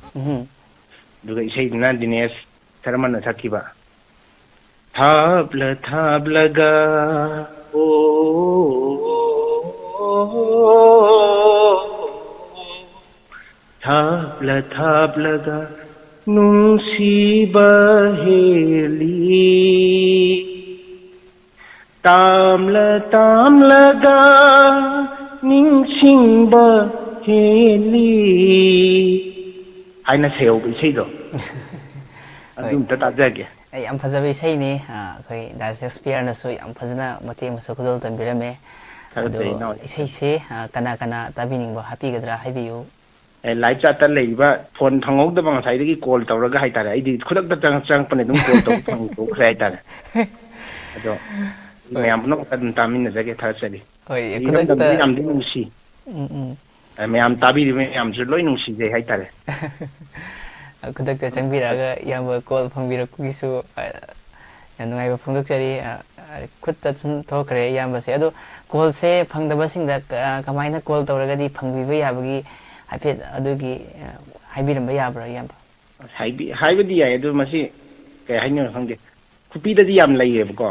duga isai dina Dinesh Tharman sakhiba thabla ga o thabla ga nungsiba heli tamla ga ningsingba heli aina seo bi sei do adum ta jage yam phajabi sei ni khoi da Shakespeare na so yam phajana mate maso khudol tambirame ado isei se kana tabining ba happy gadra habiu live chat ta leiba phone thangok da bang sai dagi call tawraga haitare ai di khudak da chang pane dum call taw phang to khrai haitare ado mayam no ta tamin na jage thar sari hoi khudak da yam din si mayam tabi ri mayam ju loi nung si je haitare khudak da changbiraga yam call phangbira kugisu yanungai ba phangdok chari khutta sum thokre yam ba se ado call se phangdaba singda kamaina call tawraga di phangbi ba yabagi happy adugi haibiramba yabra yamba haibidi ya edu masi kay haino khangde kupi da di yam laiye ko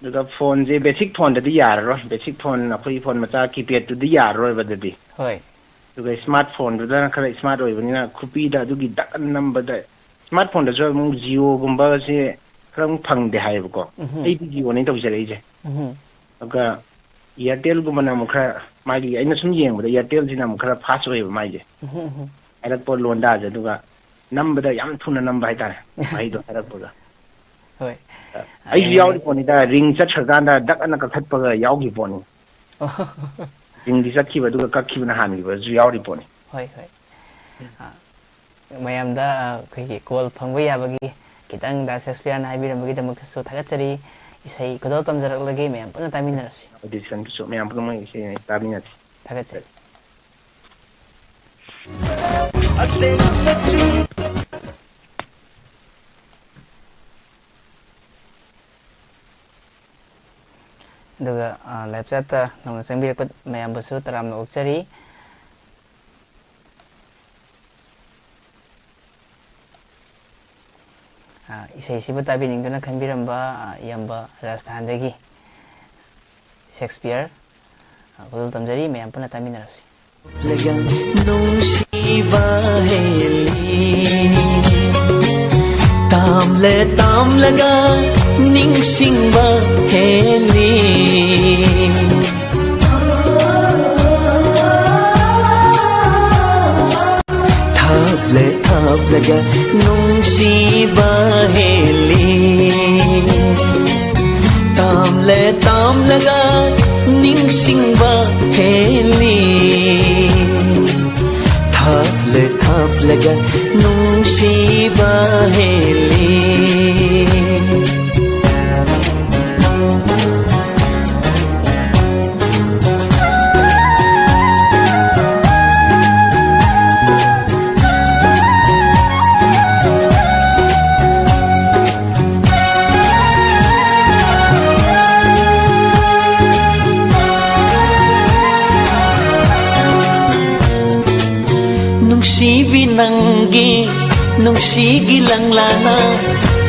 duga phone je basic phone da di yar ro basic phone akhoi phone macha keypad tu di yar ro ba di hoi duga smartphone du da khara smart oi bani na kupi da dugi da number da smartphone da jo mu Jio gumba se khram phang de hai ko ai di Jio nei taw jare je aga Airtel gumba na mu khara magi aina sum yeng ba Airtel jina mu khara fast oi ba mai je ai rak por lon da je duga number da yam thuna number hai ta ai do rak por hoi ai yaw di poni da ring chat chagan da dak ana ka khat pa ga yaw gi poni ring di chat ki ba duga ka ki na han gi ba ju yaw di poni hoi mayam da kai call phangba yabagi kitang da Shakespeare na haibirambagi damak so thagachari isai kodol tamjarak lagi mayam puna taminarasi audition so mayam puna mai isai taminati thagachari duga live chat ta nong changbirak mayam basu taram na okchari isai sibu tabining duna khanbiramba yamba Rajasthan dagi Shakespeare kodol tamjari mayam puna taminarasi lagan nungsiba heli tamlaga ningsingba heli thablaga nungsiba heli tamlaga ningsingba heli thablaga nungsiba heli नंगी नुंसीगी लंगलाना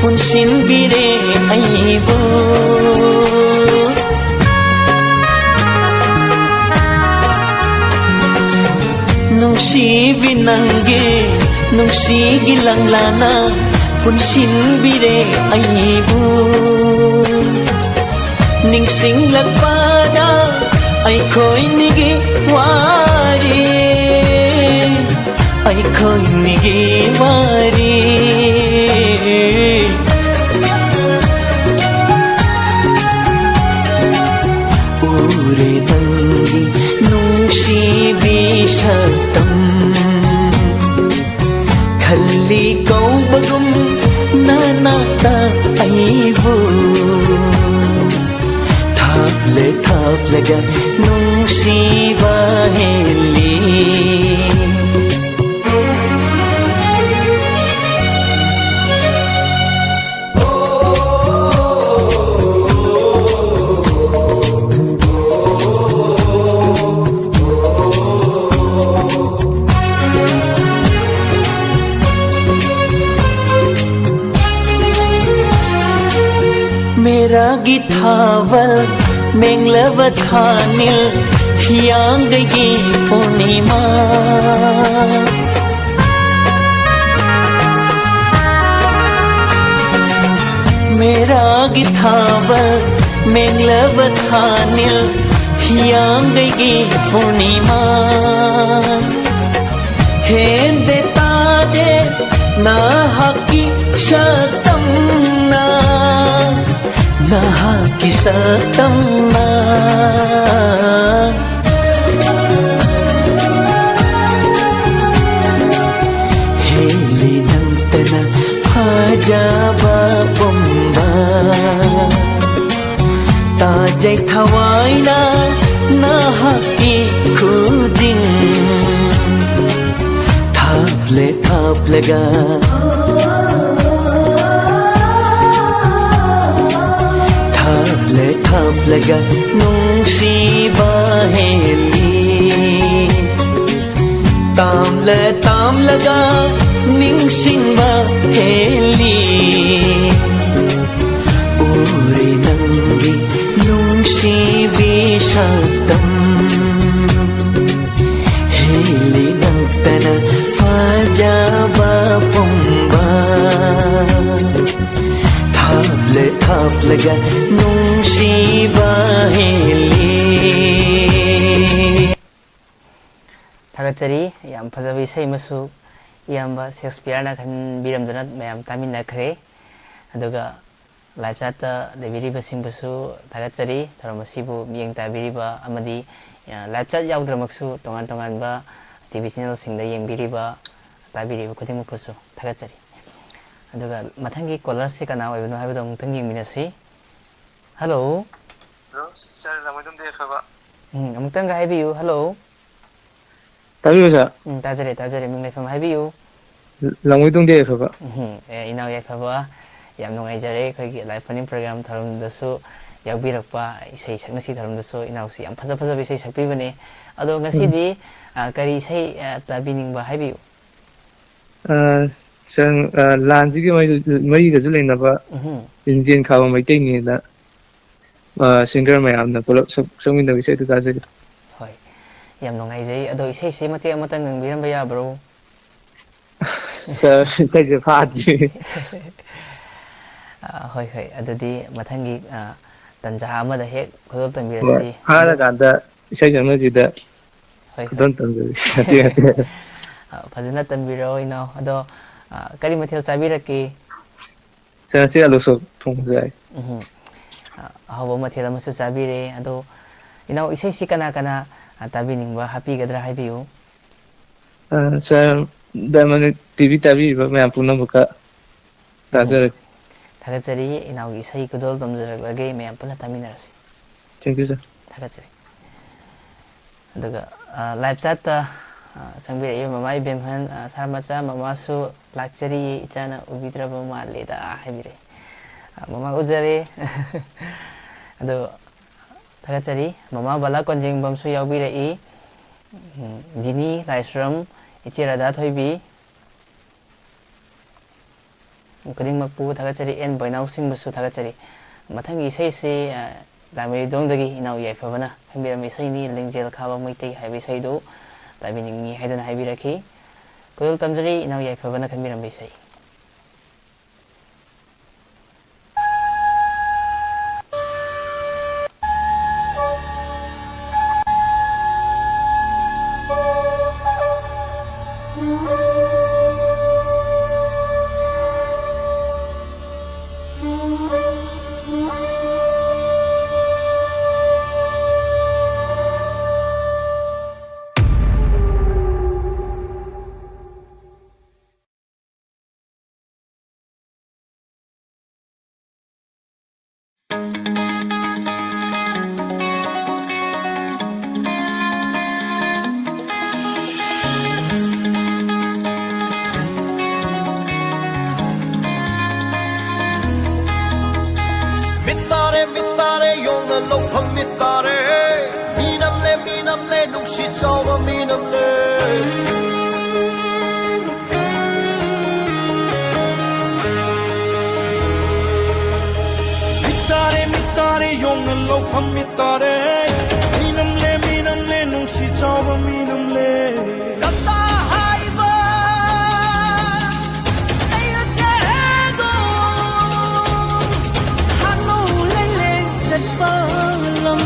पुनसिनबिरे अइबो नुंसीबी नंगी नुंसीगी लंगलाना पुनसिनबिरे अइबो निंगसिंगलकपादा अइखोइनिगी वारी अइखोइनिगी वारी उरे नंगी नुंसीबी शतम खल्ली कौबगुम नानाता अइबो थापलेगा नुंसीबा हेली मेरा गिथावल मेंगलव थानिल हियांगगी पूर्णिमा मेरा गिथावल मेंगलव थानिल हियांगगी पूर्णिमा हेंदे तादे ना हकी शतमना नहा की सतम्मा हेली नंतना फाजाबा पुम्बा ताजै थवाइना नहा की खुदिन थापलेगा थापलेगा नुंसीबा हेली तामलगा निंगसिंबा हेली उरे नंगी नुंसीबी शतम हेली नंतना फाजाबा पुम्बा थापलेगा नुंसीबा हेली थागतरी याम फजबी सैमसु याम्बा शेक्सपियरना खनबिरमदुना मयाम तामिनखरे अदुगा लाइव चाट देबिरिबा सिंबसु थागतरी थरमसिबु मियंग ताबिरिबा अमदी लाइव चाट याउद्रमक्सु तोंगान तोंगानबा टीवी चैनल सिंगदा यंगबिरिबा ताबिरिबा खुदिमुखसु थागतरी अदुगा मथंगी कॉलर से कना ओइबनो हाइबदो मुतंग यंगमिनसि हेलो सर लमदम देखबा अमुतंग हाइबियु हेलो ताबिबसा ताजरे मिंग लेफम हाइबियु लमदम देखबा इनाव याखबा याम नुंगाइजरे खैगी लाइव फनिंग प्रोग्राम थरमदसु याउबिरकपा इसै सकनसी थरमदसु इनावसी याम फजा फजा इसै सकपिबने अदो ngasiदी करी इसै ताबिनिंगबा हाइबियु ꯁꯪ ꯂꯥꯟꯁꯤꯒꯤ ꯃꯔꯤꯒꯁꯨ ꯂꯩꯅꯕ ꯂꯤꯡꯖꯦꯜ ꯈꯥꯕ ꯃꯩꯇꯩꯅꯤꯅ ꯁꯤꯡꯒꯔ ꯃꯌꯥꯝꯅ ꯄꯨꯂꯞ ꯁꯛꯃꯤꯟꯅꯕ ꯏꯁꯩꯗꯨ ꯇꯥꯖꯒꯦ ꯍꯣꯏ ꯌꯥꯝ ꯅꯨꯡꯉꯥꯏꯖꯩ ꯑꯗꯣ ꯏꯁꯩꯁꯤ ꯃꯇꯦꯛ ꯑꯃꯇꯪ ꯉꯪꯕꯤꯔꯝꯕ ꯌꯥꯕ꯭ꯔꯣ ꯁꯔ ꯏꯁꯩꯁꯦ ꯐꯥꯗ꯭ꯔꯤ ꯍꯣꯏ ꯍꯣꯏ ꯑꯗꯨꯗꯤ ꯃꯊꯪꯒꯤ ꯇꯟꯖꯥ ꯑꯃꯗ ꯍꯦꯛ ꯈꯨꯗꯣꯜ ꯇꯝꯕꯤꯔꯁꯤ ꯐꯥꯔꯀꯥꯟꯗ ꯏꯁꯩ ꯆꯪꯅꯁꯤꯗ ꯈꯨꯗꯣꯜ ꯇꯝꯖꯔꯤ ꯐꯖꯅ ꯇꯝꯕꯤꯔꯣ ꯏꯅꯥꯎ ꯑꯗꯣ करी मथेल चाबीरके से आलूसो थोंजाय हव मथेल अमसु चाबीरे अदो इनाउ इसे सि कना कना ताबिनिंगबा हापीगद्रा हाइबियु सर दामन टीवी ताबीबा मैं पुनमका ताजर थागचरी इनाउ इसे कुदोल तमजरगगे मैं पुनः तामिनरसी थैंक यू सर थागचरी अदुगा लाइव चाट संबिरे ममा इबेमहन सारमचा ममासु लाक्चरी इचाना उबिद्रब मालेदा हाइबिरे ममा उजरे अदो थागचरी ममा बला कोंजिंगबमसु याउबिरे इ जिनी लाइस्रम इचेरादा थोइबी ꯈꯨꯗꯤꯡꯃꯛꯄꯨ ꯊꯥꯒꯠꯆꯔꯤ ꯑꯦꯟ ꯕꯣꯏꯅꯥꯎꯁꯤꯡꯕꯨꯁꯨ ꯊꯥꯒꯠꯆꯔꯤ ꯃꯊꯪꯒꯤ ꯏꯁꯩꯁꯤ ꯂꯥꯏꯃꯩꯗꯣꯡꯗꯒꯤ ꯏꯅꯥꯎ ꯌꯥꯏꯐꯕꯅ ꯈꯟꯕꯤꯔꯝꯕ ꯏꯁꯩꯅꯤ ꯂꯤꯡꯖꯦꯜ ꯈꯥꯕ ꯃꯩꯇꯩ ꯍꯥꯏꯕ ꯏꯁꯩꯗꯨ ꯇꯥꯕꯤꯅꯤꯡꯉꯤ ꯍꯥꯏꯗꯨꯅ ꯍꯥꯏꯕꯤꯔꯛꯈꯤ ꯈꯨꯗꯣꯜ ꯇꯝꯖꯔꯤ ꯏꯅꯥꯎ ꯌꯥꯏꯐꯕꯅ ꯈꯟꯕꯤꯔꯝꯕ ꯏꯁꯩ Mitare yong lo pham mitare minam le nung si chawa minam le mitare yong lo pham mitare minam le nung si chawa minam le kata hai ba ai te do hanu le le jet pa lam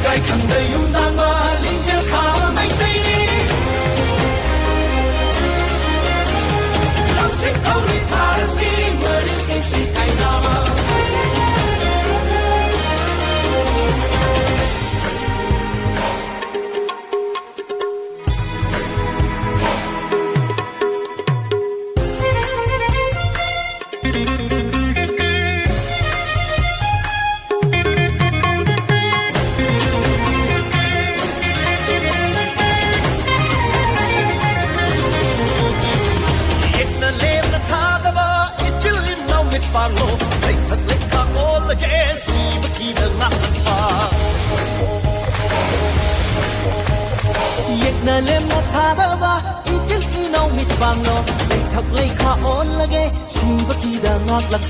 kai khang dai yum da ma ling je kha mai tai ni lam sing thau ri tha si word in si kai na ma Palo, they took the all the gas, but keep the knock Yet na lem na thadava, ichil inaw mit banglo, they took like all the gas, she but keep the knock like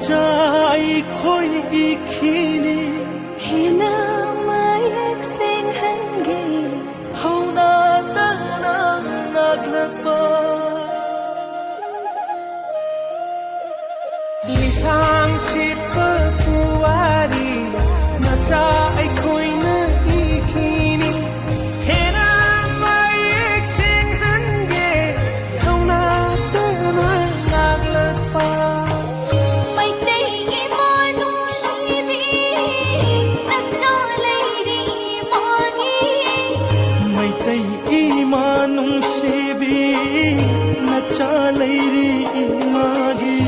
Chai khoi ikhini Hena mayak sing hange Hauna ta na naglak pa Lisang sit pa puwari Na chai khoi na ikhini Hena mayak sing hange Hauna ta na naglak pa Imanung sibi na chalai imagi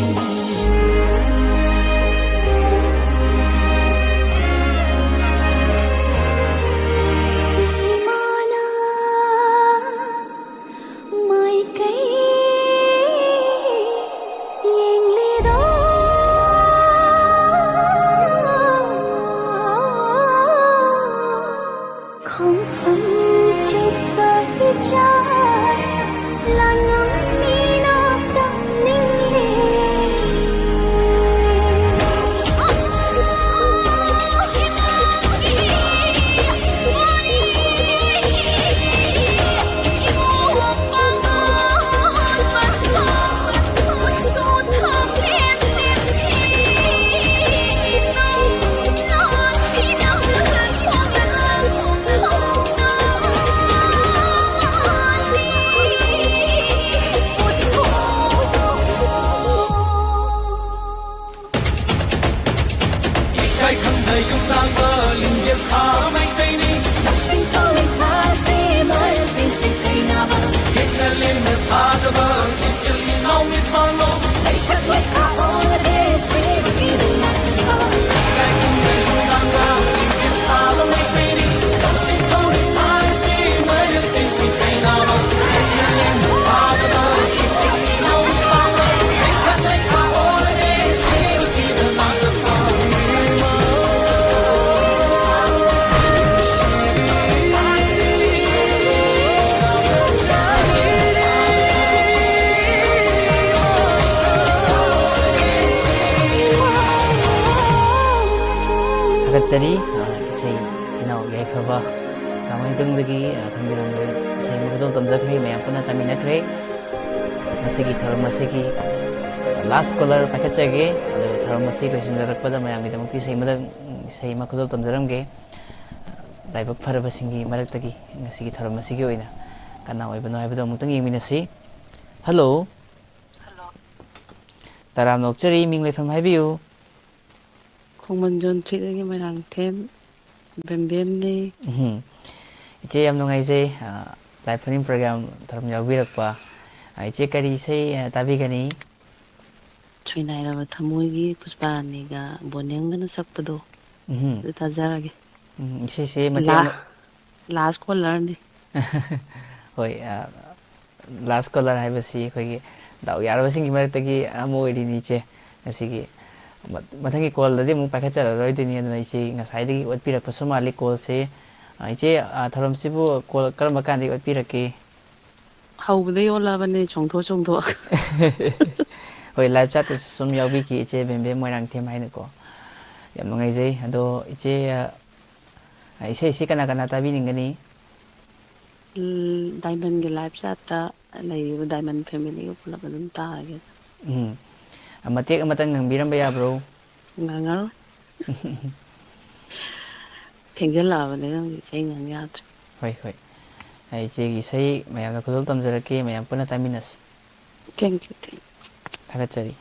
Jari isai inau yai phaba namai dengdagi thambirambe isai mukadol tamjakre mayam puna taminakre nasigi tharmasigi last caller pakachage tharmasi lesinjarakpada mayam gidamakti isai madang isai makadol tamjaramge laibak pharabasingi maraktagi nasigi tharmasigi oina kana oibano haibado mutang yengminasi hello taram nokchari minglefam haibiu Khongmanjon thidagi marang them bembem ni iche yam nongai je live running program tharam yawirakpa iche kari sei tabi gani Chwinai ra thamoi gi puspani ga boneng gana sakpado tajarage iche se mate last caller ni hoi last caller haibasi khoi gi dau yarabasing gi maratagi amoi ni che asigi mathangi call dadi mu pakhacha roi dini aduna iche ngasai dagi watpirak pasumali call se iche tharam sibu call karma kandi watpirake haubde yola bane chongtho hoi live chat sum yawi ki iche bembe moirang them haina ko yam ngai jai ado iche iche kana kana tabi ningani diamond ge live chat ta lai diamond family ko pula badum ta ge amatek amatang ngangbiramba yabro ngangar thengela bane sei ngang yatri hoi hoi ai che gi sei mayam na khudol tamjarake mayam puna taminasi thank you thagachari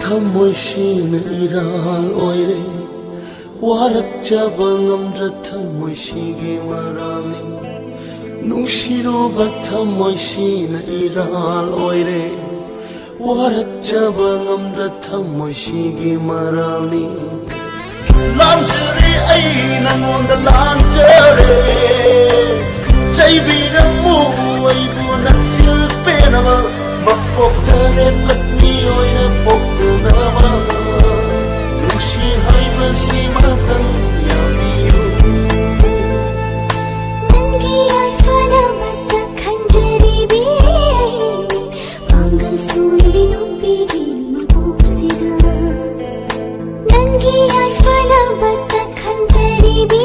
Thamoisina iral oire warak chabangam rathamoisigi marani nungsiruba thamoisina iral oire warak chabangam rathamoisigi marani lanjari aina ngonda lanjare chaibiramu aibu nakchil penama mapokdare lakni oina pokdunama nushi haibasi matang yamiyo nangi alfana mata khanjari bi mangal suri nupigi mapopsida nangi alfana mata khanjari bi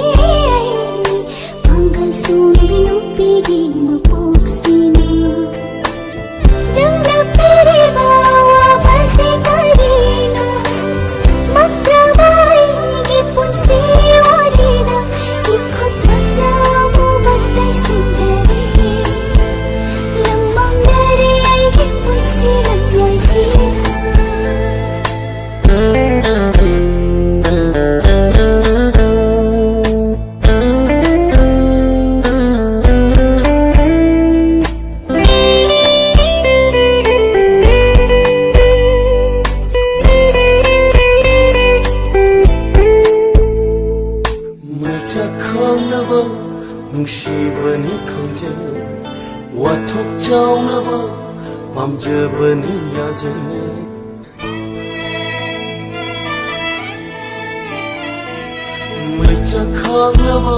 mangal suri nupigi mapopsida nungshibani khonje wathok chawnaba pamjabani yaje mecha khangnaba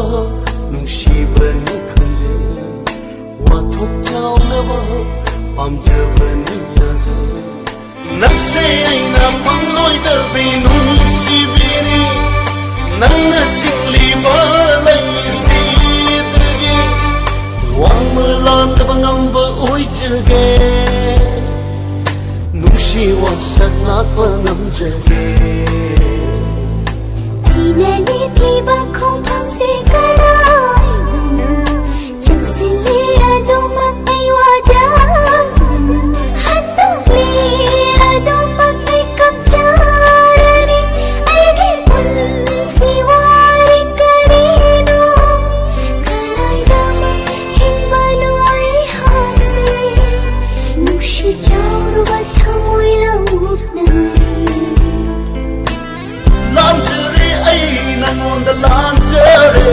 ꯅꯨꯡꯁꯤꯕꯅꯤ ꯈꯟꯖꯩ ꯋꯥꯊꯣꯛ ꯆꯥꯎꯅꯕ ꯄꯥꯝꯖꯕꯅꯤ ꯌꯥꯖꯩ ꯅꯪꯁꯦ ꯑꯩꯅ ꯄꯪꯂꯣꯏꯗꯕꯤ ꯅꯨꯡꯁꯤꯕꯤꯅꯤ ꯅꯪꯅ ꯆꯤꯡꯂꯤꯕ ꯂꯩꯁꯤꯗꯒꯤ ꯋꯥꯡꯕ ꯂꯥꯟꯗꯕ ꯉꯝꯕ ꯑꯣꯏꯖꯒꯦ ꯅꯨꯡꯁꯤ ꯋꯥꯁꯛ ꯉꯥꯛꯄ ꯉꯝꯖꯒꯦ ꯑꯩꯅ ꯂꯦꯞꯂꯤꯕ ꯈꯣꯡꯊꯥꯡꯁꯦ ꯀꯗꯥꯏꯗꯅꯣ ꯆꯪꯁꯤꯜꯂꯤ ꯑꯗꯨꯃꯛ ꯑꯩ ꯋꯥꯖꯔꯅꯤ ꯍꯟꯗꯣꯛꯂꯤ ꯑꯗꯨꯃꯛ ꯑꯩ ꯀꯞꯆꯔꯅꯤ ꯑꯩꯒꯤ ꯄꯨꯟꯁꯤ ꯋꯥꯔꯤ ꯀꯔꯤꯅꯣ ꯀꯗꯥꯏꯗꯃꯛ ꯍꯤꯡꯕꯅꯣ ꯑꯩꯍꯥꯛꯁꯦ ꯅꯨꯡꯁꯤ ꯆꯥꯎꯔꯕ ꯊꯃꯣꯏ ꯂꯧꯛꯅꯩ ꯂꯥꯟꯖꯔꯦ ꯑꯩ ꯅꯉꯣꯟꯗ ꯂꯥꯟꯖꯔꯦ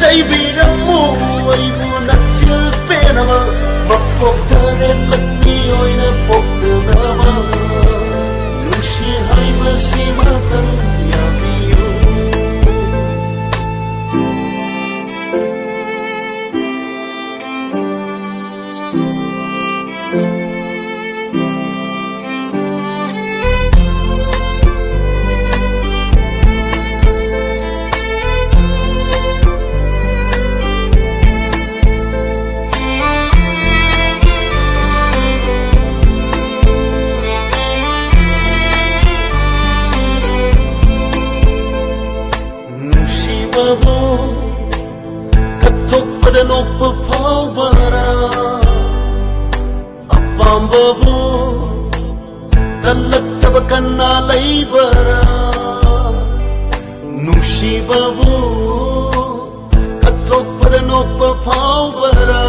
ꯆꯩꯕꯤꯔꯝꯃꯨ ꯑꯩꯕꯨ ꯅꯆꯤꯜ ꯄꯦꯟꯅꯕ ꯃꯄꯣꯛꯇꯔꯦ ꯂꯛꯃꯤ ꯑꯣꯏꯅ ꯄꯣꯛꯇꯅꯕ ꯅꯨꯡꯁꯤ ꯍꯥꯏꯕꯁꯤꯃꯇꯪ ꯌꯥꯕꯤꯌꯨ ꯀꯠꯊꯣꯛꯄꯗ ꯅꯣꯛꯄ ꯐꯥꯎꯕꯔꯥ ꯑꯄꯥꯝꯕꯕꯨ ꯀꯜꯂꯛꯇꯕ ꯀꯟꯅ ꯂꯩꯕꯔꯥ ꯅꯨꯡꯁꯤꯕꯕꯨ ꯀꯠꯊꯣꯛꯄꯗ ꯅꯣꯛꯄ ꯐꯥꯎꯕꯔꯥ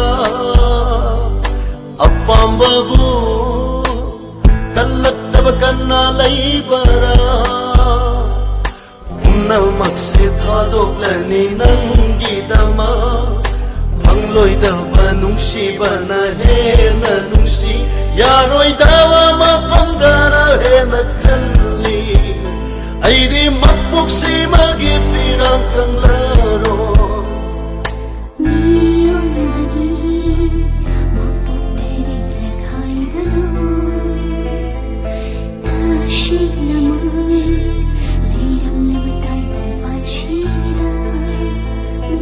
ꯑꯄꯥꯝꯕꯕꯨ ꯀꯜꯂꯛꯇꯕ ꯀꯟꯅ ꯂꯩꯕꯔꯥ ꯄꯨꯝꯅꯃꯛꯁꯦ ꯊꯥꯗꯣꯛꯂꯅꯤ ꯅꯪꯒꯤꯗꯃꯛ ꯐꯪꯂꯣꯏꯗꯕ ꯅꯨꯡꯁꯤꯕꯅ ꯍꯦꯟꯅ ꯅꯨꯡꯁꯤ ꯌꯥꯔꯣꯏꯗꯕ ꯃꯐꯝꯗꯅ ꯍꯦꯟꯅ ꯈꯜꯂꯤ ꯑꯩꯗꯤ ꯃꯄꯣꯛꯁꯤꯃꯒꯤ ꯄꯤꯔꯥꯡ ꯈꯪꯂꯔꯣꯏ ꯃꯤꯑꯣꯏꯕꯒꯤ ꯃꯄꯣꯛꯇ ꯔꯤꯛꯂꯛ ꯍꯥꯏꯕꯗꯣ ꯇꯁꯦꯡꯅꯃꯛ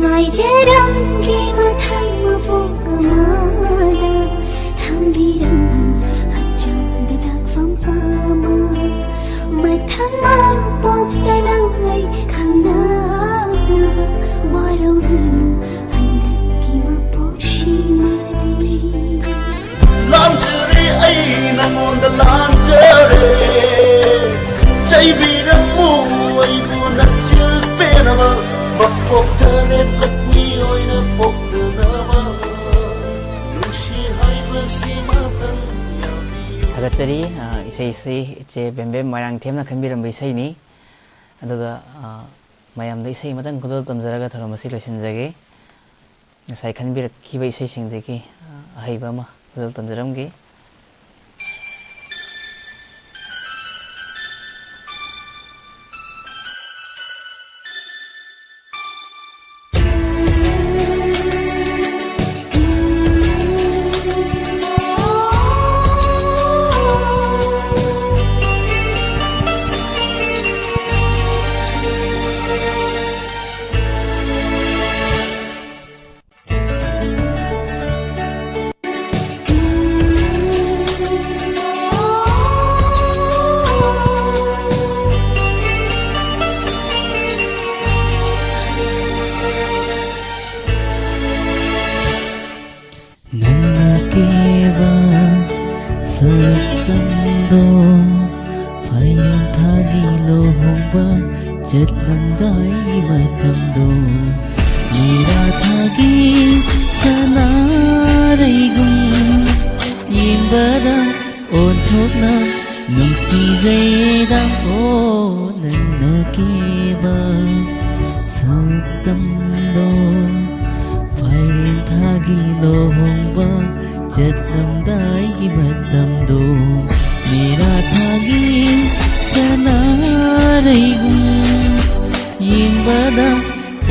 ꯉꯥꯏꯖꯔꯝꯒꯦ ꯃꯊꯪ ꯃꯄꯣꯛ ꯑꯃꯗ ꯊꯝꯕꯤꯔꯝꯃꯨ ꯍꯛꯆꯥꯡꯗ ꯂꯥꯛꯐꯝ ꯑꯃ ꯃꯊꯪ ꯃꯄꯣꯛꯇ ꯅꯪ ꯑꯩ ꯈꯪꯅꯅꯕ ꯋꯥꯔꯧꯔꯅꯨ ꯍꯟꯗꯛꯀꯤ ꯃꯄꯣꯛꯁꯤꯃꯗꯤ ꯂꯥꯟꯖꯔꯦ ꯑꯩ ꯅꯉꯣꯟꯗ ꯂꯥꯟꯖꯔꯦ ꯆꯩꯕꯤꯔꯝꯃꯨ ꯑꯩꯕꯨ ꯅꯆꯤꯜ ꯄꯦꯟꯅꯕ ꯃꯄꯣꯛꯇꯔꯦ ꯂꯛꯃꯤ ꯑꯣꯏꯅ ꯄꯣꯛꯇꯅꯕ ꯅꯨꯡꯁꯤ ꯍꯥꯏꯕꯁꯤꯃꯇꯪ ꯊꯥꯒꯠꯆꯔꯤ ꯏꯁꯩꯁꯤ ꯏꯆꯦ ꯕꯦꯝꯕꯦꯝ ꯃꯣꯏꯔꯥꯡꯊꯦꯝꯅ ꯈꯟꯕꯤꯔꯝꯕ ꯏꯁꯩꯅꯤ ꯑꯗꯨꯒ ꯃꯌꯥꯝꯗ ꯏꯁꯩ ꯑꯃꯇꯪ ꯈꯨꯗꯣꯜ ꯇꯝꯖꯔꯒ ꯊꯧꯔꯝ ꯑꯁꯤ ꯂꯣꯏꯁꯤꯟꯖꯒꯦ ꯉꯁꯥꯏ ꯈꯟꯕꯤꯔꯛꯈꯤꯕ ꯏꯁꯩꯁꯤꯡꯗꯒꯤ ꯑꯍꯩꯕ ꯑꯃ ꯈꯨꯗꯣꯜ ꯇꯝꯖꯔꯝꯒꯦ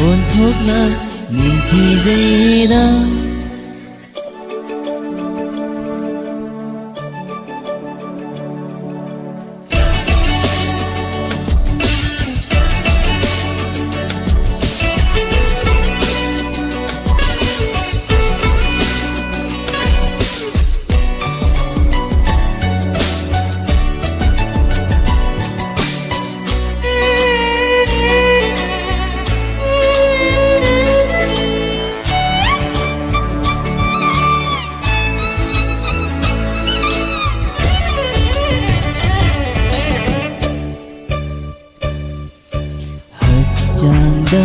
ꯑꯣꯟꯊꯣꯛꯅ ꯅꯤꯡꯊꯤꯖꯩꯗ ꯍꯛꯆꯥꯡꯗ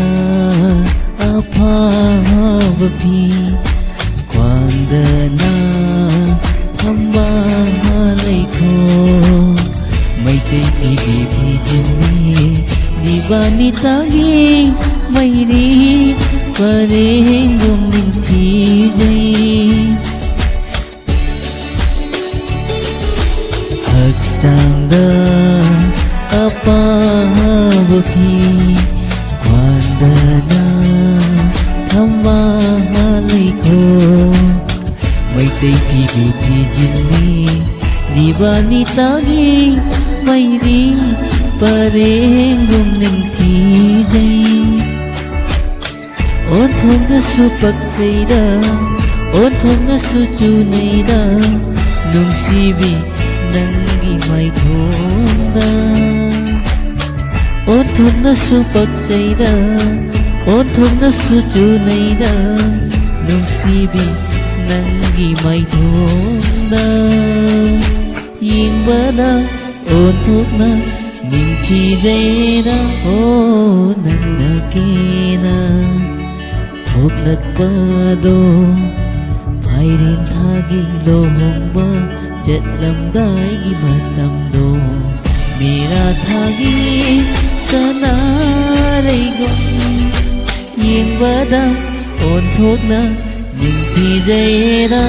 ꯑꯐꯕ ꯐꯤ ꯈ꯭ꯋꯥꯡꯗꯅ ꯊꯝꯕ ꯂꯩꯈꯣ ꯃꯩꯇꯩ ꯐꯤꯒꯤ ꯐꯤꯖꯤꯟꯅꯤ ꯗꯤꯕꯥꯅꯤꯇꯥꯒꯤ ꯃꯩꯔꯤ ꯄꯔꯦꯡꯒꯨꯝ ꯅꯤꯡꯊꯤꯖꯩ ꯍꯛꯆꯥꯡꯗ ꯑꯄꯥꯕ ꯐꯤ ꯈ꯭ꯋꯥꯡꯗꯅ ꯊꯝꯕ ꯂꯩꯈꯣ ꯃꯩꯇꯩ ꯐꯤꯒꯤ ꯐꯤꯖꯤꯟꯅꯤ ꯗꯤꯕꯥꯅꯤꯇꯥꯒꯤ ꯃꯩꯔꯤ ꯄꯔꯦꯡꯒꯨꯝ ꯅꯤꯡꯊꯤꯖꯩ ꯑꯣꯟꯊꯣꯛꯅꯁꯨ ꯄꯛꯆꯩꯗ ꯑꯣꯟꯊꯣꯛꯅꯁꯨ ꯆꯨꯅꯩꯗ ꯅꯨꯡꯁꯤꯕꯤ ꯅꯪꯒꯤ ꯃꯥꯏꯊꯣꯡꯗ ꯑꯣꯟꯊꯣꯛꯅꯁꯨ ꯄꯛꯆꯩꯗ ꯑꯣꯟꯊꯣꯛꯅꯁꯨ ꯆꯨꯅꯩꯗ ꯅꯨꯡꯁꯤꯕꯤ ꯅꯪꯒꯤ ꯃꯥꯏꯊꯣꯡꯗ ꯌꯦꯡꯕꯗ ꯑꯣꯟꯊꯣꯛꯅ ꯅꯤꯡꯊꯤꯖꯩꯗ ꯑꯣ ꯅꯪꯅ ꯀꯦꯅ ꯊꯣꯛꯂꯛꯄꯗꯣ ꯐꯥꯏꯔꯦꯟ ꯊꯥꯒꯤ ꯂꯨꯍꯣꯡꯕ ꯆꯠꯂꯝꯗꯥꯏꯒꯤ ꯃꯇꯝꯗꯣ ꯃꯦꯔꯥ ꯊꯥꯒꯤ ꯁꯅꯥꯔꯩꯒꯨꯝ ꯌꯦꯡꯕꯗ ꯑꯣꯟꯊꯣꯛꯅ ꯅꯤꯡꯊꯤꯖꯩꯗ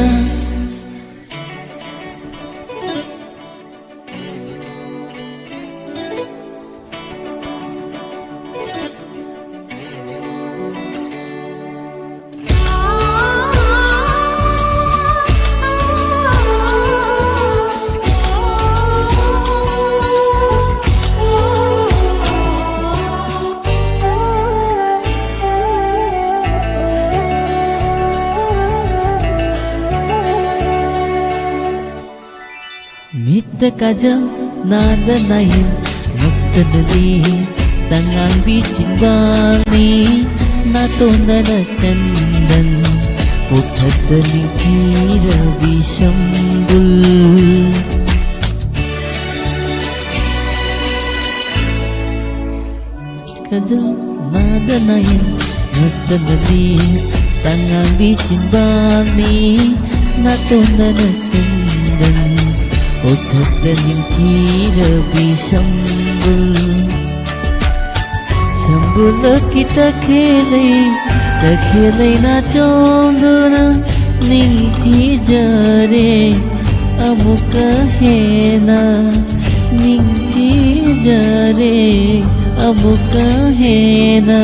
Mita kajam nada nahin Magtanali Tangang bichimbani Natonda na chandan Puthadaling kira visambul Kajam nada nahin Magtanali Tangang bichimbani Natonda na chandan Puthadaling kira visambul Sambul kita khelai na chonduna ningthijare amuka hena ningthijare amuka hena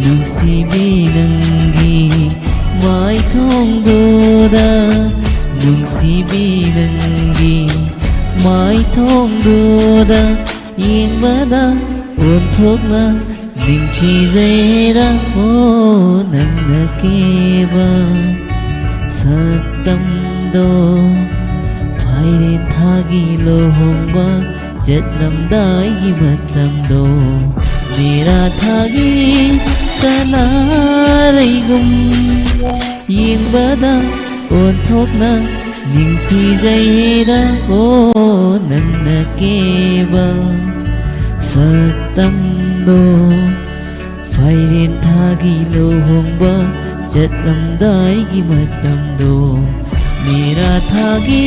nungsibi nangi maithongdoda nungsibi nangi maithongdoda yengbada onthokna ningthijayda o nangna keba saktamdo phairen thagi lohongba chatlamdai matamdo mera thagi sanareigum yengbada onthokna ningthijayda o nangna keba saktamdo phairen thagi lohongba chatlamdai matamdo mera thagi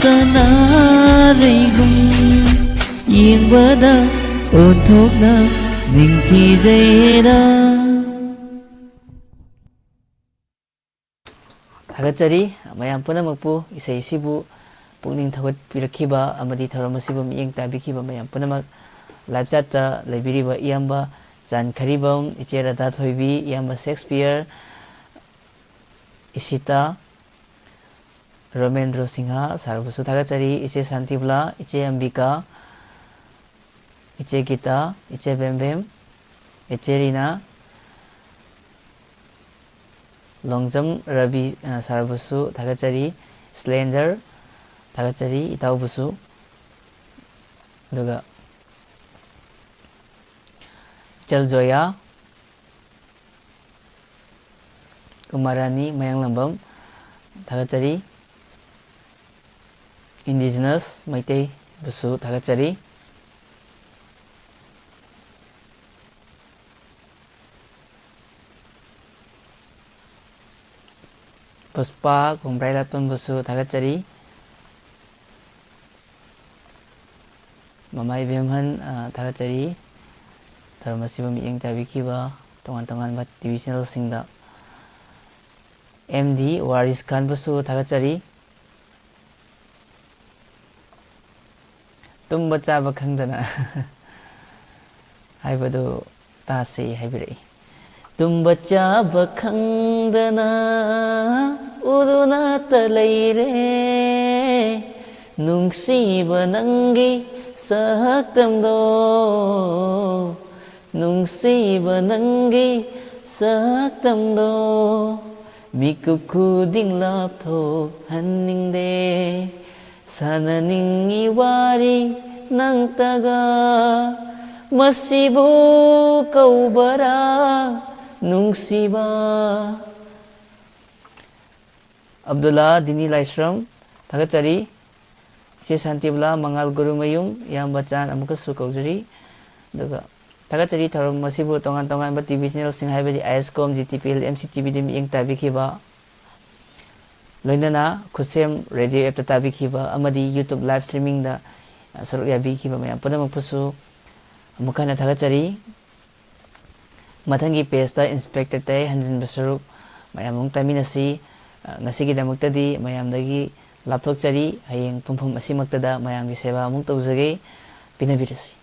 sanareigum yengbada onthokna ningthijayda ꯊꯥꯒꯠꯆꯔꯤ ꯃꯌꯥꯝ ꯄꯨꯝꯅꯃꯛꯄꯨ ꯏꯁꯩ ꯑꯁꯤꯕꯨ ꯄꯨꯛꯅꯤꯡ ꯊꯧꯒꯠꯄꯤꯔꯛꯈꯤꯕ ꯑꯃꯗꯤ ꯊꯧꯔꯝ ꯑꯁꯤꯕꯨ ꯃꯤꯠꯌꯦꯡ ꯇꯥꯕꯤꯈꯤꯕ ꯃꯌꯥꯝ ꯄꯨꯝꯅꯃꯛ ꯂꯥꯏꯚ ꯆꯥꯠꯇ ꯂꯩꯕꯤꯔꯤꯕ ꯏꯌꯥꯝꯕ Chan Kharibam, Iche Radha Thoibi, Iyamba Shakespeare, Isita, Ramendra Singha, Sarbusu Thagachari, Iche Santibla, Iche Ambika, Iche Gita, Iche Bembem, Iche Rina, Longjam Rabi Sarbusu Thagachari, Slender Thagachari, Itaubusu, Duga Ichal Joya, Umarani Mayang Lambam Thagachari, Indigenous Maitei Busu Thagachari, Puspa Kumbrailatun Busu Thagachari, Mamai Bimhan Thagachari, Tharmasibam Yang Tabikiba, Tongan Bat TV channel Singda, MD Waris Khan Busu Thagachari, Tum Bacha Bakhangdana Haibadu Tasi Haibiri. Tum bacha bakhangdana uduna talaire nungsiba nangi saktamdo nungsiba nangi saktamdo mikup khuding laptho hanningde sananingi wari nangtaga masibu kaubara Nungsiba Abdullah Dini Laisram Thagachari Iche Santibla Mangal Guru Mayum Iyamba Chan Amukasu Kaujari Duga Thagachari Tharum Masibu Tongan Ba TV channel Sing Haibadi ISCOM GTPL MCTV Dim Yang Tabikiba Loinana Kusem Radio App Tabikiba Amadi YouTube live streaming da Saruk Yabikiba Mayam Pudamuk Pusu Amukana Thagachari Mathangi page ta inspector tay hanjin basaruk mayamung taminasi ngasigi damuktadi mayamdagi lapthok chari hayeng pumphum asimaktada mayamgi seva amung tawjage pinabirasi